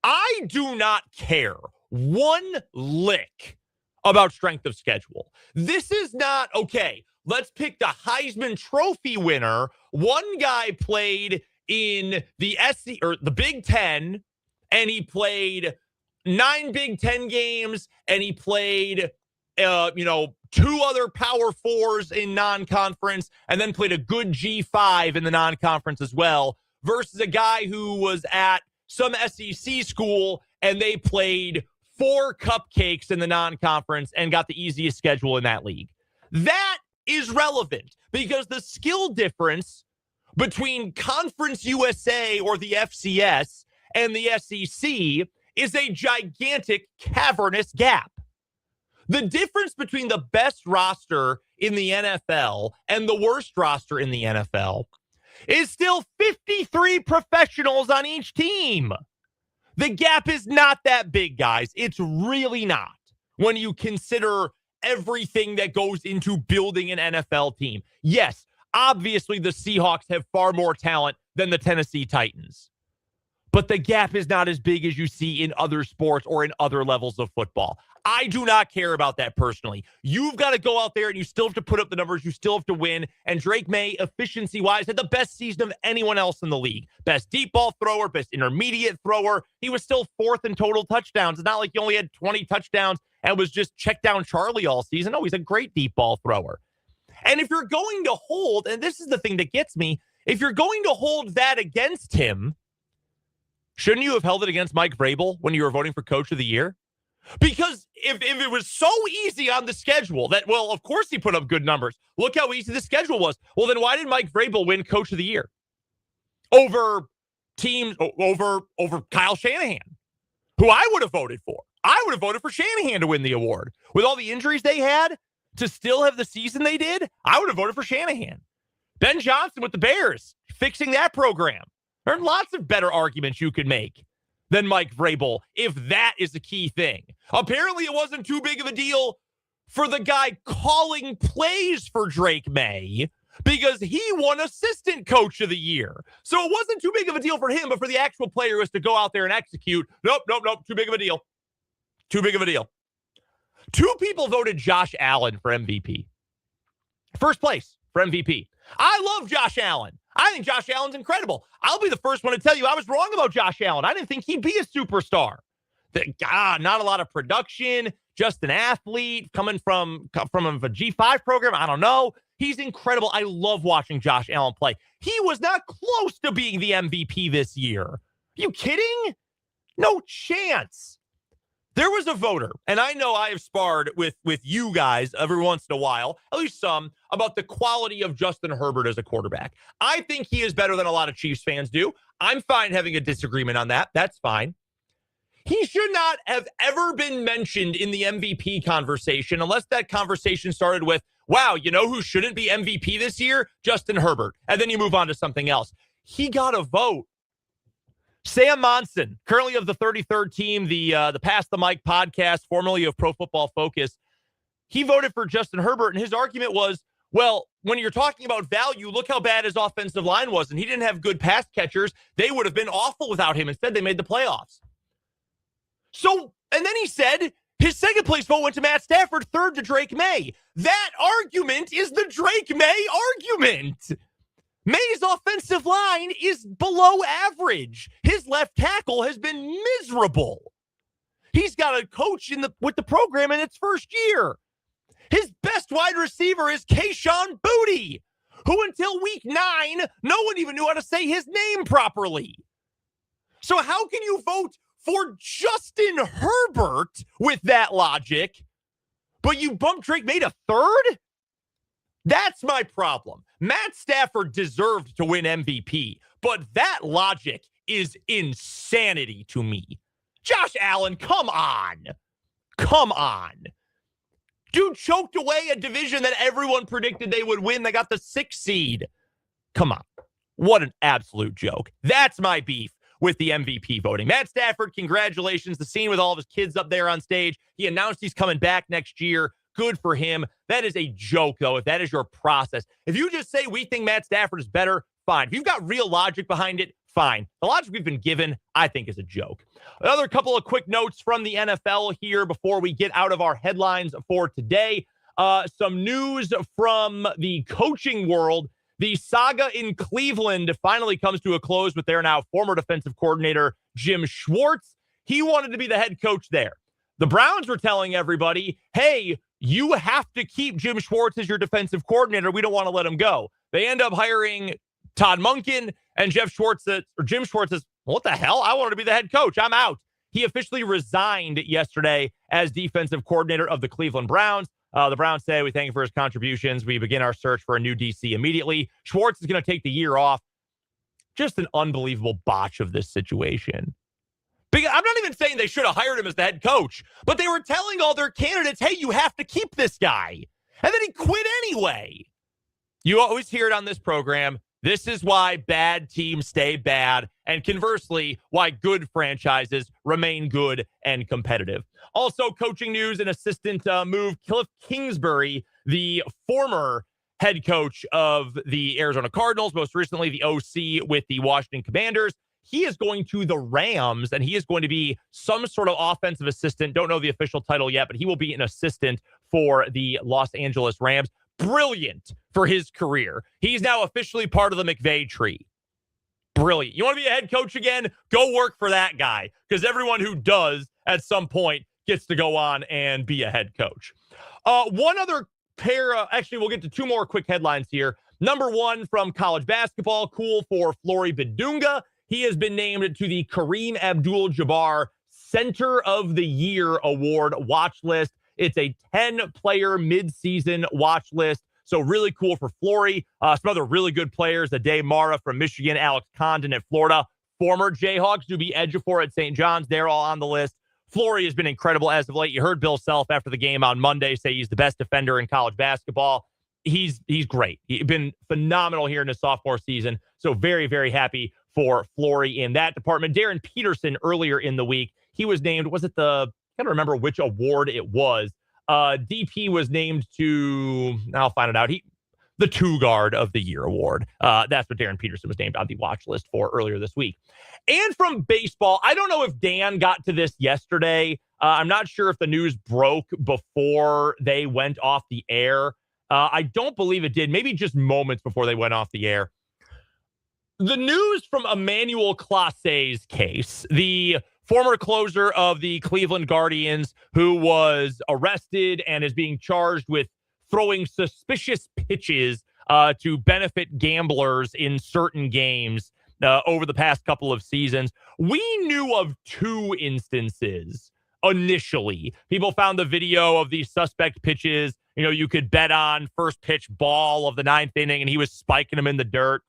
I do not care one lick about strength of schedule. This is not, okay, let's pick the Heisman Trophy winner. One guy played in the SC or the Big Ten, and he played 9 Big Ten games, and he played, 2 other Power Fours in non-conference, and then played a good G5 in the non-conference as well, versus a guy who was at some SEC school, and they played 4 cupcakes in the non-conference and got the easiest schedule in that league. That is relevant because the skill difference between Conference USA or the FCS and the SEC is a gigantic, cavernous gap. The difference between the best roster in the NFL and the worst roster in the NFL is still 53 professionals on each team. The gap is not that big, guys. It's really not when you consider everything that goes into building an NFL team. Yes, obviously the Seahawks have far more talent than the Tennessee Titans. But the gap is not as big as you see in other sports or in other levels of football. I do not care about that personally. You've got to go out there and you still have to put up the numbers. You still have to win. And Drake May, efficiency-wise, had the best season of anyone else in the league. Best deep ball thrower, best intermediate thrower. He was still 4th in total touchdowns. It's not like he only had 20 touchdowns and was just check down Charlie all season. No, he's a great deep ball thrower. And if you're going to hold, and this is the thing that gets me, if you're going to hold that against him, shouldn't you have held it against Mike Vrabel when you were voting for Coach of the Year? Because if it was so easy on the schedule that, well, of course he put up good numbers. Look how easy the schedule was. Well, then why did Mike Vrabel win Coach of the Year over Kyle Shanahan, who I would have voted for? I would have voted for Shanahan to win the award. With all the injuries they had, to still have the season they did, I would have voted for Shanahan. Ben Johnson with the Bears, fixing that program. There are lots of better arguments you could make than Mike Vrabel if that is the key thing. Apparently, it wasn't too big of a deal for the guy calling plays for Drake May because he won Assistant Coach of the Year. So it wasn't too big of a deal for him, but for the actual player who has to go out there and execute, nope, too big of a deal. Too big of a deal. 2 people voted Josh Allen for MVP. First place for MVP. I love Josh Allen. I think Josh Allen's incredible. I'll be the first one to tell you I was wrong about Josh Allen. I didn't think he'd be a superstar. Not a lot of production, just an athlete coming from a G5 program. I don't know. He's incredible. I love watching Josh Allen play. He was not close to being the MVP this year. Are you kidding? No chance. There was a voter, and I know I have sparred with you guys every once in a while, at least some, about the quality of Justin Herbert as a quarterback. I think he is better than a lot of Chiefs fans do. I'm fine having a disagreement on that. That's fine. He should not have ever been mentioned in the MVP conversation unless that conversation started with, wow, you know who shouldn't be MVP this year? Justin Herbert. And then you move on to something else. He got a vote. Sam Monson, currently of the 33rd team, the Pass the Mic podcast, formerly of Pro Football Focus, he voted for Justin Herbert, and his argument was, well, when you're talking about value, look how bad his offensive line was, and he didn't have good pass catchers. They would have been awful without him. Instead, they made the playoffs. So, and then he said his second place vote went to Matt Stafford, third to Drake May. That argument is the Drake May argument. May's offensive line is below average. His left tackle has been miserable. He's got a coach with the program in its first year. His best wide receiver is Kayshon Boutte, who until week 9, no one even knew how to say his name properly. So how can you vote for Justin Herbert with that logic, but you bump Drake May to third? That's my problem. Matt Stafford deserved to win MVP, but that logic is insanity to me. Josh Allen, come on. Come on. Dude choked away a division that everyone predicted they would win. They got the 6th seed. Come on. What an absolute joke. That's my beef with the MVP voting. Matt Stafford, congratulations. The scene with all of his kids up there on stage. He announced he's coming back next year. Good for him. That is a joke, though, if that is your process. If you just say we think Matt Stafford is better, fine. If you've got real logic behind it, fine. The logic we've been given, I think, is a joke. Another couple of quick notes from the NFL here before we get out of our headlines for today. Some news from the coaching world. The saga in Cleveland finally comes to a close with their now former defensive coordinator, Jim Schwartz. He wanted to be the head coach there. The Browns were telling everybody, hey, you have to keep Jim Schwartz as your defensive coordinator. We don't want to let him go. They end up hiring Todd Monken, and Jim Schwartz says, what the hell? I wanted to be the head coach. I'm out. He officially resigned yesterday as defensive coordinator of the Cleveland Browns. The Browns say, we thank him for his contributions. We begin our search for a new DC immediately. Schwartz is going to take the year off. Just an unbelievable botch of this situation. I'm not even saying they should have hired him as the head coach, but they were telling all their candidates, hey, you have to keep this guy. And then he quit anyway. You always hear it on this program. This is why bad teams stay bad, and conversely, why good franchises remain good and competitive. Also, coaching news and assistant move. Cliff Kingsbury, the former head coach of the Arizona Cardinals, most recently the OC with the Washington Commanders. He is going to the Rams, and he is going to be some sort of offensive assistant. Don't know the official title yet, but he will be an assistant for the Los Angeles Rams. Brilliant for his career. He's now officially part of the McVay tree. Brilliant. You want to be a head coach again? Go work for that guy, because everyone who does at some point gets to go on and be a head coach. One other pair, actually, we'll get to two more quick headlines here. Number one from college basketball, cool for Flory Bidunga. He has been named to the Kareem Abdul-Jabbar Center of the Year Award watch list. It's a 10-player mid-season watch list, so really cool for Flory. Some other really good players, Ade Mara from Michigan, Alex Condon at Florida, former Jayhawks, Duby Ejiofor at St. John's. They're all on the list. Flory has been incredible as of late. You heard Bill Self after the game on Monday say he's the best defender in college basketball. He's great. He's been phenomenal here in his sophomore season, so very, very happy for Flory in that department. Darren Peterson earlier in the week, he was named, I can't remember which award it was. DP was named to, I'll find it out. The Two Guard of the Year award. That's what Darren Peterson was named on the watch list for earlier this week. And from baseball, I don't know if Dan got to this yesterday. I'm not sure if the news broke before they went off the air. I don't believe it did. Maybe just moments before they went off the air. The news from Emmanuel Clase's case, the former closer of the Cleveland Guardians, who was arrested and is being charged with throwing suspicious pitches to benefit gamblers in certain games over the past couple of seasons. We knew of two instances initially. People found the video of these suspect pitches. You know, you could bet on first pitch ball of the ninth inning, and he was spiking them in the dirt.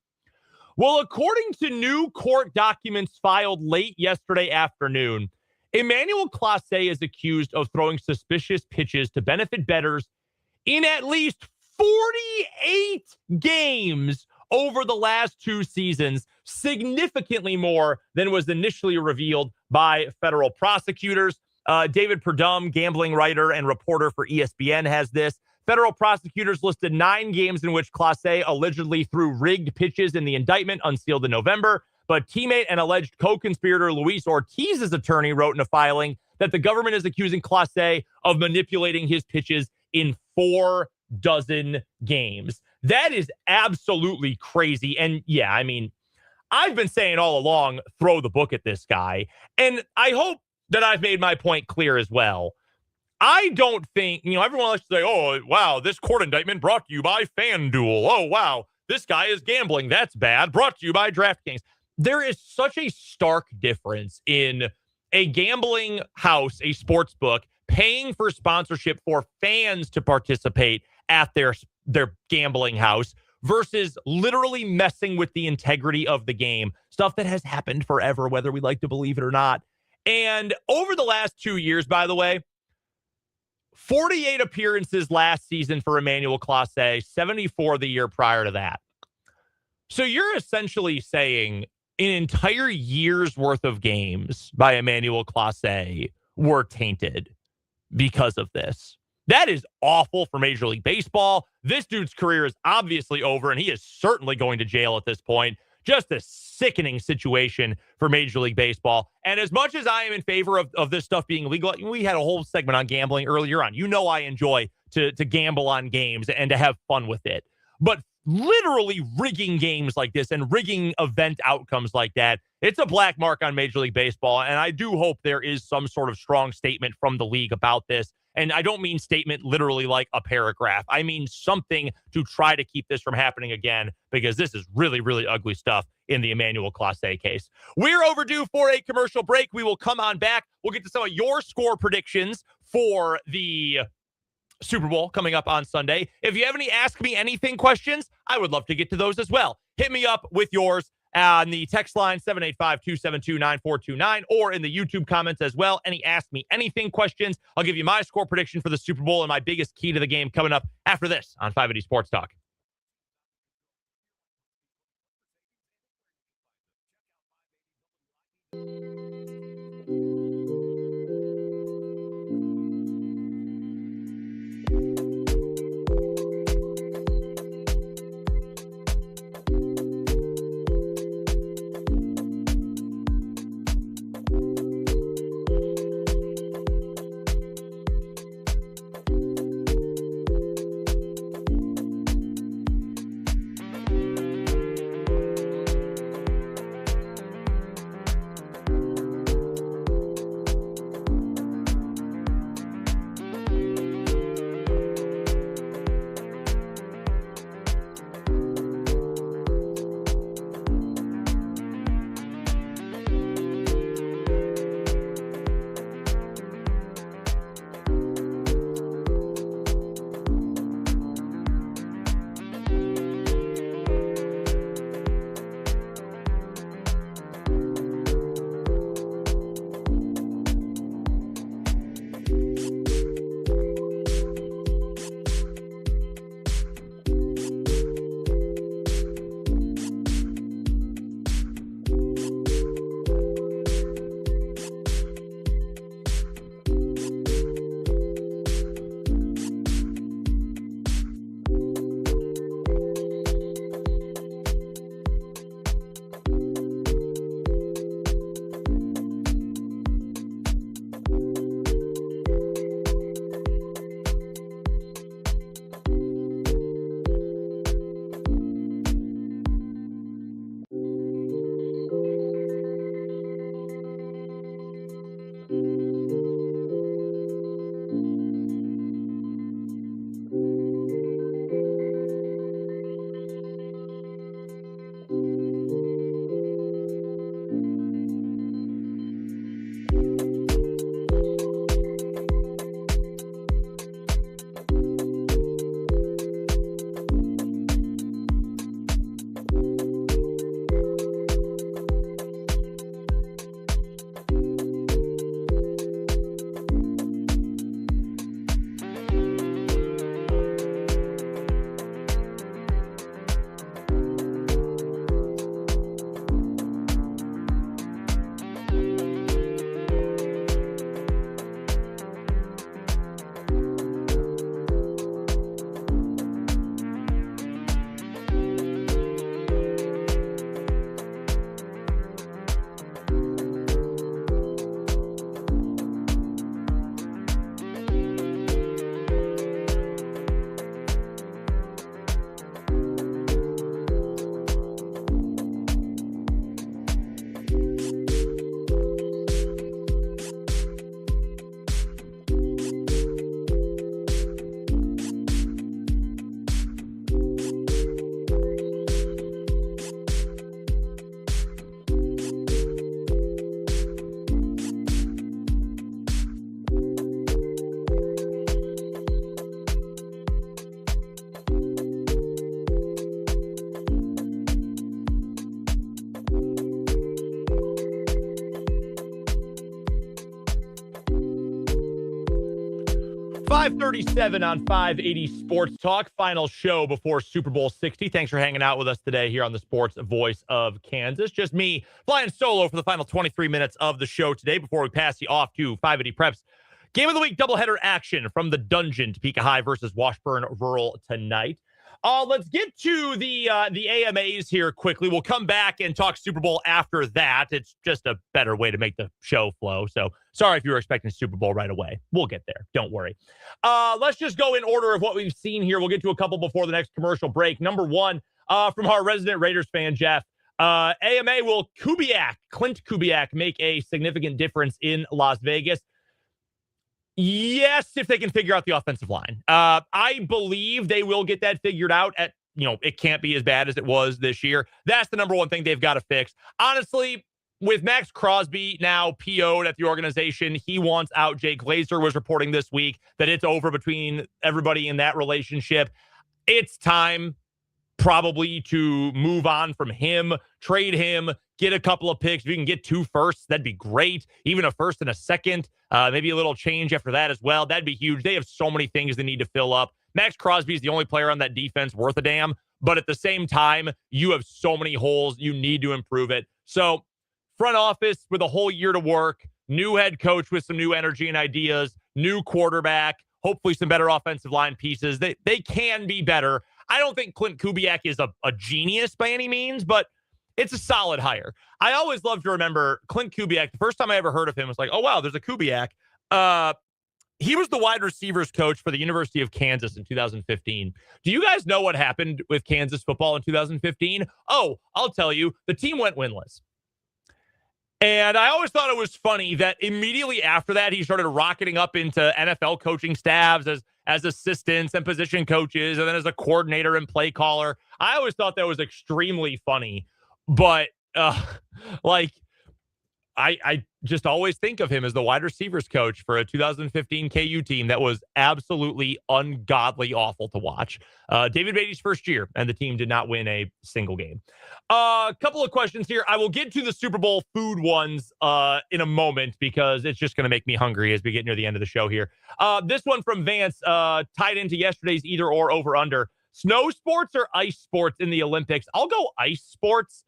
Well, according to new court documents filed late yesterday afternoon, Emmanuel Clase is accused of throwing suspicious pitches to benefit bettors in at least 48 games over the last 2 seasons, significantly more than was initially revealed by federal prosecutors. David Perdum, gambling writer and reporter for ESPN, has this. Federal prosecutors listed 9 games in which Clase allegedly threw rigged pitches in the indictment, unsealed in November. But teammate and alleged co-conspirator Luis Ortiz's attorney wrote in a filing that the government is accusing Clase of manipulating his pitches in 4 dozen games. That is absolutely crazy. And yeah, I mean, I've been saying all along, throw the book at this guy. And I hope that I've made my point clear as well. I don't think, everyone likes to say, oh, wow, this court indictment brought to you by FanDuel. Oh, wow, this guy is gambling. That's bad. Brought to you by DraftKings. There is such a stark difference in a gambling house, a sports book, paying for sponsorship for fans to participate at their gambling house versus literally messing with the integrity of the game. Stuff that has happened forever, whether we like to believe it or not. And over the last 2 years, by the way, 48 appearances last season for Emmanuel Clase, 74 the year prior to that. So you're essentially saying an entire year's worth of games by Emmanuel Clase were tainted because of this. That is awful for Major League Baseball. This dude's career is obviously over, and he is certainly going to jail at this point. Just a sickening situation for Major League Baseball. And as much as I am in favor of this stuff being legal, we had a whole segment on gambling earlier on. I enjoy to gamble on games and to have fun with it. But literally rigging games like this and rigging event outcomes like that, it's a black mark on Major League Baseball. And I do hope there is some sort of strong statement from the league about this. And I don't mean statement literally like a paragraph. I mean something to try to keep this from happening again, because this is really, really ugly stuff in the Emmanuel Clase case. We're overdue for a commercial break. We will come on back. We'll get to some of your score predictions for the Super Bowl coming up on Sunday. If you have any Ask Me Anything questions, I would love to get to those as well. Hit me up with yours on the text line 785-272-9429 or in the YouTube comments as well. Any Ask Me Anything questions. I'll give you my score prediction for the Super Bowl and my biggest key to the game coming up after this on 580 Sports Talk. 537 on 580 Sports Talk. Final show before Super Bowl 60. Thanks for hanging out with us today here on the Sports Voice of Kansas. Just me flying solo for the final 23 minutes of the show today before we pass you off to 580 Preps. Game of the week doubleheader action from the Dungeon. Topeka High versus Washburn Rural tonight. Let's get to the AMAs here quickly. We'll come back and talk Super Bowl after that. It's just a better way to make the show flow. So sorry if you were expecting Super Bowl right away. We'll get there. Don't worry. Let's just go in order of what we've seen here. We'll get to a couple before the next commercial break. Number one, from our resident Raiders fan, Jeff. AMA, will Clint Kubiak make a significant difference in Las Vegas? Yes, if they can figure out the offensive line. I believe they will get that figured out. It can't be as bad as it was this year. That's the number one thing they've got to fix. Honestly, with Max Crosby now PO'd at the organization, he wants out. Jay Glazer was reporting this week that it's over between everybody in that relationship. It's time probably to move on from him, trade him, get a couple of picks. If you can get 2 firsts, that'd be great. Even a first and a second, maybe a little change after that as well. That'd be huge. They have so many things they need to fill up. Max Crosby is the only player on that defense worth a damn. But at the same time, you have so many holes. You need to improve it. So front office with a whole year to work, new head coach with some new energy and ideas, new quarterback, hopefully some better offensive line pieces. They can be better. I don't think Clint Kubiak is a genius by any means, but it's a solid hire. I always love to remember Clint Kubiak. The first time I ever heard of him was like, oh, wow, there's a Kubiak. He was the wide receivers coach for the University of Kansas in 2015. Do you guys know what happened with Kansas football in 2015? Oh, I'll tell you. The team went winless. And I always thought it was funny that immediately after that, he started rocketing up into NFL coaching staffs as assistants and position coaches, and then as a coordinator and play caller. I always thought that was extremely funny. But I just always think of him as the wide receivers coach for a 2015 KU team that was absolutely ungodly awful to watch. David Beatty's first year, and the team did not win a single game. A couple of questions here. I will get to the Super Bowl food ones in a moment because it's just going to make me hungry as we get near the end of the show here. This one from Vance, tied into yesterday's either or over under. Snow sports or ice sports in the Olympics? I'll go ice sports.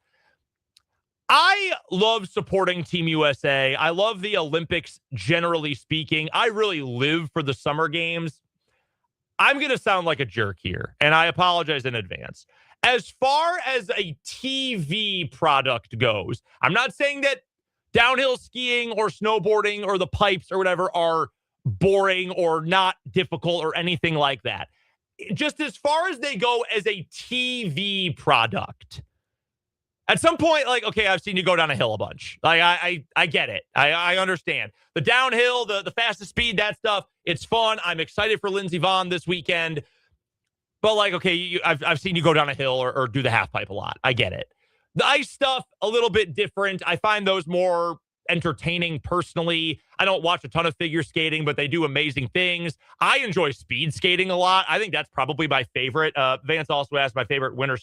I love supporting Team USA. I love the Olympics, generally speaking. I really live for the summer games. I'm going to sound like a jerk here, and I apologize in advance. As far as a TV product goes, I'm not saying that downhill skiing or snowboarding or the pipes or whatever are boring or not difficult or anything like that. Just as far as they go as a TV product, at some point, okay, I've seen you go down a hill a bunch. I get it. I understand. The downhill, the fastest speed, that stuff, it's fun. I'm excited for Lindsey Vonn this weekend. But, okay, I've seen you go down a hill or do the half pipe a lot. I get it. The ice stuff, a little bit different. I find those more entertaining personally. I don't watch a ton of figure skating, but they do amazing things. I enjoy speed skating a lot. I think that's probably my favorite. Vance also asked my favorite winter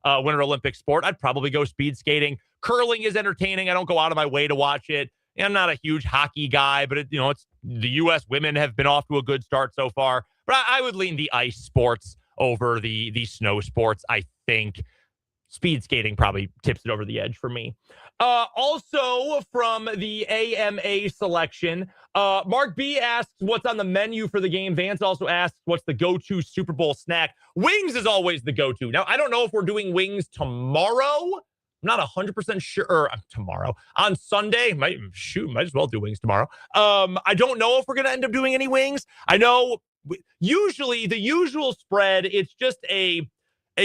Olympic sport. I'd probably go speed skating. Curling is entertaining. I don't go out of my way to watch it. I'm not a huge hockey guy, but it's the U.S. women have been off to a good start so far. But I would lean the ice sports over the snow sports. I think speed skating probably tips it over the edge for me. Also from the AMA selection, Mark B asks what's on the menu for the game. Vance also asks what's the go-to Super Bowl snack. Wings is always the go-to. Now, I don't know if we're doing wings tomorrow. I'm not 100% sure. Tomorrow. On Sunday, might as well do wings tomorrow. I don't know if we're going to end up doing any wings. I know usually the usual spread, it's just a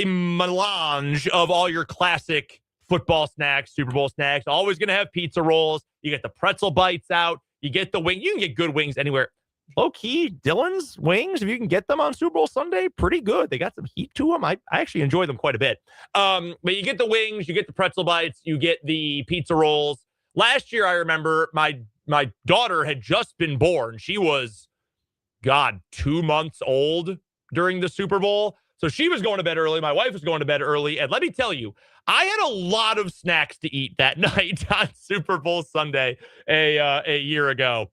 melange of all your classic football snacks, Super Bowl snacks. Always going to have pizza rolls. You get the pretzel bites out. You get the wing. You can get good wings anywhere. Low key, Dylan's wings, if you can get them on Super Bowl Sunday, pretty good. They got some heat to them. I actually enjoy them quite a bit. But you get the wings, you get the pretzel bites, you get the pizza rolls. Last year, I remember my daughter had just been born. She was, 2 months old during the Super Bowl. So she was going to bed early. My wife was going to bed early. And let me tell you, I had a lot of snacks to eat that night on Super Bowl Sunday a year ago.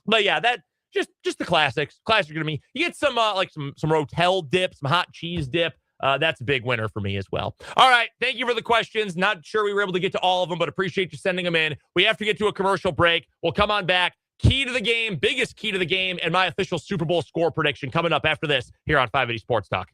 But yeah, that Just the classics. Classics are going to be, you get some some Rotel dip, some hot cheese dip. That's a big winner for me as well. All right. Thank you for the questions. Not sure we were able to get to all of them, but appreciate you sending them in. We have to get to a commercial break. We'll come on back. Key to the game, biggest key to the game, and my official Super Bowl score prediction coming up after this here on 580 Sports Talk.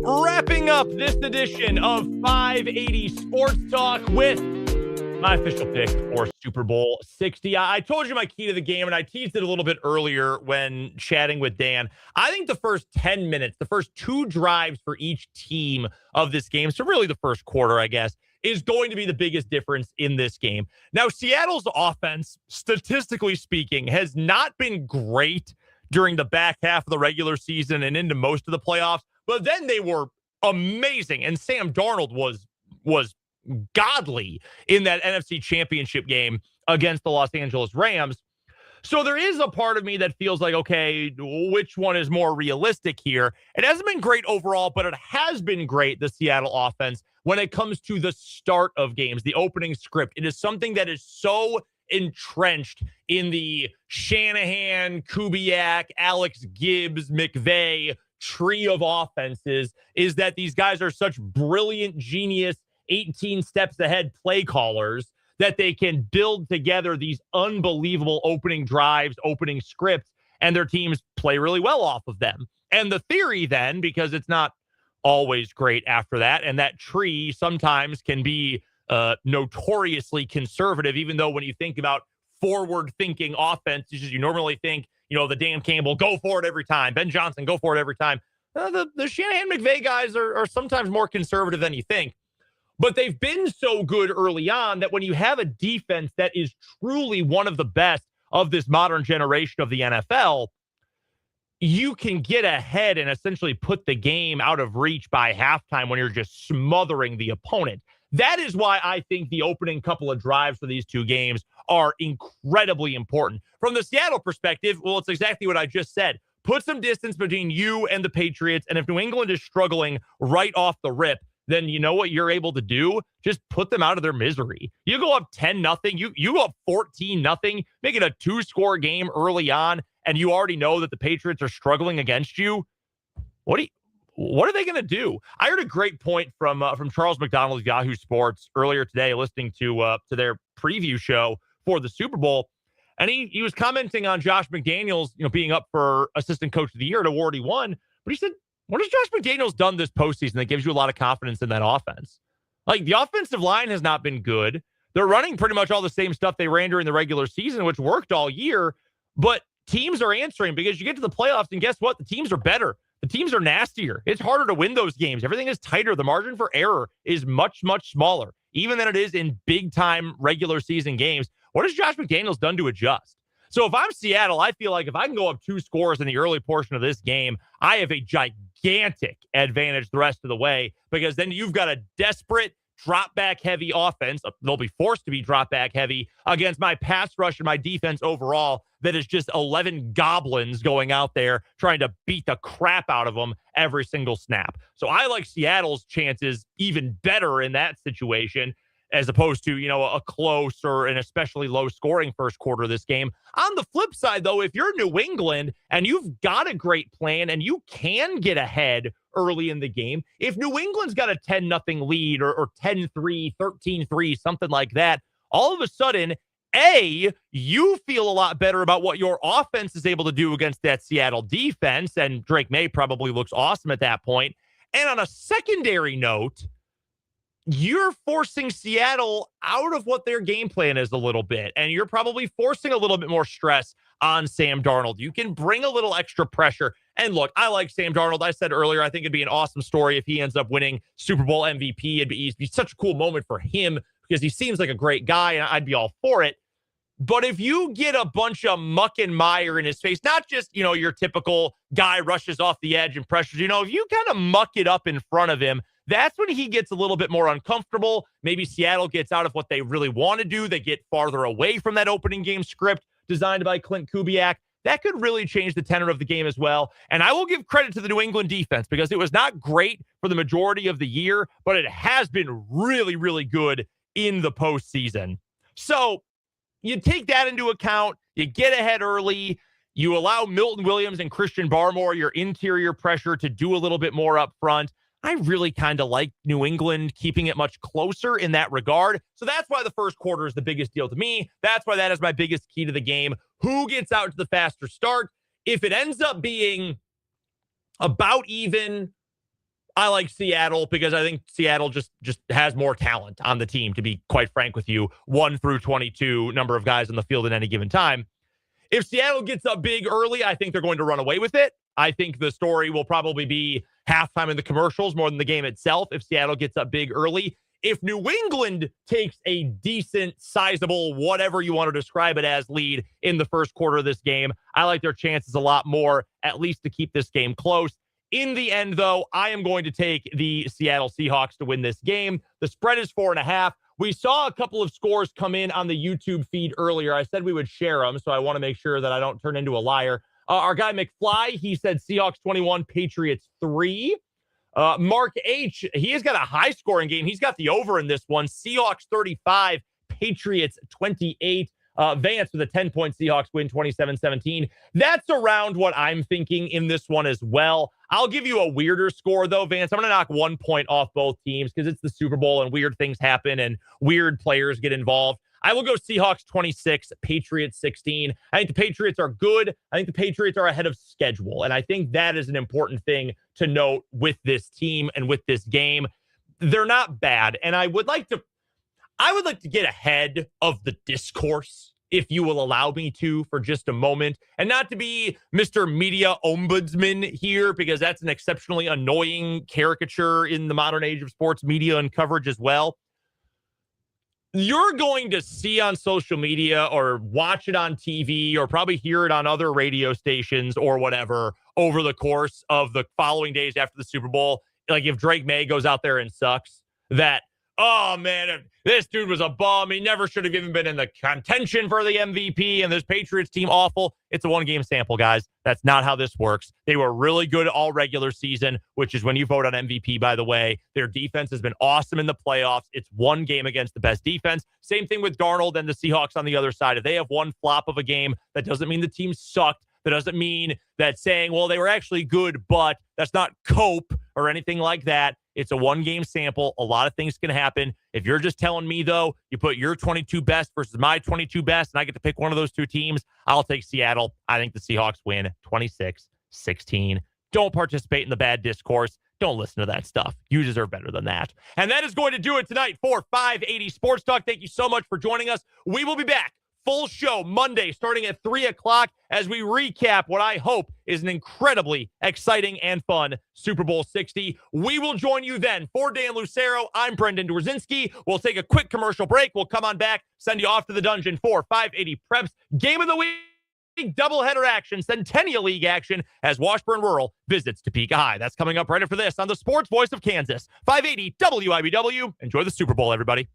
Wrapping up this edition of 580 Sports Talk with my official pick for Super Bowl 60. I told you my key to the game, and I teased it a little bit earlier when chatting with Dan. I think the first 10 minutes, the first two drives for each team of this game, so really the first quarter, I guess, is going to be the biggest difference in this game. Now, Seattle's offense, statistically speaking, has not been great during the back half of the regular season and into most of the playoffs, but then they were amazing, and Sam Darnold was godly in that NFC Championship game against the Los Angeles Rams. So there is a part of me that feels like, okay, which one is more realistic here? It hasn't been great overall, but it has been great, the Seattle offense, when it comes to the start of games, the opening script. It is something that is so entrenched in the Shanahan, Kubiak, Alex Gibbs, McVay tree of offenses, is that these guys are such brilliant, genius, 18 steps ahead play callers that they can build together these unbelievable opening drives, opening scripts, and their teams play really well off of them. And the theory then, because it's not always great after that, and that tree sometimes can be notoriously conservative, even though when you think about forward-thinking offenses, you normally think, the Dan Campbell, go for it every time. Ben Johnson, go for it every time. The Shanahan McVay guys are sometimes more conservative than you think. But they've been so good early on that when you have a defense that is truly one of the best of this modern generation of the NFL, you can get ahead and essentially put the game out of reach by halftime when you're just smothering the opponent. That is why I think the opening couple of drives for these two games are incredibly important. From the Seattle perspective, well, it's exactly what I just said. Put some distance between you and the Patriots, and if New England is struggling right off the rip, then you know what you're able to do? Just put them out of their misery. You go up 10-0, you go up 14-0, make it a 2-score game early on, and you already know that the Patriots are struggling against you. What are they going to do? I heard a great point from Charles McDonald of Yahoo Sports earlier today, listening to their preview show for the Super Bowl, and he was commenting on Josh McDaniels, being up for Assistant Coach of the Year, an award he won. But he said, "What has Josh McDaniels done this postseason that gives you a lot of confidence in that offense? Like, the offensive line has not been good. They're running pretty much all the same stuff they ran during the regular season, which worked all year. But teams are answering because you get to the playoffs, and guess what? The teams are better. The teams are nastier. It's harder to win those games. Everything is tighter. The margin for error is much, much smaller, even than it is in big-time regular season games. What has Josh McDaniels done to adjust? So if I'm Seattle, I feel like if I can go up 2 scores in the early portion of this game, I have a gigantic advantage the rest of the way, because then you've got a desperate drop-back heavy offense. They'll be forced to be drop-back heavy against my pass rush and my defense overall that is just 11 goblins going out there trying to beat the crap out of them every single snap. So I like Seattle's chances even better in that situation, as opposed to, a close or an especially low-scoring first quarter of this game. On the flip side, though, if you're New England and you've got a great plan and you can get ahead early in the game, if New England's got a 10-0 lead or 10-3, 13-3, something like that, all of a sudden, you feel a lot better about what your offense is able to do against that Seattle defense, and Drake May probably looks awesome at that point. And on a secondary note, you're forcing Seattle out of what their game plan is a little bit, and you're probably forcing a little bit more stress on Sam Darnold. You can bring a little extra pressure. And look, I like Sam Darnold. I said earlier, I think it'd be an awesome story if he ends up winning Super Bowl MVP. It'd be such a cool moment for him because he seems like a great guy, and I'd be all for it. But if you get a bunch of muck and mire in his face, not just, your typical guy rushes off the edge and pressures, if you kind of muck it up in front of him, that's when he gets a little bit more uncomfortable. Maybe Seattle gets out of what they really want to do. They get farther away from that opening game script designed by Clint Kubiak. That could really change the tenor of the game as well. And I will give credit to the New England defense because it was not great for the majority of the year, but it has been really, really good in the postseason. So you take that into account. You get ahead early. You allow Milton Williams and Christian Barmore, your interior pressure, to do a little bit more up front. I really kind of like New England keeping it much closer in that regard. So that's why the first quarter is the biggest deal to me. That's why that is my biggest key to the game. Who gets out to the faster start? If it ends up being about even, I like Seattle because I think Seattle just has more talent on the team, to be quite frank with you. 1 through 22 number of guys on the field at any given time. If Seattle gets up big early, I think they're going to run away with it. I think the story will probably be halftime in the commercials more than the game itself if Seattle gets up big early. If New England takes a decent, sizable, whatever you want to describe it as, lead in the first quarter of this game, I like their chances a lot more, at least to keep this game close. In the end, though, I am going to take the Seattle Seahawks to win this game. The spread is 4.5. We saw a couple of scores come in on the YouTube feed earlier. I said we would share them, so I want to make sure that I don't turn into a liar. Our guy McFly, he said Seahawks 21, Patriots 3. Mark H, he has got a high-scoring game. He's got the over in this one. Seahawks 35, Patriots 28. Vance with a 10-point Seahawks win, 27-17. That's around what I'm thinking in this one as well. I'll give you a weirder score, though, Vance. I'm going to knock 1 point off both teams because it's the Super Bowl and weird things happen and weird players get involved. I will go Seahawks 26, Patriots 16. I think the Patriots are good. I think the Patriots are ahead of schedule. And I think that is an important thing to note with this team and with this game. They're not bad. And I would like to get ahead of the discourse, if you will allow me to, for just a moment. And not to be Mr. Media Ombudsman here, because that's an exceptionally annoying caricature in the modern age of sports media and coverage as well. You're going to see on social media or watch it on TV or probably hear it on other radio stations or whatever over the course of the following days after the Super Bowl. Like if Drake May goes out there and sucks, that oh, man, this dude was a bum. He never should have even been in the contention for the MVP, and this Patriots team awful. It's a one-game sample, guys. That's not how this works. They were really good all regular season, which is when you vote on MVP, by the way. Their defense has been awesome in the playoffs. It's one game against the best defense. Same thing with Darnold and the Seahawks on the other side. If they have one flop of a game, that doesn't mean the team sucked. That doesn't mean that saying, well, they were actually good, but that's not cope or anything like that. It's a one-game sample. A lot of things can happen. If you're just telling me, though, you put your 22 best versus my 22 best, and I get to pick one of those two teams, I'll take Seattle. I think the Seahawks win 26-16. Don't participate in the bad discourse. Don't listen to that stuff. You deserve better than that. And that is going to do it tonight for 580 Sports Talk. Thank you so much for joining us. We will be back. Full show Monday starting at 3 o'clock as we recap what I hope is an incredibly exciting and fun Super Bowl 60. We will join you then. For Dan Lucero, I'm Brendan Dworzinski. We'll take a quick commercial break. We'll come on back, send you off to the dungeon for 580 Preps Game of the Week, doubleheader action, Centennial League action as Washburn Rural visits Topeka High. That's coming up right after this on the Sports Voice of Kansas, 580 WIBW. Enjoy the Super Bowl, everybody.